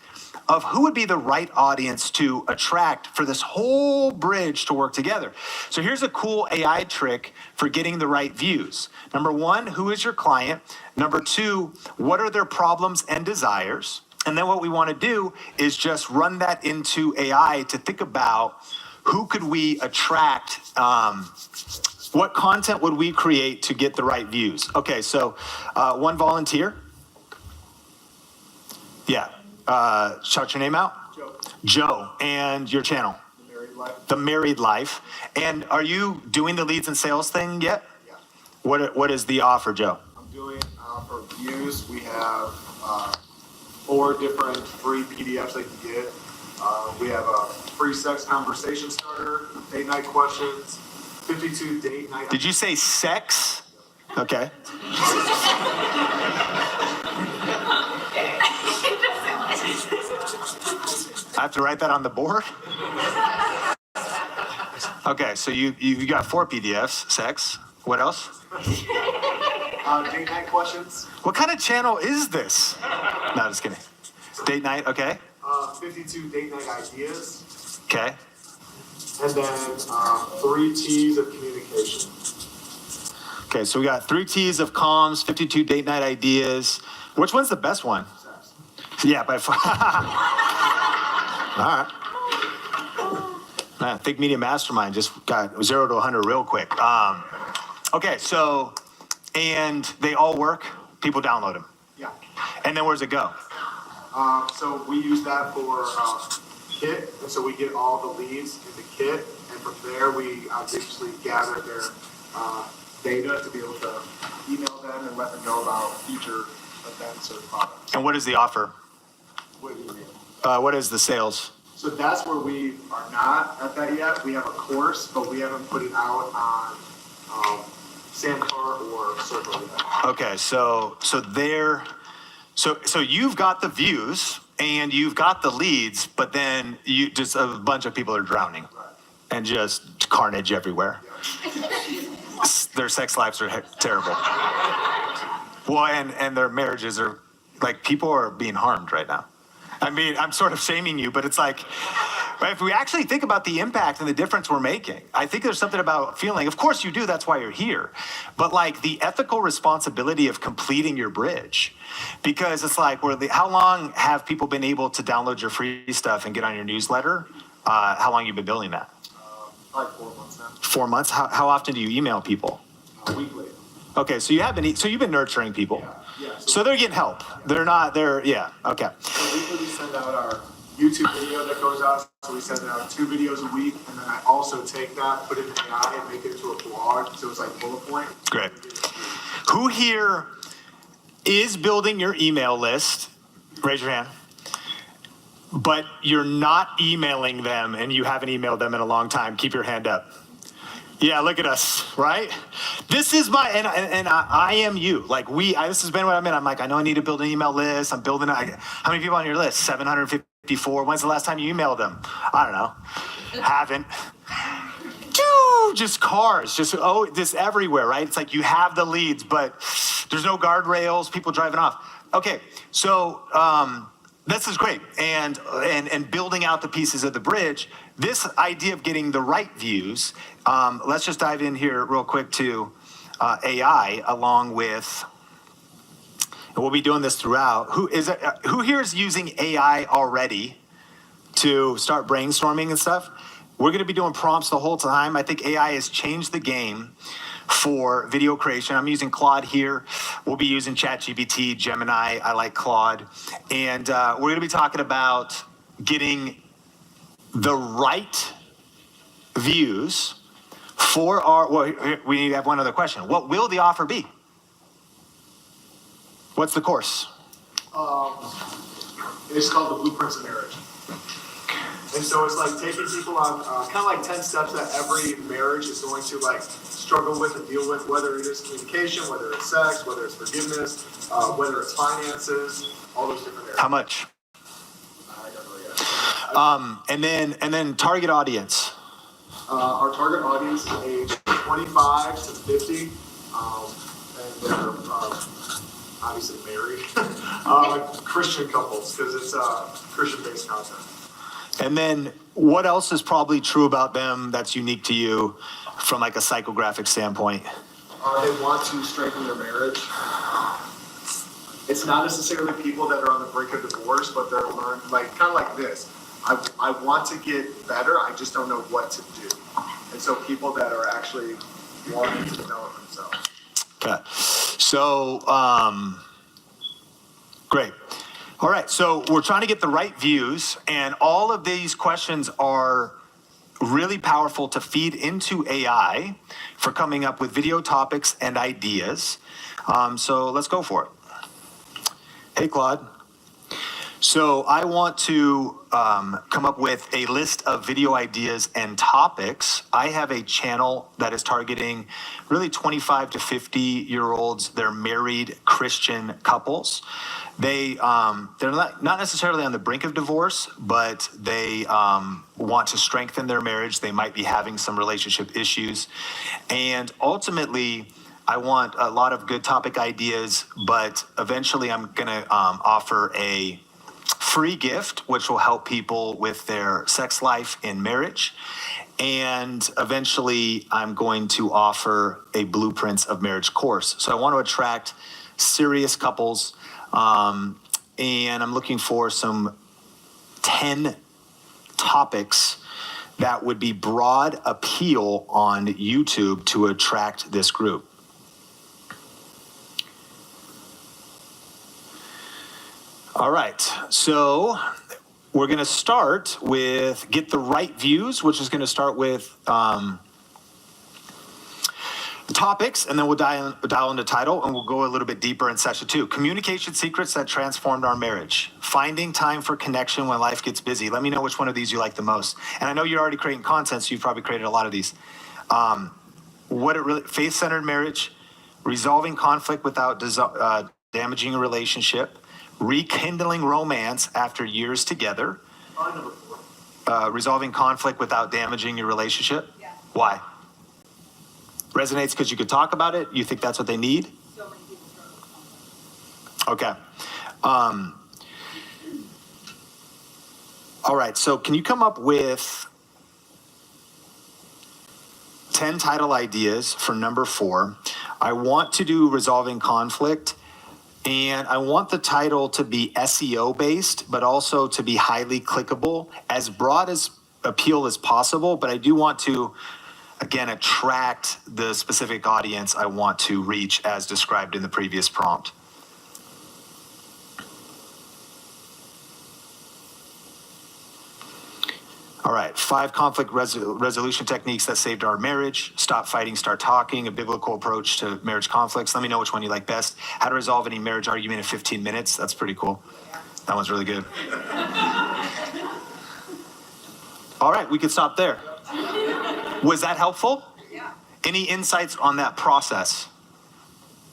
of who would be the right audience to attract for this whole bridge to work together. So here's a cool AI trick for getting the right views. Number one, who is your client? Number two, what are their problems and desires? And then what we want to do is just run that into AI to think about who could we attract, what content would we create to get the right views? Okay, so one volunteer. Yeah. Shout your name out. Joe. And your channel. The Married Life. And are you doing the leads and sales thing yet? Yeah. What is the offer, Joe? I'm doing for views. We have 4 different free PDFs they can get. We have a free sex conversation starter, date night questions, 52 date night. Did you say sex? Okay. I have to write that on the board? Okay, so you got 4 PDFs, sex. What else? Date night questions. What kind of channel is this? No, just kidding. Date night, okay. 52 date night ideas. Okay. And then 3 T's of communication. Okay, so we got 3 T's of comms, 52 date night ideas. Which one's the best one? Yeah, by far. All right. Man, Think Media Mastermind just got 0 to 100 real quick. Okay, so, and they all work? People download them? Yeah. And then where's it go? So we use that for Kit, and so we get all the leads in the Kit, and from there we basically gather their data to be able to email them and let them know about future events or products. And what is the offer? What do you mean? What is the sales? So that's where we are not at that yet. We have a course, but we haven't put it out on Sandcar or Circle yet. Okay, so you've got the views and you've got the leads, but then you just a bunch of people are drowning, and just carnage everywhere. Their sex lives are terrible. Well, and their marriages are people are being harmed right now. I mean, I'm sort of shaming you, but it's if we actually think about the impact and the difference we're making, I think there's something about feeling, of course you do, that's why you're here, but the ethical responsibility of completing your bridge, because it's how long have people been able to download your free stuff and get on your newsletter? How long have you been building that? 4 months now. 4 months? How often do you email people? Weekly. Okay, so you've been nurturing people. Yeah. So they're getting help. Okay. So weekly we send out our YouTube video that goes out. So we send out 2 videos a week, and then I also take that, put it in AI, and make it into a blog. So it's bullet point. Great. Who here is building your email list? Raise your hand. but you're not emailing them and you haven't emailed them in a long time, keep your hand up. Yeah, look at us, right? This is my, and I am you. Like this has been what I'm in. I'm like, I know I need to build an email list. I'm building, how many people on your list? 754. When's the last time you emailed them? I don't know. Haven't. Just cars, just everywhere, right? It's like you have the leads, but there's no guardrails, people driving off. Okay, so this is great. And building out the pieces of the bridge, this idea of getting the right views, let's just dive in here real quick to AI along with, and we'll be doing this throughout. Who here is using AI already to start brainstorming and stuff? We're going to be doing prompts the whole time. I think AI has changed the game for video creation. I'm using Claude here. We'll be using ChatGPT, Gemini. I like Claude. And we're going to be talking about getting the right views for our, well, we have one other question. What will the offer be? What's the course? It's called the Blueprints of Marriage. And so it's like taking people on kind of like 10 steps that every marriage is going to like struggle with and deal with, whether it is communication, whether it's sex, whether it's forgiveness, whether it's finances, all those different areas. How much? I don't know yet. And then target audience. Our target audience is age 25 to 50, and they're obviously married. Christian couples, because it's Christian-based content. And then what else is probably true about them that's unique to you from like a psychographic standpoint? They want to strengthen their marriage. It's not necessarily people that are on the brink of divorce, but they're learning, like kind of like this. I want to get better, I just don't know what to do. And so people that are actually wanting to develop themselves. Okay. So, great. All right, so we're trying to get the right views, and all of these questions are really powerful to feed into AI for coming up with video topics and ideas. So let's go for it. Hey, Claude. So I want to come up with a list of video ideas and topics. I have a channel that is targeting really 25 to 50-year-olds. They're married Christian couples. They're not necessarily on the brink of divorce, but they want to strengthen their marriage. They might be having some relationship issues. And ultimately, I want a lot of good topic ideas, but eventually I'm going to offer a free gift, which will help people with their sex life in marriage. And eventually I'm going to offer a Blueprints of Marriage course. So I want to attract serious couples. And I'm looking for some 10 topics that would be broad appeal on YouTube to attract this group. All right, so we're going to start with get the right views, which is going to start with topics, and then we'll dial into title, and we'll go a little bit deeper in session 2. Communication secrets that transformed our marriage. Finding time for connection when life gets busy. Let me know which one of these you like the most. And I know you're already creating content, so you've probably created a lot of these. Faith-centered marriage, resolving conflict without damaging a relationship, rekindling romance after years together, resolving conflict without damaging your relationship. Yeah. Why? Resonates because you could talk about it? You think that's what they need? So many people struggle with conflict. Okay. All right, so can you come up with 10 title ideas for number 4? I want to do resolving conflict, and I want the title to be SEO based, but also to be highly clickable, as broad as appeal as possible, but I do want to again, attract the specific audience I want to reach as described in the previous prompt. All right, 5 conflict resolution techniques that saved our marriage. Stop fighting, start talking, a biblical approach to marriage conflicts. Let me know which one you like best. How to resolve any marriage argument in 15 minutes. That's pretty cool. That one's really good. All right, we could stop there. Was that helpful? Yeah. Any insights on that process?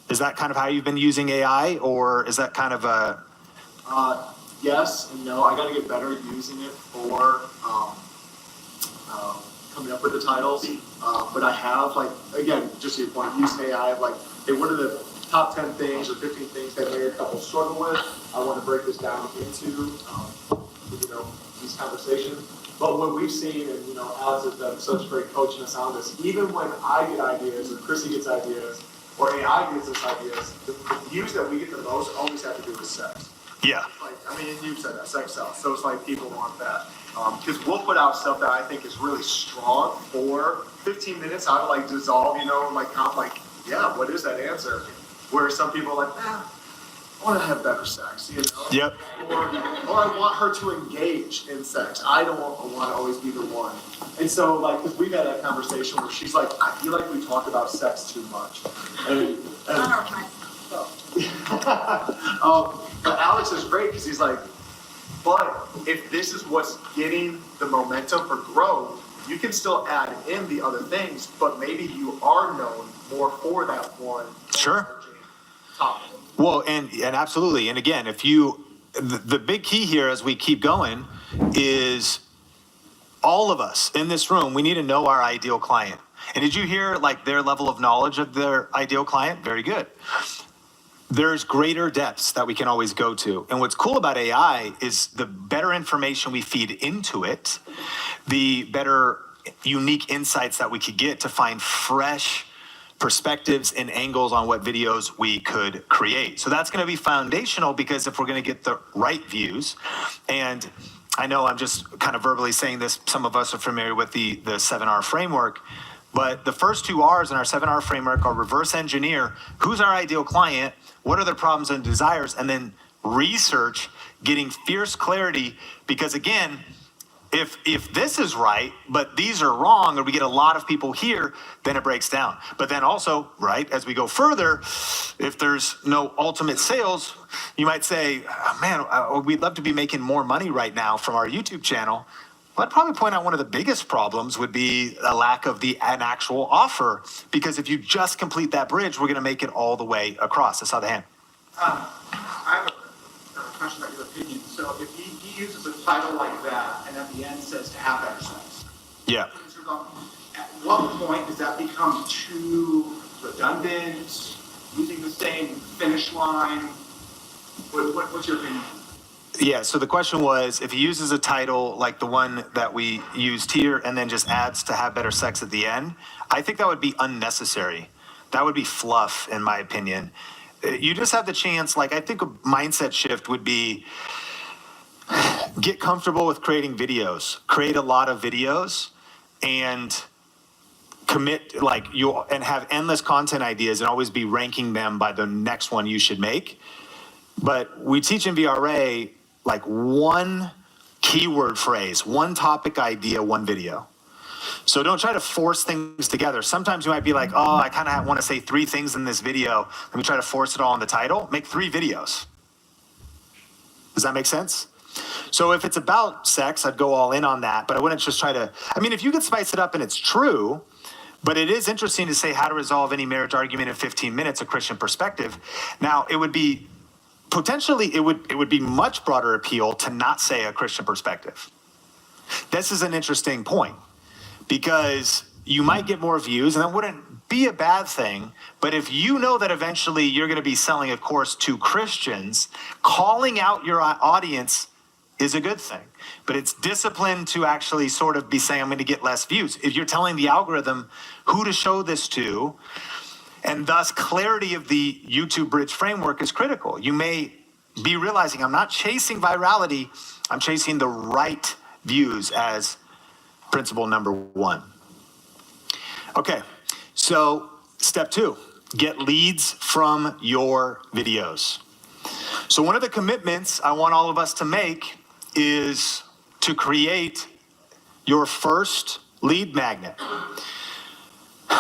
Is that kind of how you've been using AI, or is that kind of a... Yes and no. I got to get better at using it for coming up with the titles. But I have, like, again, just to your point, used AI. Like, hey, what are the top 10 things or 15 things that married couples struggle with? I want to break this down into, these conversations. But what we've seen, and Alex has done such great coaching us on this, even when I get ideas or Chrissy gets ideas or AI gets us ideas, the views that we get the most always have to do with sex. Yeah. Like, and you said that, sex sells. So it's like people want that. Because we'll put out stuff that I think is really strong for 15 minutes, how to like dissolve, yeah, what is that answer? Where some people are like, I want to have better sex, Yep. Or I want her to engage in sex. I don't want to always be the one. And so, like, because we've had that conversation where she's like, I feel like we talk about sex too much. But Alex is great because he's like, but if this is what's getting the momentum for growth, you can still add in the other things, but maybe you are known more for that one. Sure. Topic. Well, and absolutely. And again, the big key here as we keep going is all of us in this room, we need to know our ideal client. And did you hear like their level of knowledge of their ideal client? Very good. There's greater depths that we can always go to. And what's cool about AI is the better information we feed into it, the better unique insights that we could get to find fresh perspectives and angles on what videos we could create. So that's going to be foundational, because if we're going to get the right views, and I know I'm just kind of verbally saying this, some of us are familiar with the 7R framework, but the first 2 R's in our 7R framework are reverse engineer, who's our ideal client, what are their problems and desires, and then research, getting fierce clarity, because again, if this is right, but these are wrong, or we get a lot of people here, then it breaks down. But then also, right, as we go further, if there's no ultimate sales, you might say, man, we'd love to be making more money right now from our YouTube channel. But I'd probably point out one of the biggest problems would be a lack of an actual offer, because if you just complete that bridge, we're going to make it all the way across. I saw the hand. I have a question about your opinion. So if he uses a title like that and at the end says to have better sex, yeah. At what point does that become too redundant, using the same finish line? What's your opinion? Yeah, so the question was, if he uses a title like the one that we used here and then just adds to have better sex at the end, I think that would be unnecessary. That would be fluff, in my opinion. You just have the chance, like, I think a mindset shift would be get comfortable with creating videos, create a lot of videos, and commit, and have endless content ideas and always be ranking them by the next one you should make. But we teach in VRA, like, one keyword phrase, one topic idea, one video. So don't try to force things together. Sometimes you might be like, oh, I kind of want to say 3 things in this video. Let me try to force it all in the title. Make 3 videos. Does that make sense? So if it's about sex, I'd go all in on that, but I wouldn't just try to, if you could spice it up and it's true, but it is interesting to say how to resolve any marriage argument in 15 minutes, a Christian perspective. Now, it would be potentially, it would be much broader appeal to not say a Christian perspective. This is an interesting point, because you might get more views, and that wouldn't be a bad thing. But if you know that eventually you're going to be selling a course to Christians, calling out your audience is a good thing. But it's discipline to actually sort of be saying, I'm going to get less views. If you're telling the algorithm who to show this to, and thus clarity of the YouTube Bridge framework is critical. You may be realizing I'm not chasing virality, I'm chasing the right views as principle number 1. Okay, so step 2, get leads from your videos. So one of the commitments I want all of us to make is to create your first lead magnet.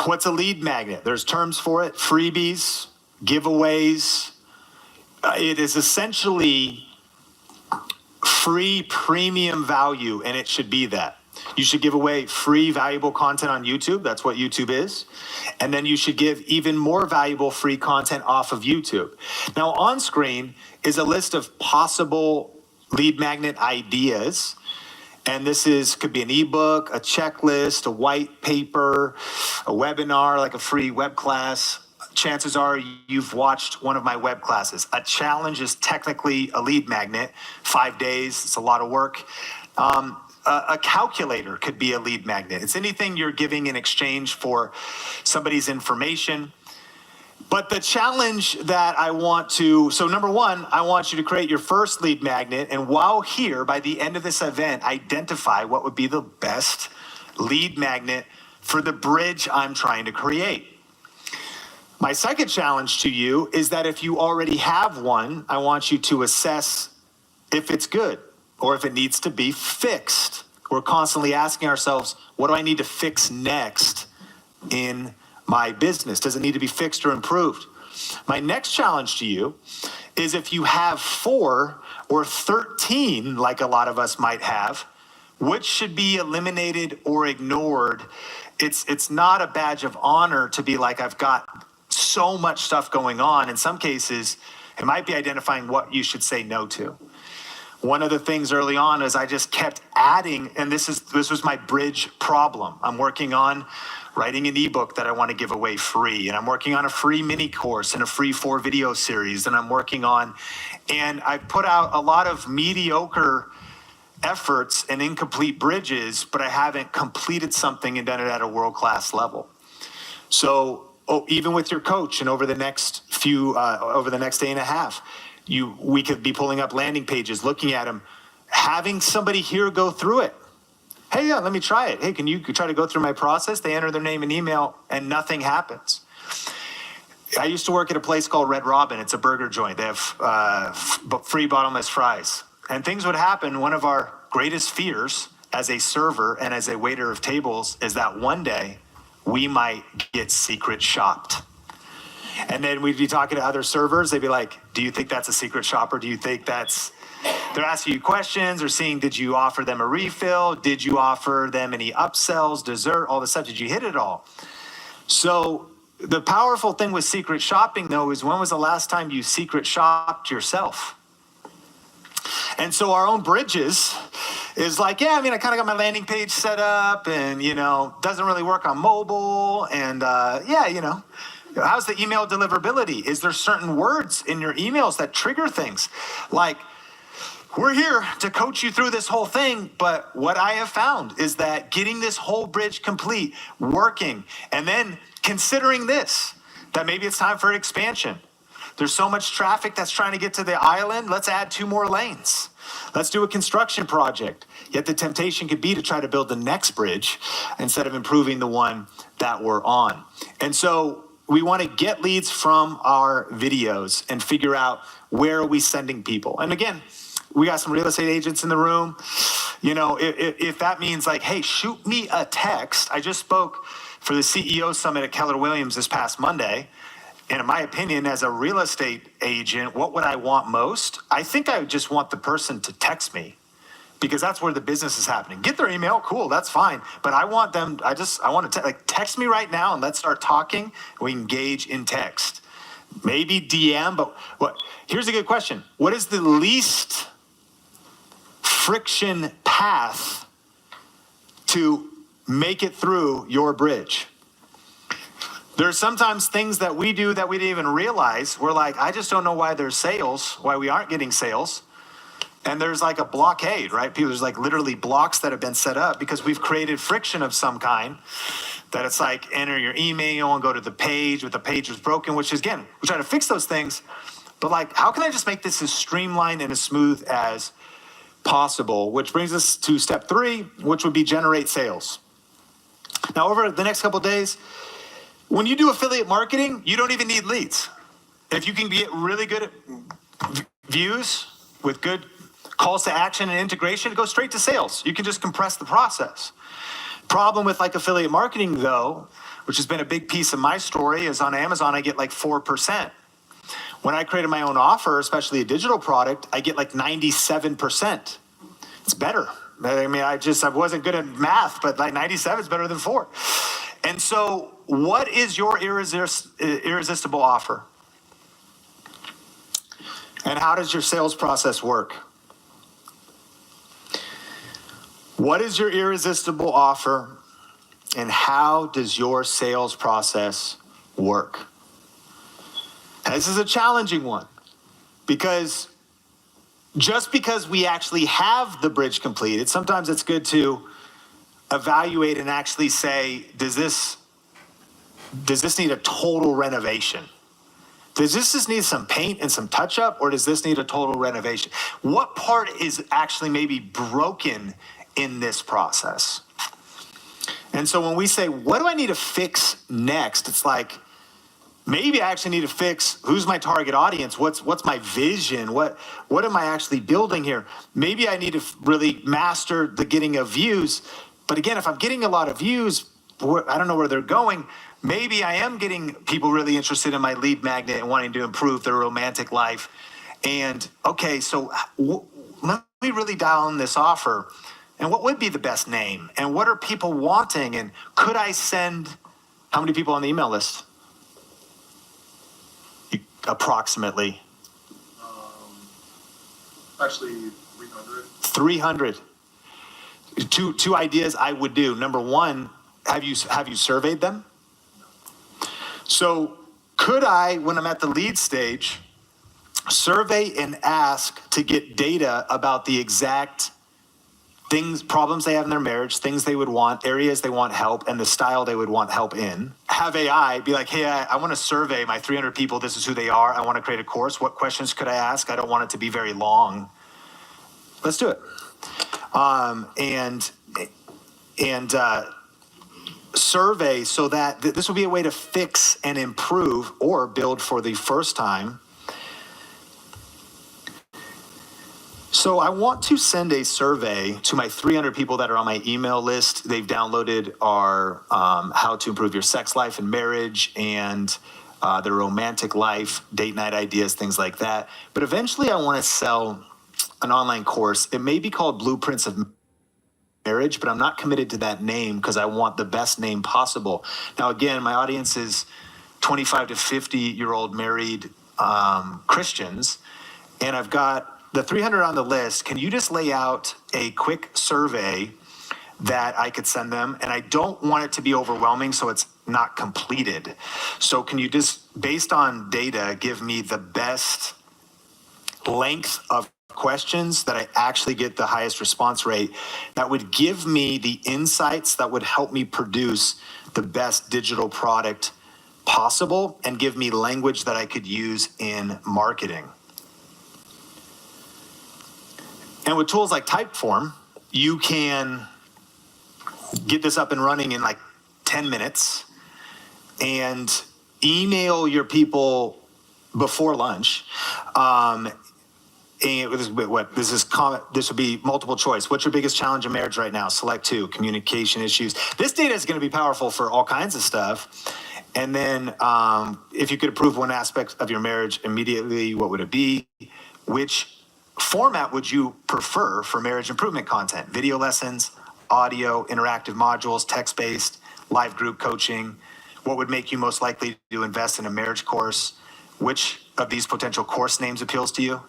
What's a lead magnet? There's terms for it: freebies, giveaways. It is essentially free premium value, and it should be that. You should give away free, valuable content on YouTube. That's what YouTube is. And then you should give even more valuable free content off of YouTube. Now, on screen is a list of possible lead magnet ideas. And this could be an ebook, a checklist, a white paper, a webinar, like a free web class. Chances are you've watched one of my web classes. A challenge is technically a lead magnet. 5 days, it's a lot of work. A calculator could be a lead magnet. It's anything you're giving in exchange for somebody's information. But the challenge that so number one, I want you to create your first lead magnet. And while here, by the end of this event, identify what would be the best lead magnet for the bridge I'm trying to create. My second challenge to you is that if you already have one, I want you to assess if it's good or if it needs to be fixed. We're constantly asking ourselves, what do I need to fix next in my business? Does it need to be fixed or improved? My next challenge to you is if you have 4 or 13, like a lot of us might have, which should be eliminated or ignored. It's not a badge of honor to be like, I've got so much stuff going on. In some cases, it might be identifying what you should say no to. One of the things early on is I just kept adding, and this was my bridge problem. I'm working on writing an ebook that I want to give away free, and I'm working on a free mini course and a free 4 video series that I'm working on. And I put out a lot of mediocre efforts and incomplete bridges, but I haven't completed something and done it at a world-class level. So even with your coach and over the next day and a half, we could be pulling up landing pages, looking at them, having somebody here go through it. Hey, yeah, let me try it. Hey, can you try to go through my process? They enter their name and email and nothing happens. I used to work at a place called Red Robin. It's a burger joint. They have free bottomless fries. And things would happen. One of our greatest fears as a server and as a waiter of tables is that one day we might get secret shopped. And then we'd be talking to other servers. They'd be like, do you think that's a secret shop, or do you think they're asking you questions or seeing, did you offer them a refill? Did you offer them any upsells, dessert, all the stuff? Did you hit it all? So the powerful thing with secret shopping, though, is when was the last time you secret shopped yourself? And so our own bridges is like, yeah, I mean, I kind of got my landing page set up and, doesn't really work on mobile. And how's the email deliverability? Is there certain words in your emails that trigger things? Like, we're here to coach you through this whole thing, but what I have found is that getting this whole bridge complete, working, and then considering this, that maybe it's time for expansion. There's so much traffic that's trying to get to the island. Let's add 2 more lanes. Let's do a construction project. Yet the temptation could be to try to build the next bridge instead of improving the one that we're on. And so we want to get leads from our videos and figure out where are we sending people. And again, we got some real estate agents in the room. If that means like, hey, shoot me a text. I just spoke for the CEO Summit at Keller Williams this past Monday. And in my opinion, as a real estate agent, what would I want most? I think I would just want the person to text me, because that's where the business is happening. Get their email, cool, that's fine. But I want them, I want to text me right now and let's start talking. We engage in text. Maybe DM, but here's a good question. What is the least friction path to make it through your bridge? There's sometimes things that we do that we didn't even realize. We're like, I just don't know why there's sales, why we aren't getting sales. And there's like a blockade, right? There's like literally blocks that have been set up because we've created friction of some kind, that it's like enter your email and go to the page, but the page was broken, which is, again, we try to fix those things. But like, how can I just make this as streamlined and as smooth as possible? Which brings us to step 3, which would be generate sales. Now, over the next couple of days, when you do affiliate marketing, you don't even need leads. If you can get really good at views with good calls to action and integration, go straight to sales. You can just compress the process. Problem with like affiliate marketing, though, which has been a big piece of my story, is on Amazon, I get like 4%. When I created my own offer, especially a digital product, I get like 97%. It's better. I mean, I wasn't good at math, but like 97 is better than 4. And so what is your irresistible offer? And how does your sales process work? What is your irresistible offer? And how does your sales process work? And this is a challenging one, because just because we actually have the bridge completed, sometimes it's good to evaluate and actually say, does this need a total renovation? Does this just need some paint and some touch up, or does this need a total renovation? What part is actually maybe broken in this process? And so when we say, what do I need to fix next? It's like, maybe I actually need to fix who's my target audience, what's my vision, what am I actually building here? Maybe I need to really master the getting of views. But again, if I'm getting a lot of views, I don't know where they're going. Maybe I am getting people really interested in my lead magnet and wanting to improve their romantic life. And okay, so let me really dial in this offer. And what would be the best name? And what are people wanting? And could I send, how many people on the email list? Approximately. Actually, 300. 300. Two ideas I would do. Number one, have you surveyed them? So could I, when I'm at the lead stage, survey and ask to get data about the exact things, problems they have in their marriage, things they would want, areas they want help, and the style they would want help in. Have AI be like, hey, I want to survey my 300 people. This is who they are. I want to create a course. What questions could I ask? I don't want it to be very long. Let's do it. And survey so that this will be a way to fix and improve or build for the first time. So I want to send a survey to my 300 people that are on my email list. They've downloaded our How to Improve Your Sex Life and Marriage and their romantic life, date night ideas, things like that. But eventually I want to sell an online course. It may be called Blueprints of Marriage, but I'm not committed to that name because I want the best name possible. Now, again, my audience is 25 to 50-year-old married Christians, and I've got the 300 on the list. Can you just lay out a quick survey that I could send them? And I don't want it to be overwhelming, so it's not completed. So can you just, based on data, give me the best length of questions that I actually get the highest response rate that would give me the insights that would help me produce the best digital product possible and give me language that I could use in marketing. And with tools like Typeform, you can get this up and running in like 10 minutes and email your people before lunch. And this would be multiple choice. What's your biggest challenge in marriage right now? Select 2, communication issues. This data is going to be powerful for all kinds of stuff. And then if you could improve one aspect of your marriage immediately, what would it be? Which format would you prefer for marriage improvement content? Video lessons, audio, interactive modules, text-based, live group coaching? What would make you most likely to invest in a marriage course? Which of these potential course names appeals to you?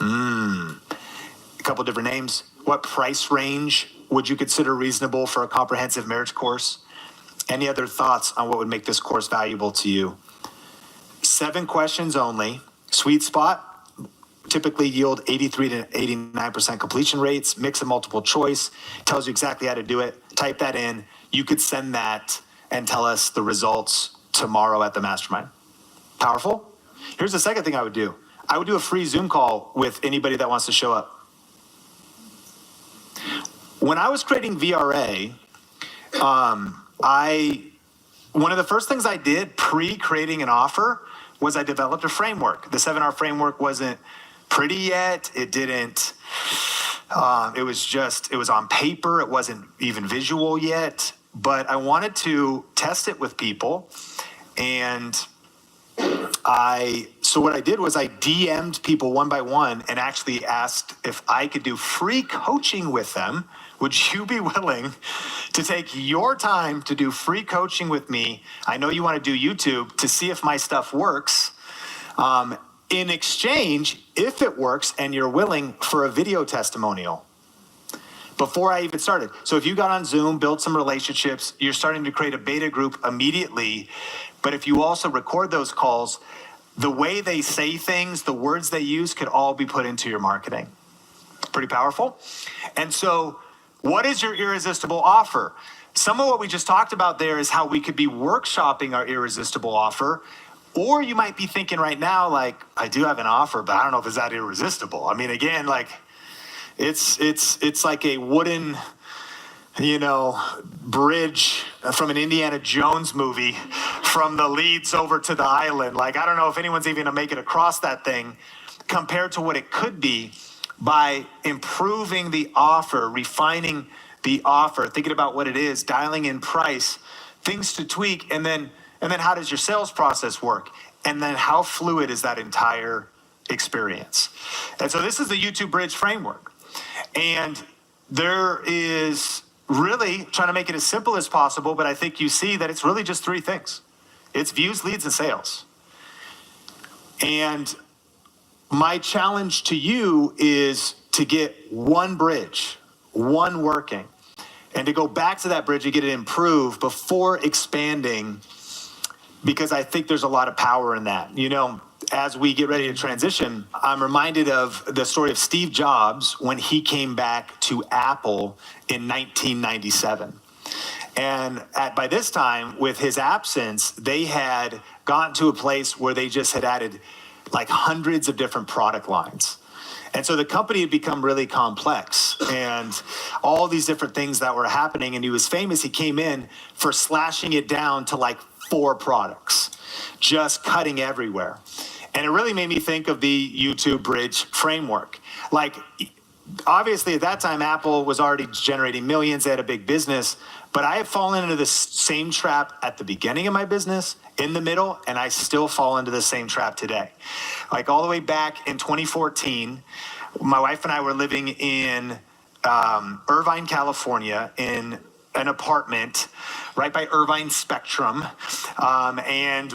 A couple different names. What price range would you consider reasonable for a comprehensive marriage course? Any other thoughts on what would make this course valuable to you? 7 questions only. Sweet spot, typically yield 83 to 89% completion rates. Mix of multiple choice, tells you exactly how to do it. Type that in. You could send that and tell us the results tomorrow at the mastermind. Powerful? Here's the second thing I would do. I would do a free Zoom call with anybody that wants to show up. When I was creating VRA, one of the first things I did pre-creating an offer was I developed a framework. The 7R framework wasn't pretty yet. It didn't, it was on paper. It wasn't even visual yet, but I wanted to test it with people. And I so what I did was I DM'd people one by one and actually asked if I could do free coaching with them. Would you be willing to take your time to do free coaching with me? I know you want to do YouTube to see if my stuff works. In exchange, if it works and you're willing for a video testimonial before I even started. So if you got on Zoom, build some relationships, you're starting to create a beta group immediately. But if you also record those calls, the way they say things, the words they use could all be put into your marketing. Pretty powerful. And so what is your irresistible offer? Some of what we just talked about there is how we could be workshopping our irresistible offer. Or you might be thinking right now, like, I do have an offer, but I don't know if it's that irresistible. I mean, again, like, it's like a wooden, bridge from an Indiana Jones movie from the Leeds over to the island. Like, I don't know if anyone's even gonna make it across that thing compared to what it could be by improving the offer, refining the offer, thinking about what it is, dialing in price, things to tweak, and then how does your sales process work? And then how fluid is that entire experience? And so this is the YouTube Bridge framework. And there is really trying to make it as simple as possible, but I think you see that it's really just three things. It's views, leads, and sales. And my challenge to you is to get one bridge, one working, and to go back to that bridge and get it improved before expanding, because I think there's a lot of power in that. As we get ready to transition, I'm reminded of the story of Steve Jobs when he came back to Apple in 1997. And by this time, with his absence, they had gotten to a place where they just had added like hundreds of different product lines. And so the company had become really complex and all these different things that were happening. And he was famous. He came in for slashing it down to like 4 products, just cutting everywhere. And it really made me think of the YouTube Bridge framework. Like, obviously at that time, Apple was already generating millions. They had a big business, but I had fallen into the same trap at the beginning of my business, in the middle, and I still fall into the same trap today. Like all the way back in 2014, my wife and I were living in Irvine, California, in an apartment right by Irvine Spectrum. And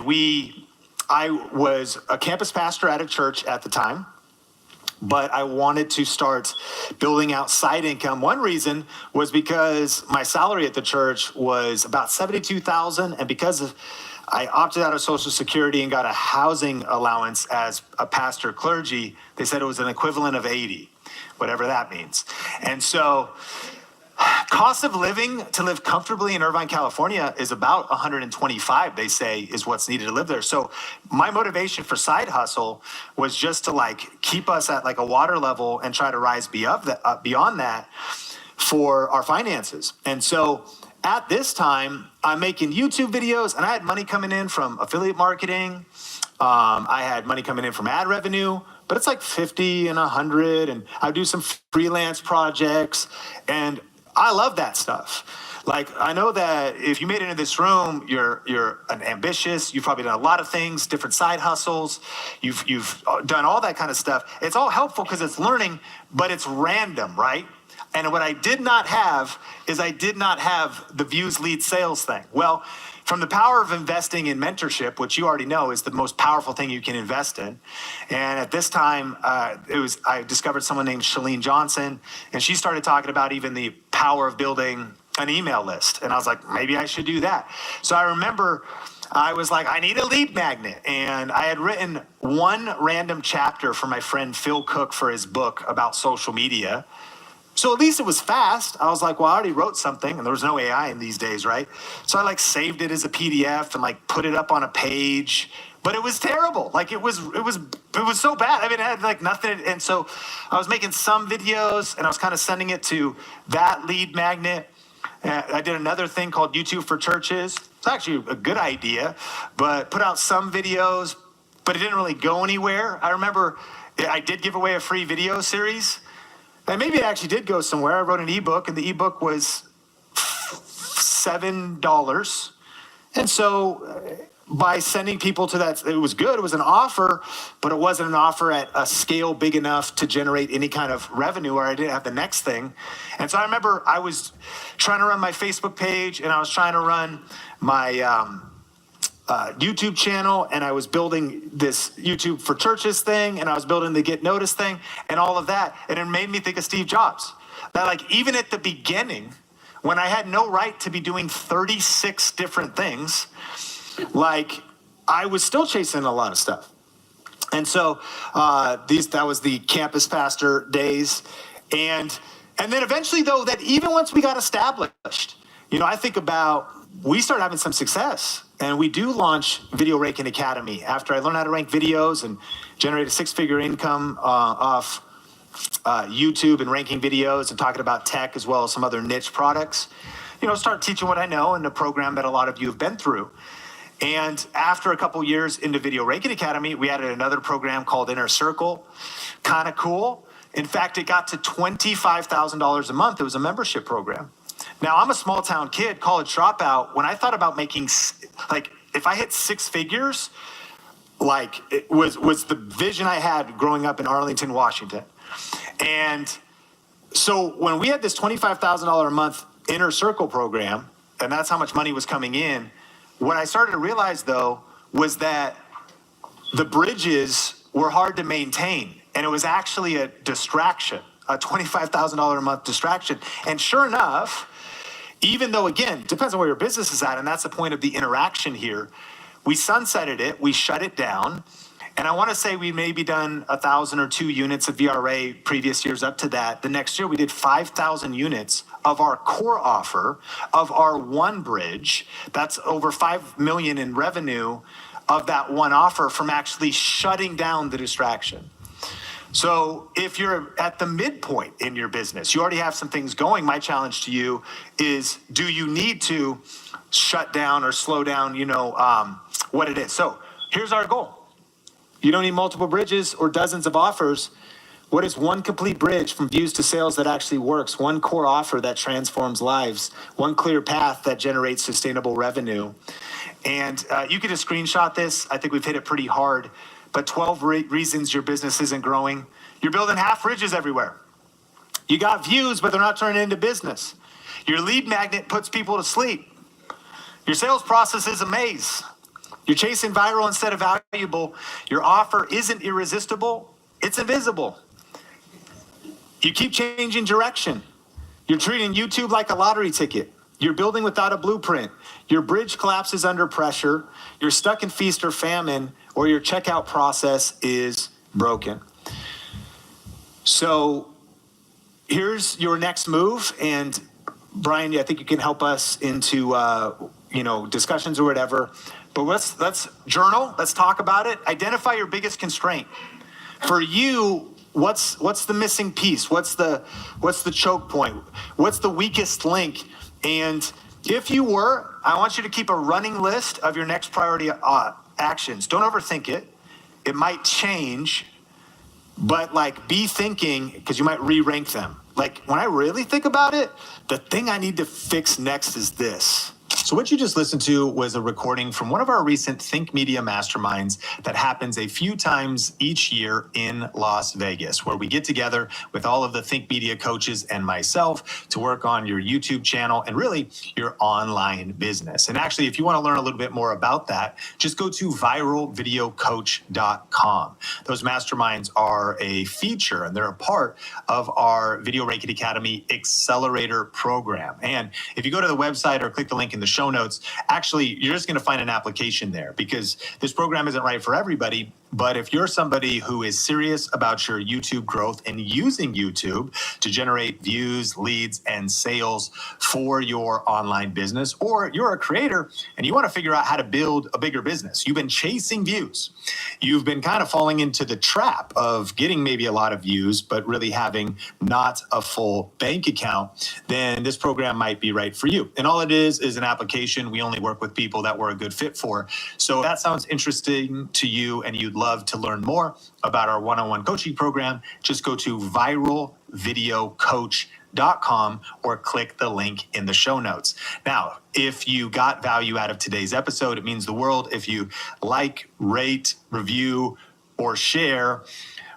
I was a campus pastor at a church at the time, but I wanted to start building out side income. One reason was because my salary at the church was about $72,000, and because I opted out of Social Security and got a housing allowance as a pastor clergy, they said it was an equivalent of 80, whatever that means. And so cost of living to live comfortably in Irvine, California is about 125, they say, is what's needed to live there. So my motivation for side hustle was just to like keep us at like a water level and try to rise beyond that for our finances. And so at this time, I'm making YouTube videos, and I had money coming in from affiliate marketing. I had money coming in from ad revenue, but it's like 50 and 100, and I do some freelance projects, and I love that stuff. Like, I know that if you made it into this room, you're an ambitious, you've probably done a lot of things, different side hustles, you've done all that kind of stuff. It's all helpful because it's learning, but it's random, right? And what I did not have is I did not have the views, lead, sales thing. Well, from the power of investing in mentorship, which you already know is the most powerful thing you can invest in. And at this time, I discovered someone named Chalene Johnson, and she started talking about even the power of building an email list. And I was like, maybe I should do that. So I remember I was like, I need a lead magnet. And I had written one random chapter for my friend Phil Cook for his book about social media. So at least it was fast. I was like, well, I already wrote something, and there was no AI in these days, right? So I like saved it as a PDF and like put it up on a page, but it was terrible. Like it was so bad. I mean, it had like nothing. And so I was making some videos, and I was kind of sending it to that lead magnet. I did another thing called YouTube for Churches. It's actually a good idea, but put out some videos, but it didn't really go anywhere. I remember I did give away a free video series. And maybe it actually did go somewhere. I wrote an ebook, and the ebook was $7. And so by sending people to that. It was good. It was an offer, but it wasn't an offer at a scale big enough to generate any kind of revenue, or I didn't have the next thing. And so I remember I was trying to run my Facebook page, and I was trying to run my YouTube channel, and I was building this YouTube for Churches thing, and I was building the Get Noticed thing, and all of that. And it made me think of Steve Jobs. That like even at the beginning, when I had no right to be doing 36 different things, like I was still chasing a lot of stuff. And so that was the campus pastor days. And then eventually though, that even once we got established, I think about, we started having some success, and we do launch Video Ranking Academy after I learned how to rank videos and generate a 6-figure income off YouTube and ranking videos and talking about tech as well as some other niche products. Start teaching what I know in a program that a lot of you have been through. And after a couple years into Video Ranking Academy, we added another program called Inner Circle. Kind of cool. In fact, it got to $25,000 a month. It was a membership program. Now, I'm a small town kid, college dropout. When I thought about making, like, if I hit 6 figures, like, it was the vision I had growing up in Arlington, Washington. And so when we had this $25,000 a month Inner Circle program, and that's how much money was coming in, what I started to realize, though, was that the bridges were hard to maintain, and it was actually a distraction, a $25,000 a month distraction. And sure enough, even though, again, depends on where your business is at, and that's the point of the interaction here, we sunsetted it, we shut it down, and I want to say we maybe done 1,000 or 2 units of VRA previous years up to that. The next year we did 5,000 units of our core offer, of our one bridge. That's over $5 million in revenue of that one offer from actually shutting down the distraction. So if you're at the midpoint in your business, you already have some things going. My challenge to you is, do you need to shut down or slow down, what it is? So here's our goal. You don't need multiple bridges or dozens of offers. What is one complete bridge from views to sales that actually works? One core offer that transforms lives. One clear path that generates sustainable revenue. And you can just screenshot this. I think we've hit it pretty hard. But 12 reasons your business isn't growing. You're building half bridges everywhere. You got views, but they're not turning into business. Your lead magnet puts people to sleep. Your sales process is a maze. You're chasing viral instead of valuable. Your offer isn't irresistible, it's invisible. You keep changing direction. You're treating YouTube like a lottery ticket. You're building without a blueprint. Your bridge collapses under pressure. You're stuck in feast or famine, or your checkout process is broken. So here's your next move. And Brian, I think you can help us into discussions or whatever. But let's journal. Let's talk about it. Identify your biggest constraint. For you, what's the missing piece? What's the choke point? What's the weakest link? And if you were, I want you to keep a running list of your next priority actions. Don't overthink it. It might change, but be thinking, because you might re-rank them. When I really think about it, the thing I need to fix next is this. So what you just listened to was a recording from one of our recent Think Media Masterminds that happens a few times each year in Las Vegas, where we get together with all of the Think Media coaches and myself to work on your YouTube channel and really your online business. And actually, if you want to learn a little bit more about that, just go to viralvideocoach.com. Those masterminds are a feature, and they're a part of our Video Ranking Academy Accelerator program. And if you go to the website or click the link in the show notes, actually, you're just going to find an application there, because this program isn't right for everybody. But if you're somebody who is serious about your YouTube growth and using YouTube to generate views, leads, and sales for your online business, or you're a creator and you want to figure out how to build a bigger business, you've been chasing views, you've been kind of falling into the trap of getting maybe a lot of views, but really having not a full bank account, then this program might be right for you. And all it is an application. We only work with people that we're a good fit for. So if that sounds interesting to you and you'd love to learn more about our one-on-one coaching program, just go to viralvideocoach.com. youtube.com or click the link in the show notes. Now, if you got value out of today's episode, it means the world if you like, rate, review, or share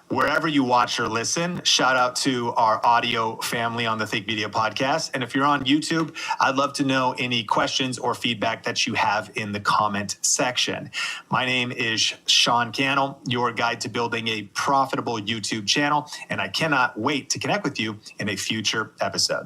wherever you watch or listen. Shout out to our audio family on the Think Media podcast. And if you're on YouTube, I'd love to know any questions or feedback that you have in the comment section. My name is Sean Cannell, your guide to building a profitable YouTube channel, and I cannot wait to connect with you in a future episode.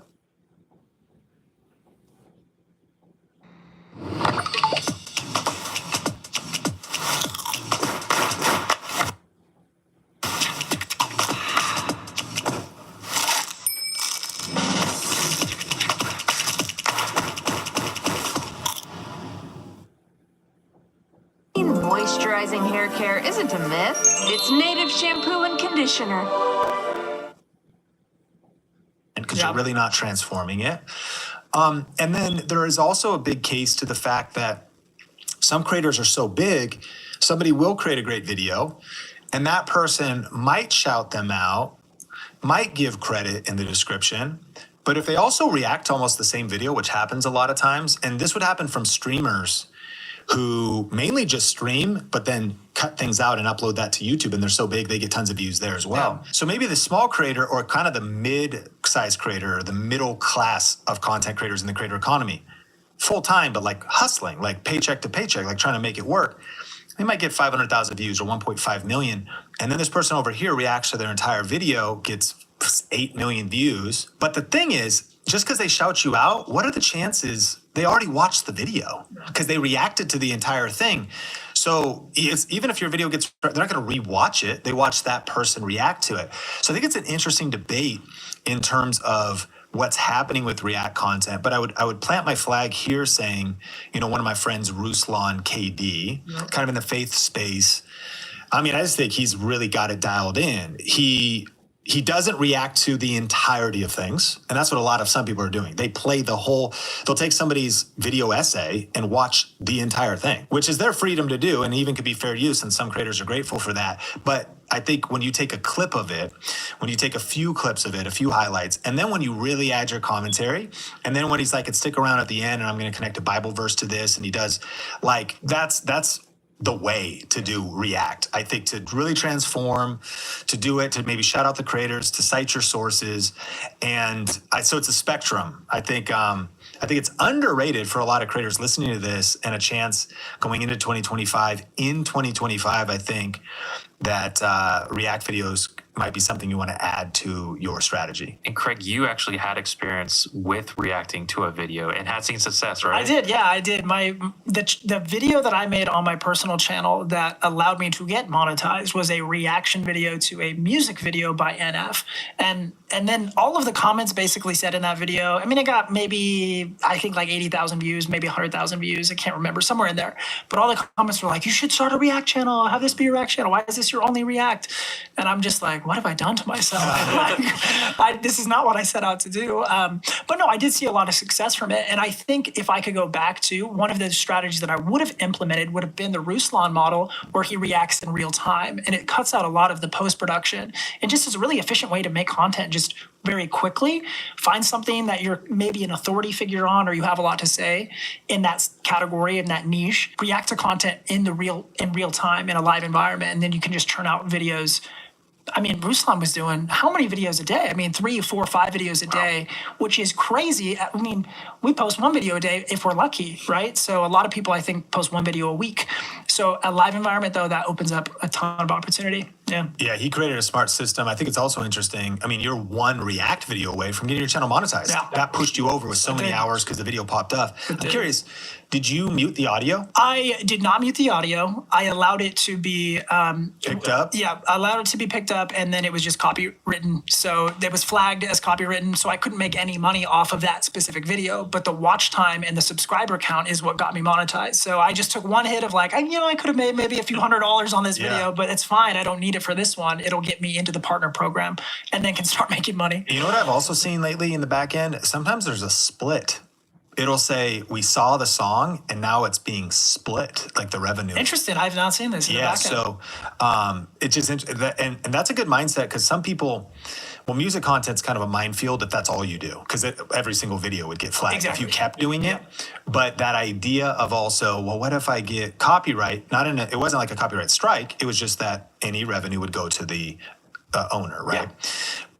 Moisturizing hair care isn't a myth. It's native shampoo and conditioner. Because you're really not transforming it. And then there is also a big case to the fact that some creators are so big, somebody will create a great video, and that person might shout them out, might give credit in the description, but if they also react to almost the same video, which happens a lot of times, and this would happen from streamers who mainly just stream, but then cut things out and upload that to YouTube, and they're so big, they get tons of views there as well. Yeah. So maybe the small creator or kind of the mid-size creator, or the middle class of content creators in the creator economy, full-time, but like hustling, like paycheck to paycheck, like trying to make it work. They might get 500,000 views or 1.5 million. And then this person over here reacts to their entire video, gets 8 million views. But the thing is, just because they shout you out, what are the chances they already watched the video? Because they reacted to the entire thing. So even if your video gets, they're not going to rewatch it. They watch that person react to it. So I think it's an interesting debate in terms of what's happening with React content. But I would plant my flag here saying, you know, one of my friends, Ruslan KD, kind of in the faith space. I mean, I just think he's really got it dialed in. He doesn't react to the entirety of things. And that's what some people are doing. They play they'll take somebody's video essay and watch the entire thing, which is their freedom to do and even could be fair use. And some creators are grateful for that. But I think when you take a clip of it, when you take a few clips of it, a few highlights, and then when you really add your commentary, and then when he's like, stick around at the end and I'm going to connect a Bible verse to this. And he does, like, that's the way to do React. I think to really transform, to do it, to maybe shout out the creators, to cite your sources. And so it's a spectrum. I think it's underrated for a lot of creators listening to this, and a chance going into 2025. In 2025, I think that React videos might be something you want to add to your strategy. And Craig, you actually had experience with reacting to a video and had seen success, right? I did, yeah, I did. The video that I made on my personal channel that allowed me to get monetized was a reaction video to a music video by NF. And then all of the comments basically said in that video, I mean, it got maybe, I think like 80,000 views, maybe 100,000 views. I can't remember, somewhere in there. But all the comments were like, you should start a React channel, have this be your React channel. Why is this your only React? And I'm just like, what have I done to myself? This is not what I set out to do. But no, I did see a lot of success from it. And I think if I could go back to one of the strategies that I would have implemented would have been the Ruslan model, where he reacts in real time. And it cuts out a lot of the post-production and just is a really efficient way to make content just very quickly. Find something that you're maybe an authority figure on, or you have a lot to say in that category, in that niche. React to content in real time in a live environment, and then you can just churn out videos. I mean, Ruslan was doing how many videos a day? I mean, 3, 4, 5 videos a day, which is crazy. I mean, we post 1 video a day if we're lucky, right? So a lot of people, I think, post 1 video a week. So a live environment, though, that opens up a ton of opportunity. Yeah, he created a smart system. I think it's also interesting. I mean, you're 1 React video away from getting your channel monetized. Yeah. That pushed you over with so many hours because the video popped up. I'm curious, did you mute the audio? I did not mute the audio. I allowed it to be picked up? Yeah, I allowed it to be picked up, and then it was just copywritten. So it was flagged as copywritten, so I couldn't make any money off of that specific video. But the watch time and the subscriber count is what got me monetized. So I just took 1 hit of like, I could have made maybe a few $100s on this video, but it's fine. I don't need it for this one. It'll get me into the partner program and then can start making money. You know what I've also seen lately in the back end? Sometimes there's a split it'll say we saw the song and now it's being split, like the revenue. Interesting. I've not seen this in the back end. So it's just and that's a good mindset, because some people, well, music content's kind of a minefield if that's all you do, because every single video would get flagged if you kept doing it. But that idea of also, well, what if I get copyright? It wasn't like a copyright strike. It was just that any revenue would go to the owner, right?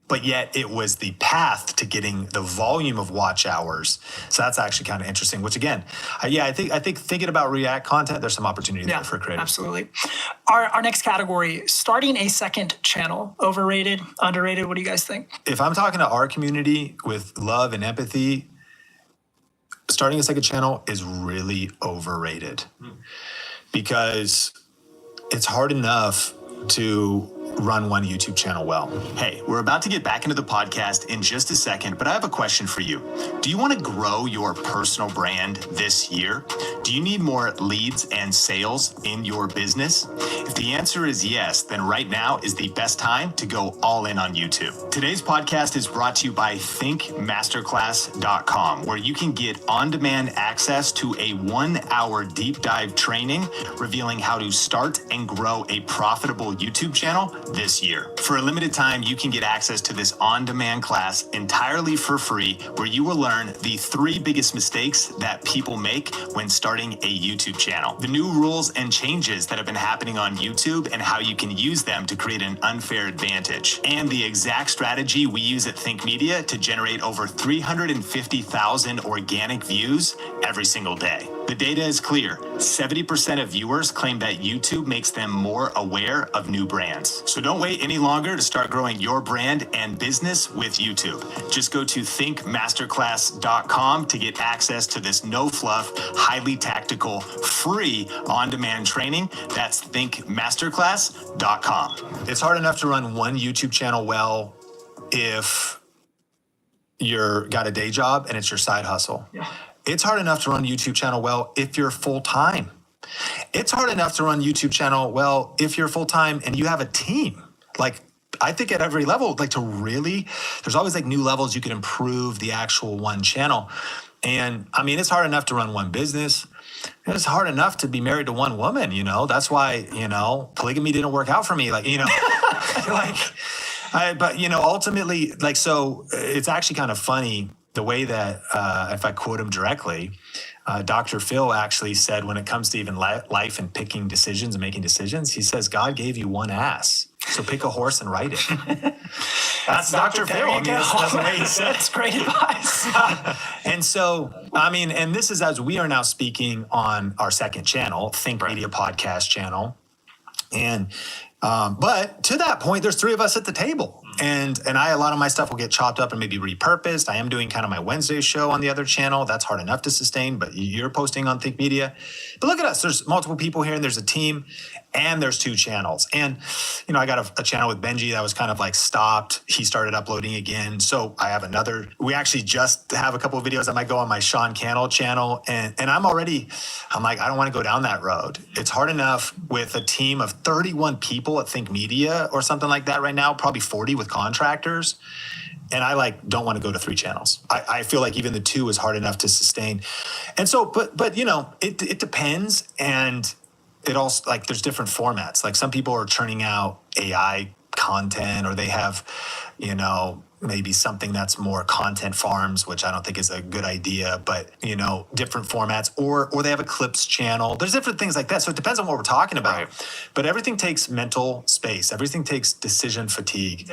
But yet it was the path to getting the volume of watch hours. So that's actually kind of interesting, which again, I think thinking about React content, there's some opportunity there for creators. Absolutely. Our next category, starting a second channel, overrated, underrated, what do you guys think? If I'm talking to our community with love and empathy, starting a second channel is really overrated, because it's hard enough to run one YouTube channel well. Hey, we're about to get back into the podcast in just a second, but I have a question for you. Do you want to grow your personal brand this year? Do you need more leads and sales in your business? If the answer is yes, then right now is the best time to go all in on YouTube. Today's podcast is brought to you by thinkmasterclass.com, where you can get on-demand access to a 1-hour deep dive training revealing how to start and grow a profitable YouTube channel this year. For a limited time, you can get access to this on-demand class entirely for free, where you will learn the 3 biggest mistakes that people make when starting a YouTube channel, the new rules and changes that have been happening on YouTube and how you can use them to create an unfair advantage, and the exact strategy we use at Think Media to generate over 350,000 organic views every single day. The data is clear. 70% of viewers claim that YouTube makes them more aware of new brands. So don't wait any longer to start growing your brand and business with YouTube. Just go to thinkmasterclass.com to get access to this no-fluff, highly tactical, free on-demand training. That's thinkmasterclass.com. It's hard enough to run one YouTube channel well if you're got a day job and it's your side hustle. It's hard enough to run a YouTube channel well if you're full-time. It's hard enough to run YouTube channel well if you're full-time and you have a team. Like, I think at every level, like, to really, there's always like new levels you can improve the actual one channel. And I mean, it's hard enough to run one business. It's hard enough to be married to one woman, you know? That's why, you know, polygamy didn't work out for me. Like, you know, but you know, ultimately, like, so it's actually kind of funny the way that, if I quote him directly, Dr. Phil actually said, when it comes to even life and picking decisions and making decisions, he says, God gave you one ass, so pick a horse and ride it. That's Dr. Phil. I mean, that's the way he said it. That's great advice. And so, I mean, and this is as we are now speaking on our second channel, Think Media Podcast channel. And, but to that point, there's 3 of us at the table. And a lot of my stuff will get chopped up and maybe repurposed. I am doing kind of my Wednesday show on the other channel. That's hard enough to sustain, but you're posting on Think Media. But look at us. There's multiple people here, and there's a team, and there's 2 channels. And, you know, I got a channel with Benji that was kind of like stopped. He started uploading again. So I have another. We actually just have a couple of videos that might go on my Sean Cannell channel. And I'm like, I don't want to go down that road. It's hard enough with a team of 31 people at Think Media or something like that right now, probably 40 with contractors. And I don't want to go to 3 channels. I feel like even the 2 is hard enough to sustain. And so, but you know, it depends. And it also, like, there's different formats. Like, some people are churning out AI content, or they have, you know, maybe something that's more content farms, which I don't think is a good idea, but, you know, different formats, or they have a clips channel. There's different things like that. So it depends on what we're talking about. Right. But everything takes mental space. Everything takes decision fatigue.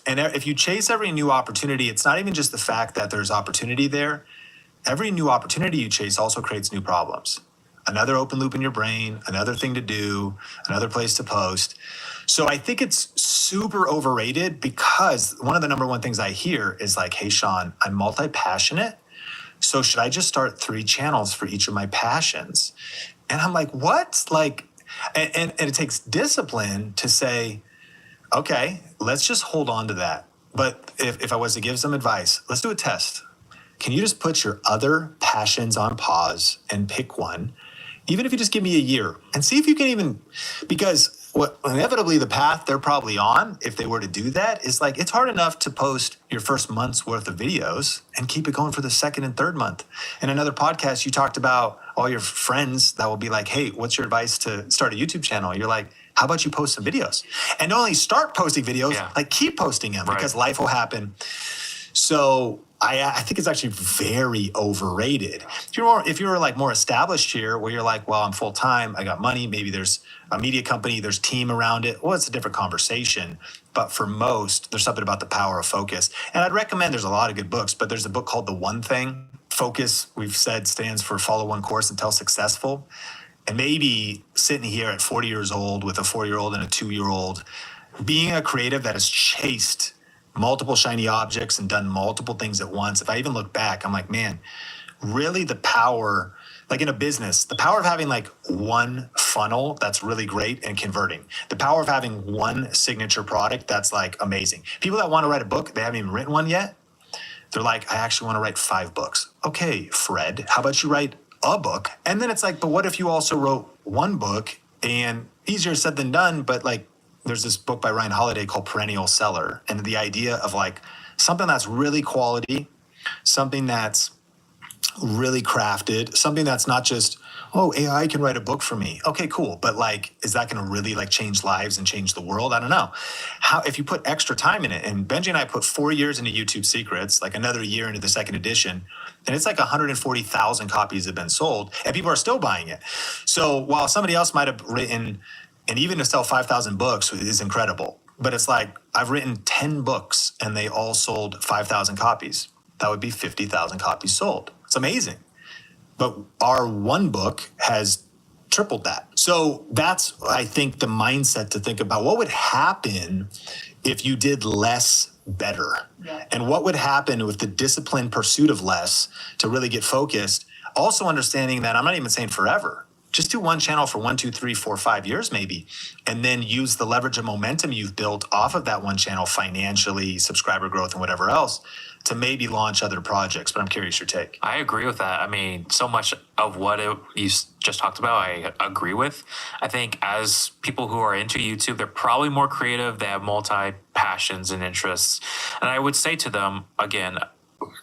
And if you chase every new opportunity, it's not even just the fact that there's opportunity there. Every new opportunity you chase also creates new problems. Another open loop in your brain, another thing to do, another place to post. So I think it's super overrated, because one of the number one things I hear is like, hey, Sean, I'm multi-passionate. So should I just start 3 channels for each of my passions? And I'm like, what? Like, and it takes discipline to say, okay, let's just hold on to that. But if I was to give some advice, let's do a test. Can you just put your other passions on pause and pick one? Even if you just give me a year, and see if you can even, because what inevitably the path they're probably on, if they were to do that, is like it's hard enough to post your first month's worth of videos and keep it going for the second and third month. In another podcast, you talked about all your friends that will be like, hey, what's your advice to start a YouTube channel? You're like, how about you post some videos? And not only start posting videos, like keep posting them because life will happen. So I think it's actually very overrated. If you're like more established here, where you're like, well, I'm full time, I got money, maybe there's a media company, there's team around it. Well, it's a different conversation. But for most, there's something about the power of focus. And I'd recommend there's a lot of good books, but there's a book called The One Thing. Focus, we've said, stands for follow one course until successful. And maybe sitting here at 40 years old with a 4-year-old and a 2-year-old, being a creative that has chased multiple shiny objects and done multiple things at once. If I even look back, I'm like, man, really the power, like in a business, the power of having like one funnel that's really great and converting, the power of having one signature product that's like amazing. People that want to write a book, they haven't even written one yet. They're like, I actually want to write 5 books. Okay, Fred, how about you write a book? And then it's like, but what if you also wrote one book? And easier said than done, but like, there's this book by Ryan Holiday called Perennial Seller. And the idea of like something that's really quality, something that's really crafted, something that's not just, oh, AI can write a book for me. Okay, cool. But like, is that going to really like change lives and change the world? I don't know. How, if you put extra time in it, and Benji and I put 4 years into YouTube Secrets, like another year into the second edition, and it's like 140,000 copies have been sold and people are still buying it. So while somebody else might have written, and even to sell 5,000 books is incredible. But it's like, I've written 10 books and they all sold 5,000 copies. That would be 50,000 copies sold. It's amazing. But our one book has tripled that. So that's, I think, the mindset to think about what would happen if you did less better. Yeah. And what would happen with the disciplined pursuit of less to really get focused. Also understanding that I'm not even saying forever. Just do one channel for 1, 2, 3, 4, 5 years maybe, and then use the leverage and momentum you've built off of that one channel financially, subscriber growth and whatever else to maybe launch other projects. But I'm curious your take. I agree with that. I mean, so much of what you just talked about, I agree with. I think as people who are into YouTube, they're probably more creative. They have multi-passions and interests. And I would say to them, again,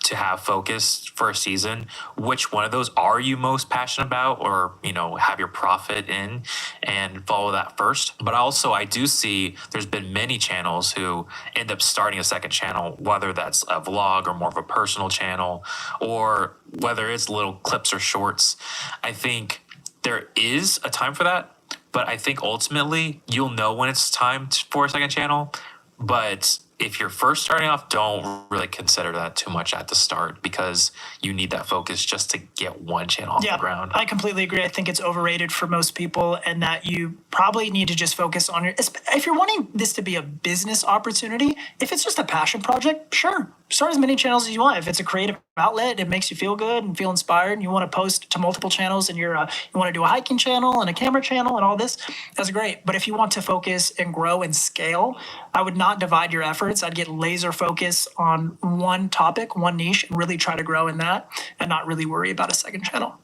to have focus for a season, which one of those are you most passionate about, or, you know, have your profit in, and follow that first. But also I do see there's been many channels who end up starting a second channel, whether that's a vlog or more of a personal channel, or whether it's little clips or shorts. I think there is a time for that, but I think ultimately you'll know when it's time for a second channel. But if you're first starting off, don't really consider that too much at the start, because you need that focus just to get one channel off the ground. I completely agree. I think it's overrated for most people, and that you probably need to just focus on your, if you're wanting this to be a business opportunity, if it's just a passion project, sure, start as many channels as you want. If it's a creative outlet, it makes you feel good and feel inspired, and you want to post to multiple channels, and you want to do a hiking channel and a camera channel and all this, that's great. But if you want to focus and grow and scale, I would not divide your efforts. I'd get laser focus on one topic, one niche, and really try to grow in that and not really worry about a second channel.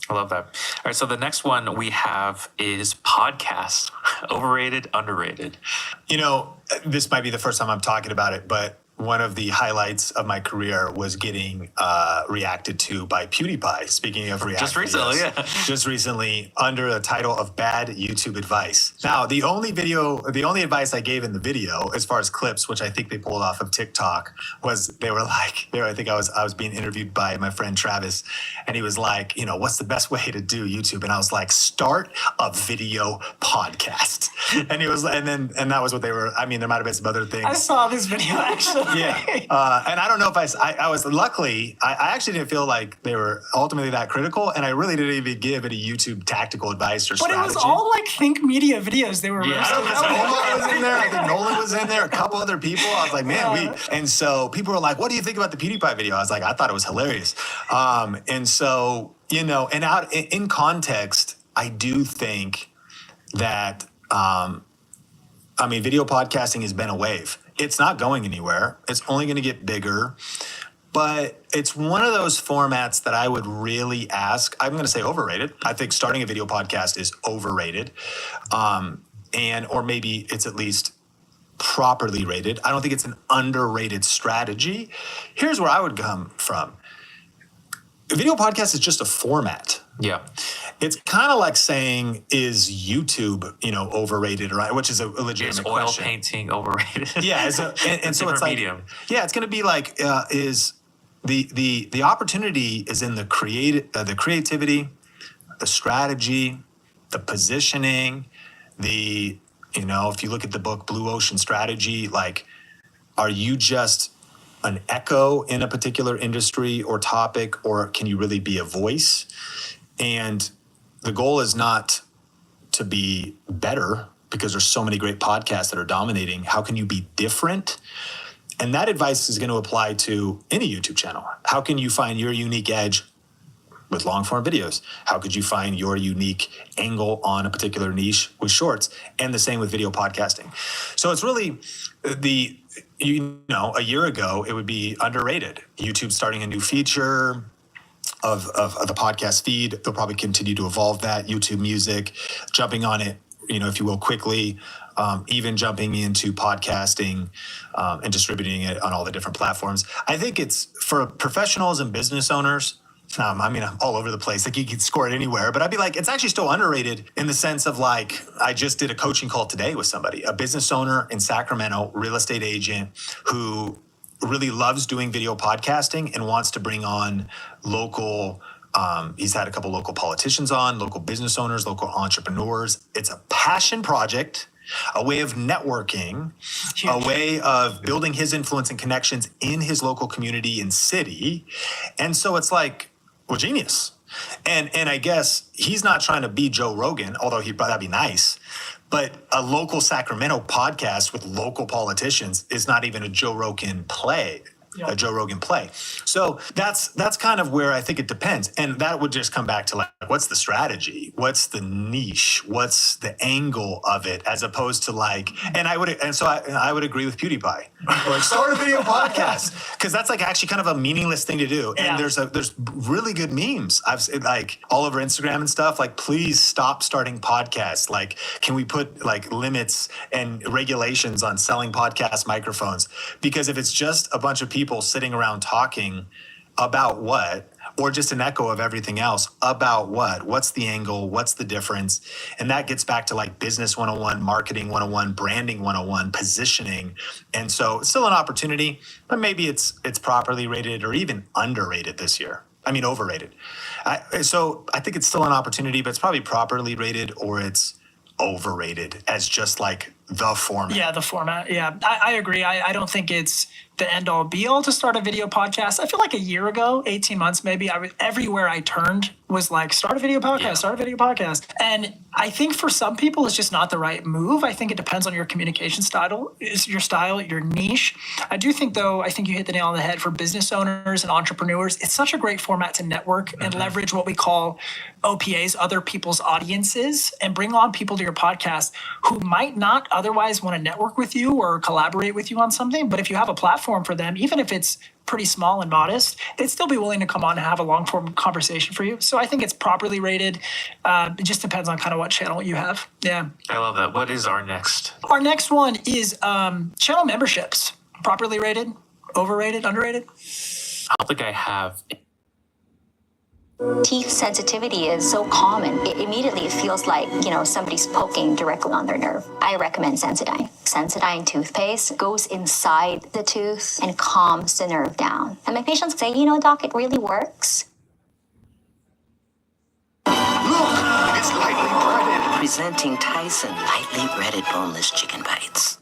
I love that. All right, so the next one we have is podcast. Overrated, underrated. You know, this might be the first time I'm talking about it, but one of the highlights of my career was getting reacted to by PewDiePie. Speaking of react, just recently, just recently, under the title of "Bad YouTube Advice." Now, the only advice I gave in the video, as far as clips, which I think they pulled off of TikTok, was I think I was being interviewed by my friend Travis, and he was like, you know, what's the best way to do YouTube? And I was like, start a video podcast. And he was, and that was what they were. I mean, there might have been some other things. I saw this video actually. Yeah. And I don't know if I was luckily, I actually didn't feel like they were ultimately that critical. And I really didn't even give any YouTube tactical advice or strategy. But it was all like Think Media videos. They were Omar was in there. I think Nolan was in there. A couple other people. I was like, man, and so people were like, what do you think about the PewDiePie video? I was like, I thought it was hilarious. And so, you know, and out in context, I do think that, video podcasting has been a wave. It's not going anywhere. It's only going to get bigger. But it's one of those formats that I would really ask. I'm going to say overrated. I think starting a video podcast is overrated. or maybe it's at least properly rated. I don't think it's an underrated strategy. Here's where I would come from. A video podcast is just a format. Yeah. It's kind of like saying, is YouTube, overrated, right? Which is a legitimate Is oil question. painting overrated? Yeah, and so it's like, medium. yeah, it's going to be like, is the opportunity is in the creativity, the strategy, the positioning, if you look at the book Blue Ocean Strategy, like, are you just an echo in a particular industry or topic, or can you really be a voice? And the goal is not to be better, because there's so many great podcasts that are dominating. How can you be different? And that advice is going to apply to any YouTube channel. How can you find your unique edge with long form videos? How could you find your unique angle on a particular niche with shorts? And the same with video podcasting. So it's really a year ago, it would be underrated. YouTube starting a new feature of the podcast feed. They'll probably continue to evolve that. YouTube Music, jumping on it, if you will, quickly, even jumping into podcasting and distributing it on all the different platforms. I think it's for professionals and business owners. I'm all over the place. Like, you can score it anywhere, but I'd be like, it's actually still underrated in the sense of, like, I just did a coaching call today with somebody, a business owner in Sacramento, real estate agent who really loves doing video podcasting and wants to bring on local. He's had a couple local politicians on, local business owners, local entrepreneurs. It's a passion project, a way of networking, a way of building his influence and connections in his local community and city. And so it's like, well, genius. And I guess he's not trying to be Joe Rogan, although that'd be nice. But a local Sacramento podcast with local politicians is not even a Joe Rogan play. A Joe Rogan play. So that's kind of where I think it depends. And that would just come back to, like, what's the strategy? What's the niche? What's the angle of it? As opposed to, like, I would agree with PewDiePie. Like, start a video podcast. Because that's, like, actually kind of a meaningless thing to do. And there's really good memes. I've seen, like, all over Instagram and stuff, like, please stop starting podcasts. Like, can we put, like, limits and regulations on selling podcast microphones? Because if it's just a bunch of people sitting around talking about what, or just an echo of everything else about what's the angle, what's the difference? And that gets back to, like, business 101, marketing 101, branding 101, positioning. And so it's still an opportunity, but maybe it's properly rated or even underrated this year. Overrated. So I think it's still an opportunity, but it's probably properly rated, or it's overrated as just, like, the format. Yeah, the format. Yeah, I agree. I don't think it's the end all be all to start a video podcast. I feel like a year ago, 18 months maybe, everywhere I turned was like, start a video podcast. And I think for some people, it's just not the right move. I think it depends on your communication style, your niche. I do think, though, I think you hit the nail on the head for business owners and entrepreneurs. It's such a great format to network and leverage what we call OPAs, other people's audiences, and bring on people to your podcast who might not otherwise want to network with you or collaborate with you on something. But if you have a platform for them, even if it's pretty small and modest, they'd still be willing to come on and have a long form conversation for you. So I think it's properly rated. It just depends on kind of what channel you have. Yeah. I love that. What is our next? Our next one is channel memberships. Properly rated, overrated, underrated? I don't think I have. Teeth sensitivity is so common. Immediately it feels like, somebody's poking directly on their nerve. I recommend Sensodyne. Sensodyne toothpaste goes inside the tooth and calms the nerve down. And my patients say, doc, it really works. Look, it's lightly breaded. Presenting Tyson lightly breaded boneless chicken bites.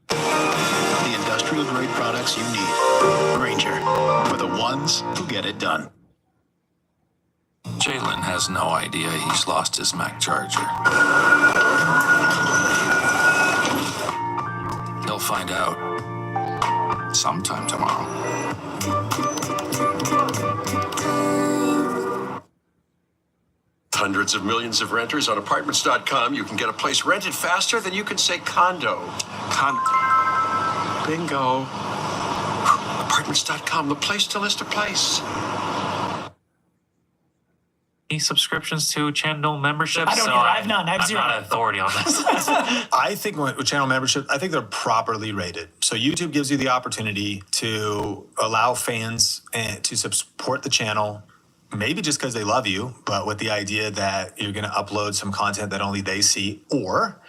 The industrial grade products you need. Granger, for the ones who get it done. Jalen has no idea he's lost his Mac charger. He'll find out sometime tomorrow. Hundreds of millions of renters on apartments.com. You can get a place rented faster than you can say condo. Bingo. Apartments.com, the place to list a place. Can monthly subscriptions to channel memberships. I don't so either. I have none. I have I'm zero. not an authority on this. I think with channel membership, I think they're properly rated. So YouTube gives you the opportunity to allow fans to support the channel, maybe just because they love you, but with the idea that you're going to upload some content that only they see, or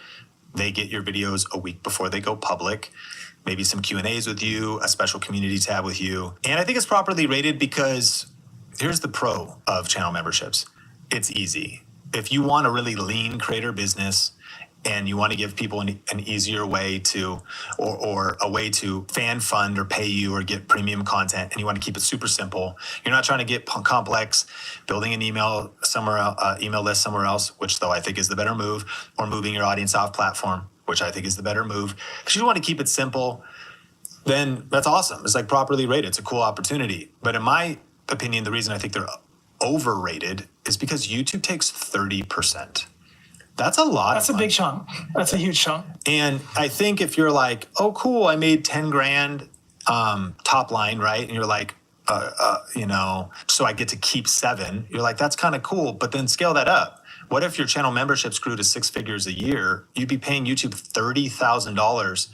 they get your videos a week before they go public. Maybe some Q&As with you, a special community tab with you. And I think it's properly rated because here's the pro of channel memberships. It's easy. If you want a really lean creator business and you want to give people an easier way to, or a way to fan fund or pay you or get premium content, and you want to keep it super simple, you're not trying to get complex, building an email list somewhere else, which though I think is the better move, or moving your audience off platform, which I think is the better move. Because you want to keep it simple, then that's awesome. It's like properly rated. It's a cool opportunity. But in my opinion, the reason I think they're overrated is because YouTube takes 30%. That's a lot. That's a big chunk. That's a huge chunk. And I think if you're like, oh, cool, I made 10 grand top line, right? And you're like, so I get to keep 7. You're like, that's kind of cool. But then scale that up. What if your channel memberships grew to 6 figures a year? You'd be paying YouTube $30,000.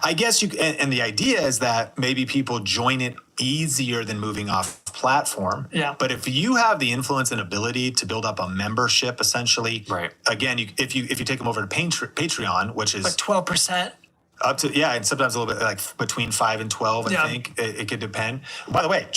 I guess and the idea is that maybe people join it easier than moving off platform. Yeah. But if you have the influence and ability to build up a membership, essentially, right? Again, if you take them over to Patreon, which is like 12%. Up to, and sometimes a little bit like between 5 and 12, I think it could depend. By the way,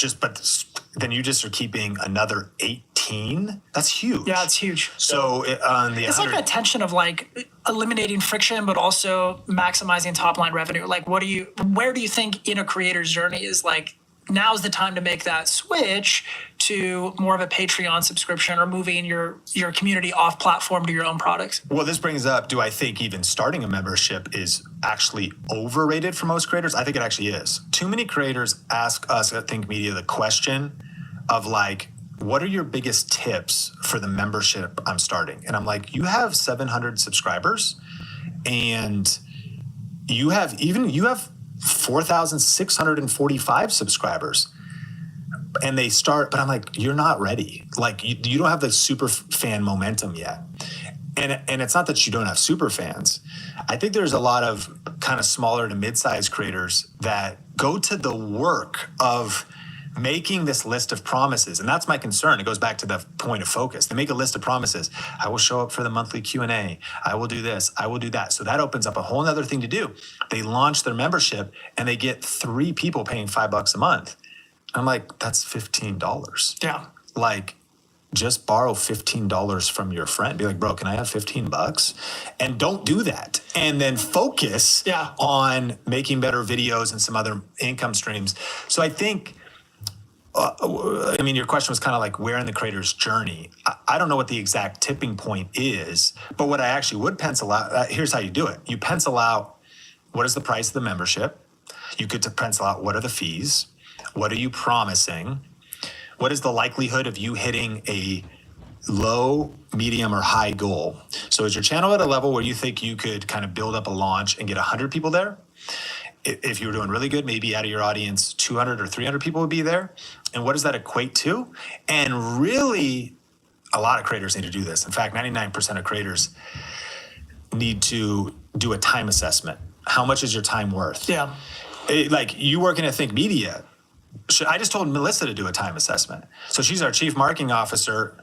then you just are keeping another 18. That's huge. Yeah, it's huge. So on the it's like that tension of like eliminating friction, but also maximizing top line revenue. Like, where do you think in a creator's journey is like, now's the time to make that switch to more of a Patreon subscription or moving your community off platform to your own products? Well, this brings up, do I think even starting a membership is actually overrated for most creators? I think it actually is. Too many creators ask us at Think Media the question of like, what are your biggest tips for the membership I'm starting? And I'm like, you have 700 subscribers and you have 4,645 subscribers. And they start, but I'm like, you're not ready. Like you don't have the super fan momentum yet. And it's not that you don't have super fans. I think there's a lot of kind of smaller to mid-sized creators that go to the work of making this list of promises. And that's my concern. It goes back to the point of focus. They make a list of promises. I will show up for the monthly Q&A. I will do this. I will do that. So that opens up a whole other thing to do. They launch their membership and they get 3 people paying $5 a month. I'm like, that's $15. Yeah. Like, just borrow $15 from your friend. Be like, bro, can I have $15? And don't do that. And then focus on making better videos and some other income streams. So I think, your question was kind of like, where in the creator's journey? I don't know what the exact tipping point is, but what I actually would pencil out, here's how you do it. You pencil out, what is the price of the membership? You could pencil out, what are the fees? What are you promising? What is the likelihood of you hitting a low, medium, or high goal? So is your channel at a level where you think you could kind of build up a launch and get 100 people there? If you were doing really good, maybe out of your audience, 200 or 300 people would be there. And what does that equate to? And really, a lot of creators need to do this. In fact, 99% of creators need to do a time assessment. How much is your time worth? Yeah. Like you working at Think Media, I just told Melissa to do a time assessment. So she's our chief marketing officer,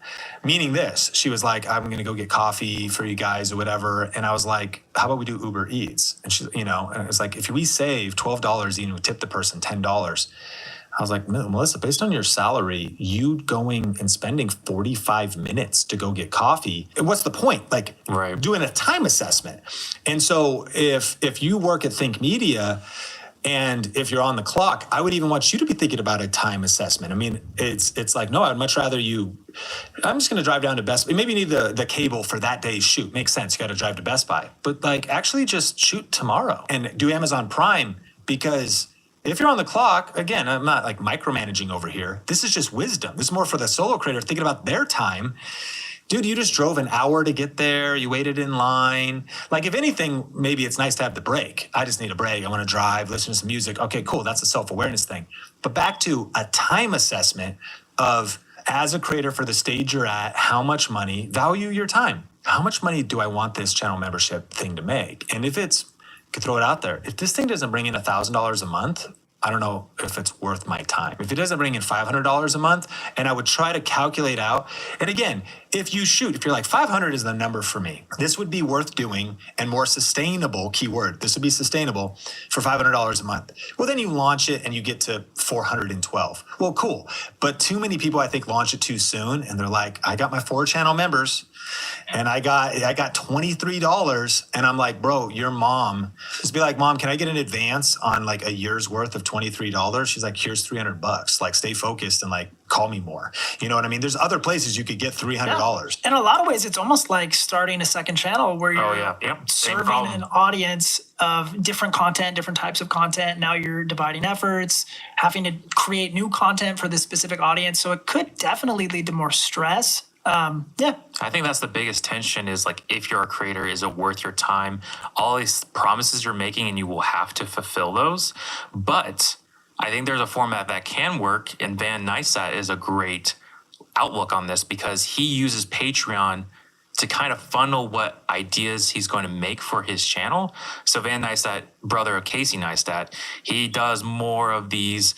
meaning this. She was like, I'm going to go get coffee for you guys or whatever. And I was like, how about we do Uber Eats? And she, and it was like, if we save $12, we tip the person $10. I was like, Melissa, based on your salary, you going and spending 45 minutes to go get coffee, what's the point? Like doing a time assessment. And so if you work at Think Media, and if you're on the clock, I would even want you to be thinking about a time assessment. I mean, it's like, no, I'd much rather I'm just going to drive down to Best Buy. Maybe you need the cable for that day's shoot. Makes sense. You got to drive to Best Buy. But like actually just shoot tomorrow and do Amazon Prime, because if you're on the clock, again, I'm not like micromanaging over here. This is just wisdom. This is more for the solo creator thinking about their time. Dude, you just drove an hour to get there. You waited in line. Like, if anything, maybe it's nice to have the break. I just need a break. I want to drive, listen to some music. Okay, cool. That's a self-awareness thing. But back to a time assessment of as a creator for the stage you're at, how much money, value your time. How much money do I want this channel membership thing to make? And if it's, you could throw it out there. If this thing doesn't bring in $1,000 a month, I don't know if it's worth my time. If it doesn't bring in $500 a month, and I would try to calculate out, and again, if you're like 500 is the number for me, this would be worth doing and more sustainable, keyword, this would be sustainable for $500 a month. Well, then you launch it and you get to 412. Well, cool. But too many people, I think, launch it too soon and they're like, I got my 4 channel members and I got $23, and I'm like, bro, your mom, just be like, Mom, can I get an advance on like a year's worth of $23? She's like, here's $300. Like, stay focused and like call me more. You know what I mean? There's other places you could get $300. In a lot of ways, it's almost like starting a second channel where you're serving an audience of different content, different types of content. Now you're dividing efforts, having to create new content for this specific audience. So it could definitely lead to more stress. I think that's the biggest tension is like, if you're a creator, is it worth your time? All these promises you're making and you will have to fulfill those. But I think there's a format that can work, and Van Neistat is a great outlook on this because he uses Patreon to kind of funnel what ideas he's going to make for his channel. So Van Neistat, brother of Casey Neistat, he does more of these,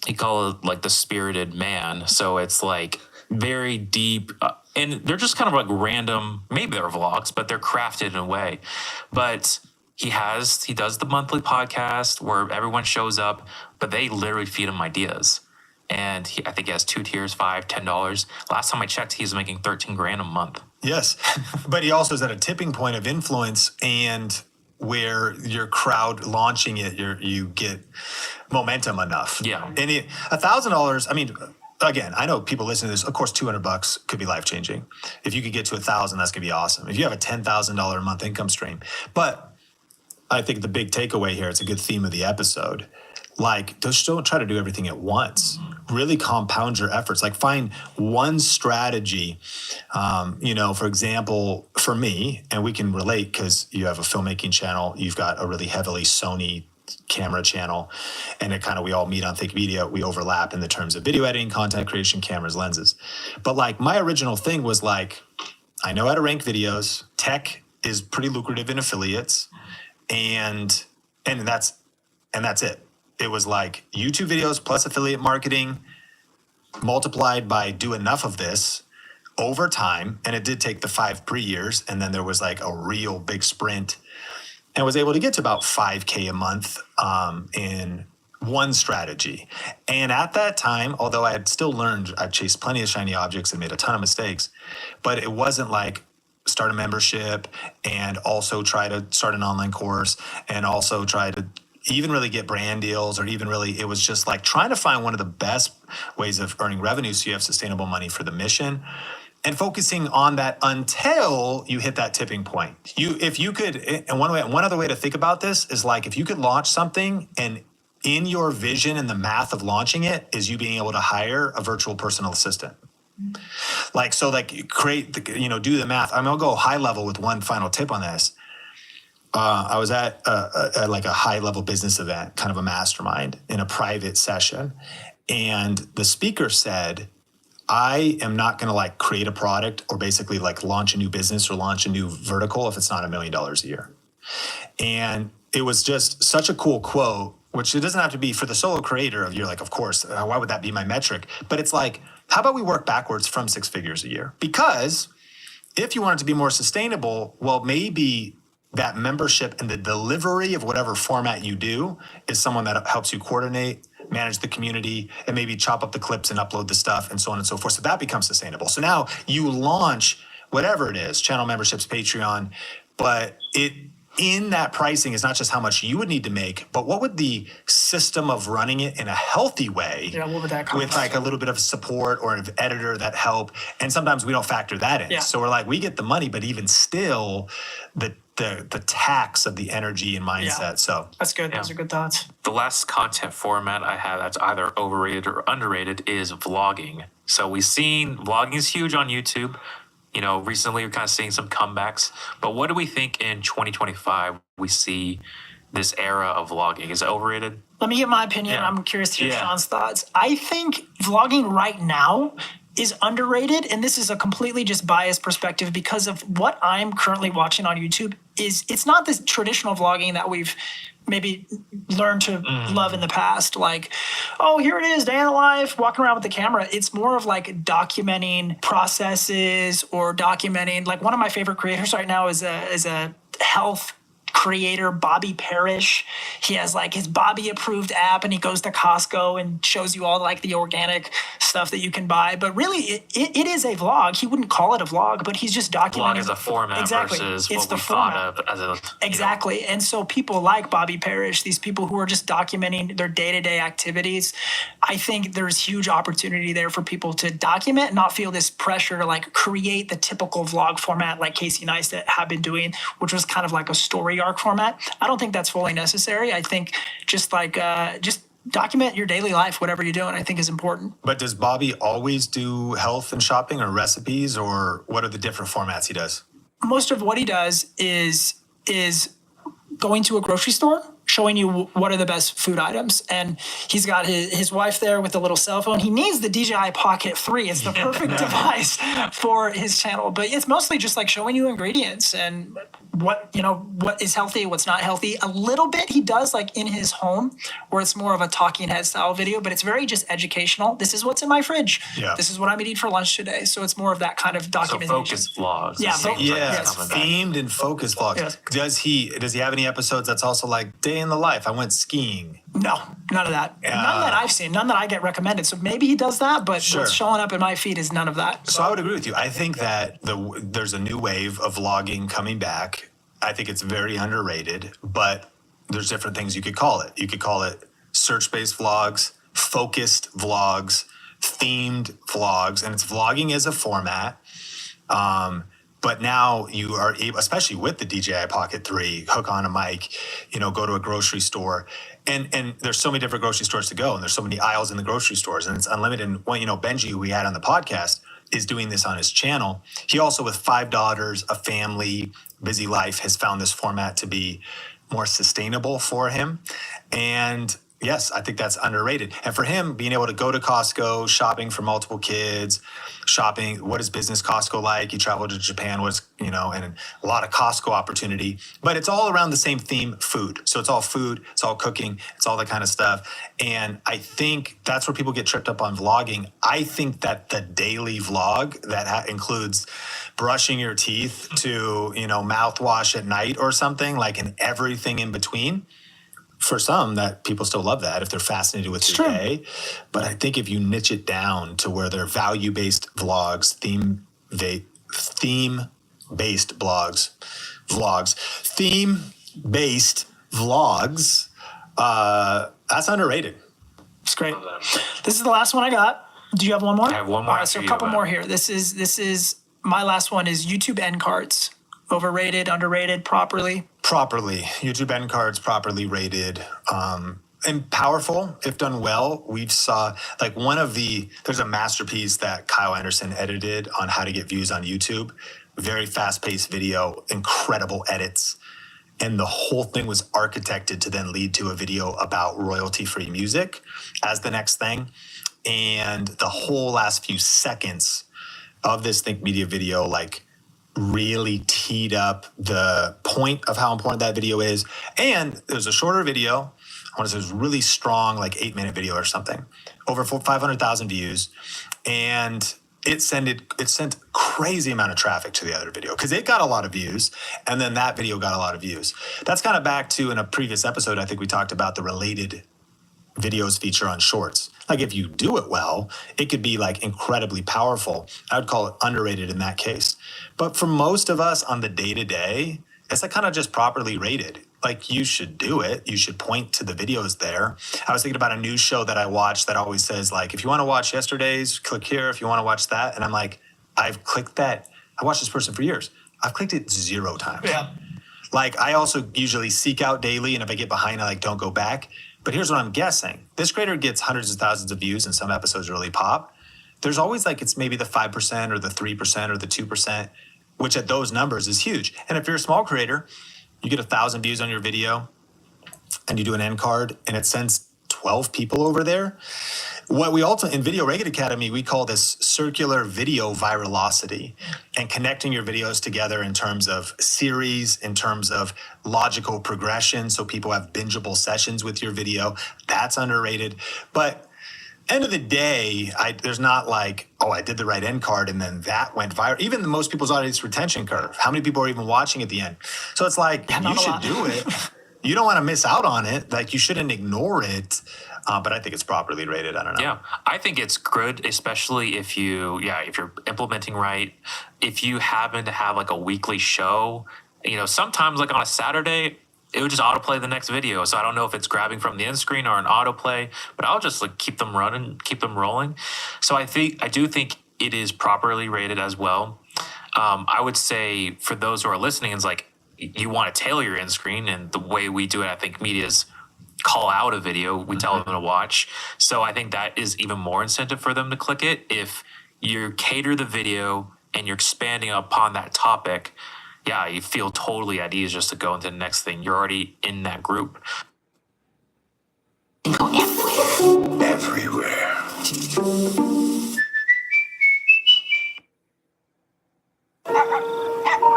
he calls it like the spirited man. So it's like very deep, and they're just kind of like random, maybe they're vlogs, but they're crafted in a way. But he does the monthly podcast where everyone shows up, but they literally feed him ideas. And I think he has 2 tiers, $5, $10. Last time I checked, he's making 13 grand a month. Yes, but he also is at a tipping point of influence, and where your crowd launching it, you get momentum enough. Yeah. And $1,000, I mean, again, I know people listening to this, of course, $200 could be life-changing. If you could get to 1,000, that's gonna be awesome. If you have a $10,000 a month income stream. But I think the big takeaway here, it's a good theme of the episode. Like, just don't try to do everything at once. Really compound your efforts. Like, find one strategy. For example, for me, and we can relate because you have a filmmaking channel, you've got a really heavily Sony camera channel, and we all meet on Think Media. We overlap in the terms of video editing, content creation, cameras, lenses. But like, my original thing was like, I know how to rank videos. Tech is pretty lucrative in affiliates, and that's it. It was like YouTube videos plus affiliate marketing multiplied by do enough of this over time. And it did take the 5 pre-years. And then there was like a real big sprint, and was able to get to about 5K a month in one strategy. And at that time, although I had still learned, I chased plenty of shiny objects and made a ton of mistakes, but it wasn't like start a membership and also try to start an online course and also try to even really get brand deals, or even really, it was just like trying to find one of the best ways of earning revenue so you have sustainable money for the mission, and focusing on that until you hit that tipping point. If you could, and one other way to think about this is like, if you could launch something, and in your vision and the math of launching it is you being able to hire a virtual personal assistant. Like, so like create, do the math. I'll go high level with one final tip on this. I was at like a high level business event, kind of a mastermind in a private session. And the speaker said, I am not going to like create a product or basically like launch a new business or launch a new vertical if it's not $1 million a year. And it was just such a cool quote, which it doesn't have to be for the solo creator of, you're like, of course, why would that be my metric? But it's like, how about we work backwards from 6 figures a year? Because if you want it to be more sustainable, well, maybe that membership and the delivery of whatever format you do is someone that helps you coordinate, manage the community, and maybe chop up the clips and upload the stuff and so on and so forth. So that becomes sustainable. So now you launch whatever it is, channel memberships, Patreon, but in that pricing is not just how much you would need to make, but what would the system of running it in a healthy way, what would that cost? With like a little bit of support or an editor that help. And sometimes we don't factor that in. Yeah. So we're like, we get the money, but even still the tax of the energy and mindset. Yeah. So that's good. Those are good thoughts. The last content format I have that's either overrated or underrated is vlogging. So we've seen vlogging is huge on YouTube. Recently we're kind of seeing some comebacks. But what do we think in 2025 we see this era of vlogging? Is it overrated, Let me give my opinion. Yeah. I'm curious to hear Yeah. Sean's thoughts. I think vlogging right now is underrated, and this is a completely just biased perspective because of what I'm currently watching on YouTube. It's not this traditional vlogging that we've maybe learned to love in the past, like, oh, here it is, day in the life, walking around with the camera. It's more of like documenting processes or documenting, like one of my favorite creators right now is a health creator, Bobby Parrish. He has like his Bobby approved app, and he goes to Costco and shows you all like the organic stuff that you can buy. But really, it is a vlog. He wouldn't call it a vlog, but he's just documenting. Vlog is a format Exactly. versus It's what the we format. thought of as a Exactly. And so people like Bobby Parrish, these people who are just documenting their day-to-day activities, I think there's huge opportunity there for people to document and not feel this pressure to like create the typical vlog format like Casey Neistat have been doing, which was kind of like a story arc format. I don't think that's fully necessary. I think just document your daily life, whatever you're doing, I think is important. But does Bobby always do health and shopping or recipes, or what are the different formats he does? Most of what he does is going to a grocery store, showing you what are the best food items. And he's got his wife there with a little cell phone. He needs the DJI Pocket 3. It's the perfect device for his channel. But it's mostly just like showing you ingredients and what is healthy, what's not healthy. A little bit he does like in his home, where it's more of a talking head style video, but it's very just educational. This is what's in my fridge. Yeah. This is what I'm eating for lunch today. So it's more of that kind of So documentation. focus vlogs. Yeah, it seems like Yeah, it's coming back. themed and focused vlogs. Yes. Does he have any episodes that's also like day in the life? I went skiing. No, none of that. None that I've seen, none that I get recommended. So maybe he does that, but Sure. what's showing up in my feed is none of that. So I would agree with you. I think that there's a new wave of vlogging coming back. I think it's very underrated, but there's different things you could call it. You could call it search-based vlogs, focused vlogs, themed vlogs, and it's vlogging as a format. But now you are able, especially with the DJI Pocket 3, hook on a mic, go to a grocery store. And there's so many different grocery stores to go, and there's so many aisles in the grocery stores, and it's unlimited. And Benji, who we had on the podcast, is doing this on his channel. He also, with 5 daughters, a family, busy life, has found this format to be more sustainable for him. And yes, I think that's underrated. And for him, being able to go to Costco, shopping for multiple kids, shopping, what is business Costco like? He traveled to Japan, and a lot of Costco opportunity. But it's all around the same theme, food. So it's all food, it's all cooking, it's all that kind of stuff. And I think that's where people get tripped up on vlogging. I think that the daily vlog that includes brushing your teeth to, mouthwash at night or something, like, and everything in between, for some, that people still love that if they're fascinated with your day. But I think if you niche it down to where they're value-based vlogs, theme-based vlogs, that's underrated. It's great. This is the last one I got. Do you have one more? I have one more All right, so after a you, couple but- more here. This is my last one is YouTube end cards. Overrated, underrated, properly. Properly. YouTube end cards properly rated. And powerful if done well. We saw like there's a masterpiece that Kyle Anderson edited on how to get views on YouTube. Very fast-paced video, incredible edits. And the whole thing was architected to then lead to a video about royalty-free music as the next thing. And the whole last few seconds of this Think Media video, like, really teed up the point of how important that video is. And it was a shorter video. I want to say it was really strong, like 8-minute video or something, over 500,000 views. And it sent crazy amount of traffic to the other video because it got a lot of views. And then that video got a lot of views. That's kind of back to, in a previous episode, I think we talked about the related videos feature on shorts. Like, if you do it well, it could be like incredibly powerful. I would call it underrated in that case. But for most of us on the day-to-day, it's like kind of just properly rated. Like, you should do it. You should point to the videos there. I was thinking about a news show that I watched that always says, like, if you want to watch yesterday's, click here. If you want to watch that. And I'm like, I've clicked that. I watched this person for years. I've clicked it 0 times. Yeah. Like, I also usually seek out daily, and if I get behind, I like don't go back. But here's what I'm guessing. This creator gets hundreds of thousands of views, and some episodes really pop. There's always like, it's maybe the 5% or the 3% or the 2%, which at those numbers is huge. And if you're a small creator, you get 1,000 views on your video and you do an end card and it sends 12 people over there. What we also, in Video Regulate Academy, we call this circular video viralocity, and connecting your videos together in terms of series, in terms of logical progression, so people have bingeable sessions with your video. That's underrated. But end of the day, there's not like, oh, I did the right end card and then that went viral. Even the most people's audience retention curve, how many people are even watching at the end? So it's like, you should do it. You don't want to miss out on it. Like, you shouldn't ignore it. But I think it's properly rated. I don't know. Yeah, I think it's good, especially if if you're implementing right. If you happen to have like a weekly show, sometimes like on a Saturday, it would just autoplay the next video. So I don't know if it's grabbing from the end screen or an autoplay, but I'll just like keep them running, keep them rolling. So I do think it is properly rated as well. I would say for those who are listening, it's like you want to tailor your end screen, and the way we do it, I think media's call out a video, we tell them to watch. So I think that is even more incentive for them to click it. If you cater the video and you're expanding upon that topic, yeah, you feel totally at ease just to go into the next thing. You're already in that group. Everywhere.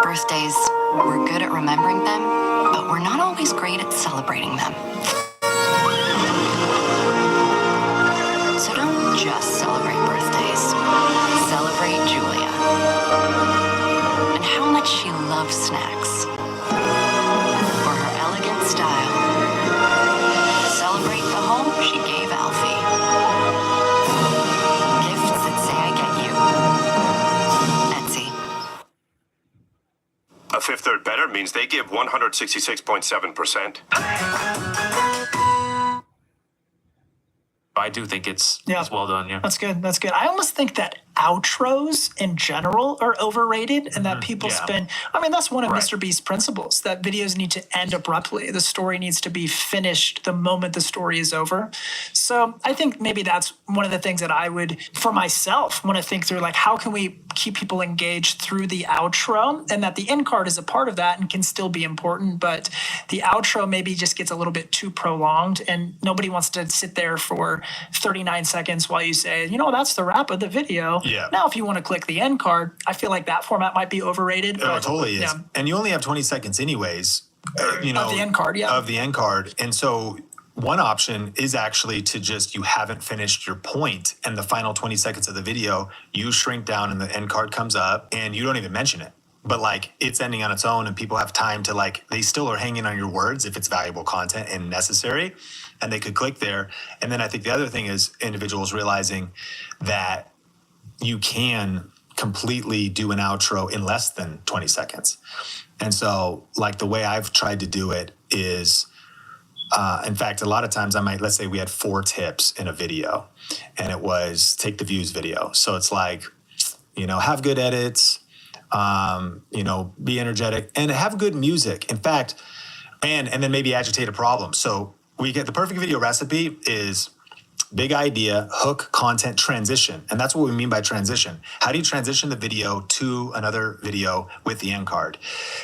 Birthdays, we're good at remembering them, but we're not always great at celebrating them. So don't just celebrate birthdays. Celebrate Julia. And how much she loves snacks. For her elegant style. Celebrate the home she gave Alfie. Gifts that say I get you. Etsy. A fifth third better means they give 166.7%. I do think it's well done. Yeah, That's good. That's good. I almost think that outros in general are overrated, and that people spend. I mean, that's one of Mr. Beast's principles, that videos need to end abruptly. The story needs to be finished the moment the story is over. So I think maybe that's one of the things that I would, for myself, want to think through, like, how can we keep people engaged through the outro, and that the end card is a part of that and can still be important, but the outro maybe just gets a little bit too prolonged, and nobody wants to sit there for 39 seconds while you say, that's the wrap of the video. Yeah. Now, if you want to click the end card, I feel like that format might be overrated. Oh, but, it totally is. yeah. And you only have 20 seconds anyways, Of the end card, yeah. Of the end card. And so one option is actually to just, you haven't finished your point, and the final 20 seconds of the video, you shrink down and the end card comes up and you don't even mention it. But like, it's ending on its own, and people have time to, like, they still are hanging on your words if it's valuable content and necessary, and they could click there. And then I think the other thing is individuals realizing that you can completely do an outro in less than 20 seconds. And so, like, the way I've tried to do it is, in fact, a lot of times let's say we had 4 tips in a video, and it was take the views video. So it's like, have good edits, be energetic, and have good music. In fact, and then maybe agitate a problem. So we get the perfect video recipe is big idea, hook, content, transition. And that's what we mean by transition. How do you transition the video to another video with the end card?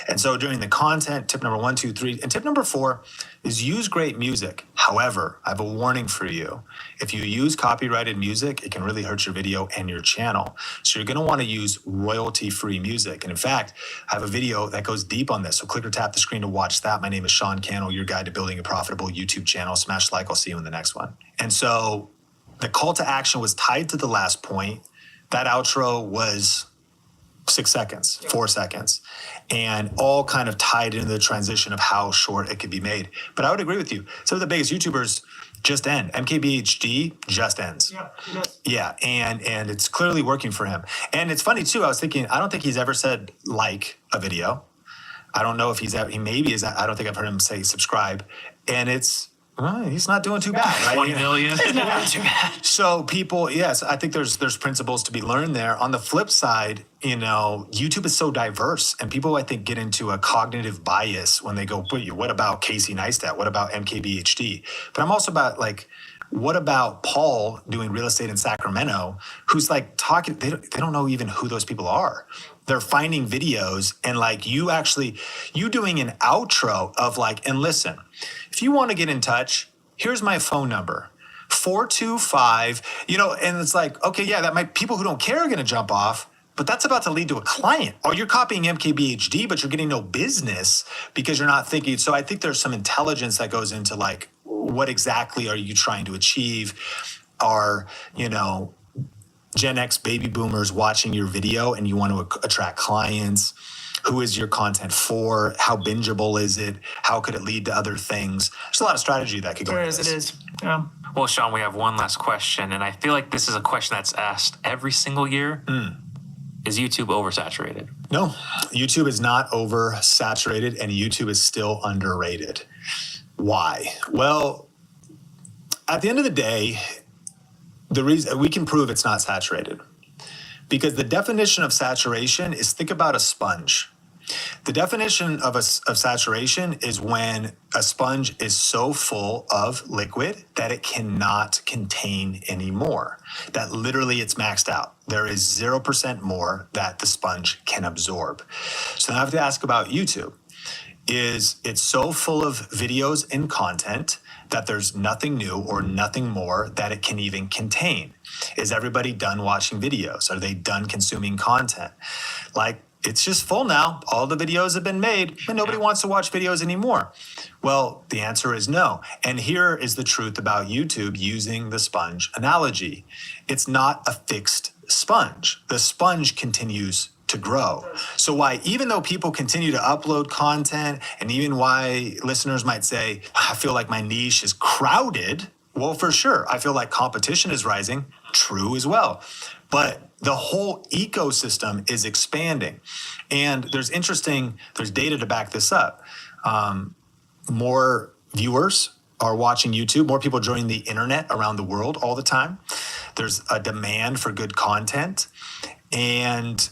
And so during the content, tip number 1, 2, 3, and tip number 4 is use great music. However, I have a warning for you. If you use copyrighted music, it can really hurt your video and your channel. So you're gonna wanna use royalty-free music. And in fact, I have a video that goes deep on this. So click or tap the screen to watch that. My name is Sean Cannell, your guide to building a profitable YouTube channel. Smash like, I'll see you in the next one. And so the call to action was tied to the last point. That outro was 6 seconds, 4 seconds, and all kind of tied into the transition of how short it could be made. But I would agree with you. Some of the biggest YouTubers just end. MKBHD just ends. Yeah, and it's clearly working for him. And it's funny too, I was thinking, I don't think he's ever said like a video. I don't know if he maybe is. I don't think I've heard him say subscribe. And he's not doing too bad, right? 20 million. It's not doing too bad. So people, yes, I think there's principles to be learned there. On the flip side, YouTube is so diverse, and people, I think, get into a cognitive bias when they go, what about Casey Neistat? What about MKBHD? But I'm also about, like, what about Paul doing real estate in Sacramento, who's like talking, they don't know even who those people are. They're finding videos, and like you doing an outro of like, and listen, if you want to get in touch, here's my phone number. 425, and it's like, okay, yeah, that might, people who don't care are going to jump off, but that's about to lead to a client. Or you're copying MKBHD, but you're getting no business because you're not thinking. So I think there's some intelligence that goes into like, what exactly are you trying to achieve? Are, Gen X baby boomers watching your video and you want to attract clients? Who is your content for? How bingeable is it? How could it lead to other things? There's a lot of strategy that could go into this. It is. Yeah. Well, Sean, we have one last question, and I feel like this is a question that's asked every single year. Is YouTube oversaturated? No, YouTube is not oversaturated, and YouTube is still underrated. Why? Well, at the end of the day, the reason we can prove it's not saturated, because the definition of saturation is, think about a sponge. The definition of saturation is when a sponge is so full of liquid that it cannot contain any more. That literally it's maxed out. There is 0% more that the sponge can absorb. So now I have to ask about YouTube. Is it's so full of videos and content that there's nothing new or nothing more that it can even contain? Is everybody done watching videos? Are they done consuming content? Like, it's just full now. All the videos have been made and nobody wants to watch videos anymore. Well, the answer is no. And here is the truth about YouTube using the sponge analogy. It's not a fixed sponge. The sponge continues to grow. So why, even though people continue to upload content, and even why listeners might say, I feel like my niche is crowded. Well, for sure. I feel like competition is rising. True as well. But the whole ecosystem is expanding. And there's data to back this up. More viewers are watching YouTube, more people joining the internet around the world all the time. There's a demand for good content. And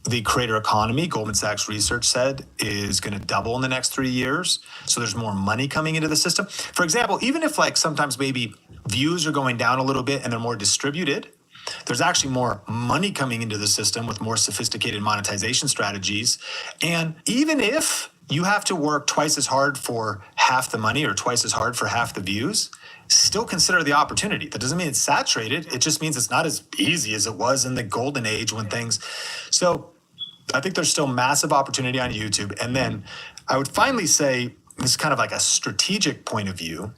the creator economy, Goldman Sachs research said, is going to double in the next 3 years. So there's more money coming into the system. For example, even if like sometimes maybe views are going down a little bit and they're more distributed, there's actually more money coming into the system with more sophisticated monetization strategies. And even if you have to work twice as hard for half the money or twice as hard for half the views, still consider the opportunity. That doesn't mean it's saturated. It just means it's not as easy as it was in the golden age when things. So I think there's still massive opportunity on YouTube. And then I would finally say, this is kind of like a strategic point of view.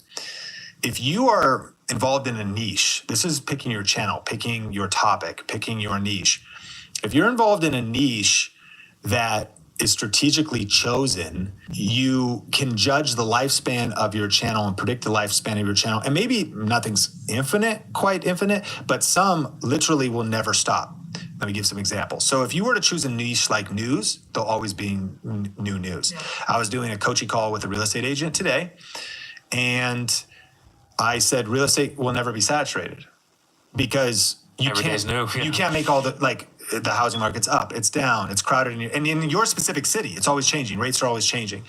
If you are involved in a niche, this is picking your channel, picking your topic, picking your niche. If you're involved in a niche that is strategically chosen, you can judge the lifespan of your channel and predict the lifespan of your channel. And maybe nothing's quite infinite, but some literally will never stop. Let me give some examples. So if you were to choose a niche like news, there'll always be new news. Yeah. I was doing a coaching call with a real estate agent today, and I said real estate will never be saturated because you can't make all the housing market's up, it's down, it's crowded, and in your specific city, it's always changing. Rates are always changing.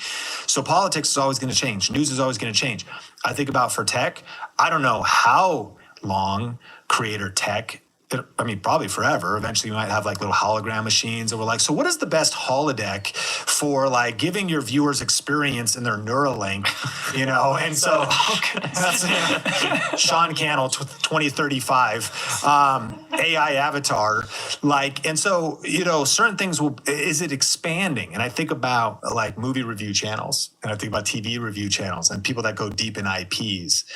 So politics is always going to change. News is always going to change. I think about for tech, I don't know how long creator tech, probably forever. Eventually you might have like little hologram machines and we're like, so what is the best holodeck for like giving your viewers experience in their Neuralink, And so that's Sean Cannell, 2035, AI avatar, and so, certain things is it expanding? And I think about like movie review channels, and I think about TV review channels and people that go deep in IPs,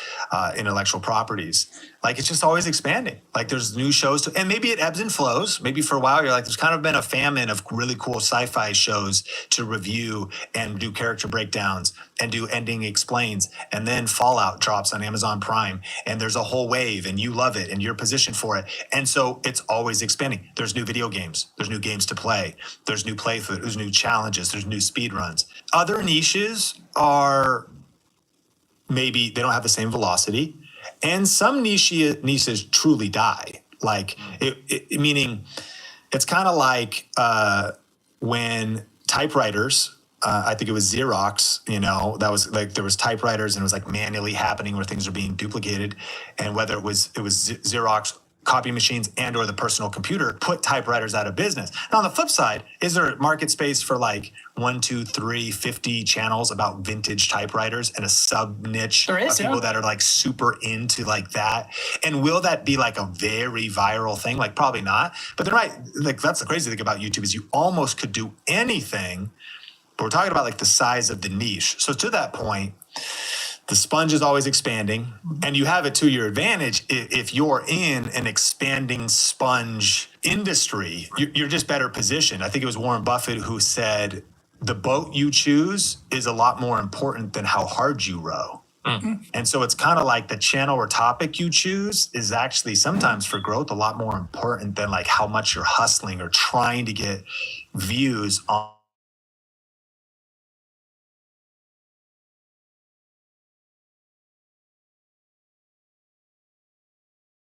intellectual properties. Like it's just always expanding. Like there's new shows, and maybe it ebbs and flows. Maybe for a while you're like, there's kind of been a famine of really cool sci-fi shows to review and do character breakdowns and do ending explains. And then Fallout drops on Amazon Prime, and there's a whole wave, and you love it, and you're positioned for it. And so it's always expanding. There's new video games. There's new games to play. There's new playthrough. There's new challenges. There's new speed runs. Other niches are maybe they don't have the same velocity. And some niches truly die. Like, meaning it's kind of like when typewriters, I think it was Xerox, that was like, there was typewriters and it was like manually happening where things are being duplicated. And whether it was Xerox copy machines and or the personal computer put typewriters out of business. Now, on the flip side, is there market space for like 1, 2, 3, 50 channels about vintage typewriters and a sub niche of people that are like super into like that? And will that be like a very viral thing? Like probably not, but they're right. Like that's the crazy thing about YouTube is you almost could do anything, but we're talking about like the size of the niche. So to that point, the sponge is always expanding, and you have it to your advantage if you're in an expanding sponge industry. You're just better positioned. I think it was Warren Buffett who said, the boat you choose is a lot more important than how hard you row. And so it's kind of like the channel or topic you choose is actually sometimes for growth a lot more important than like how much you're hustling or trying to get views on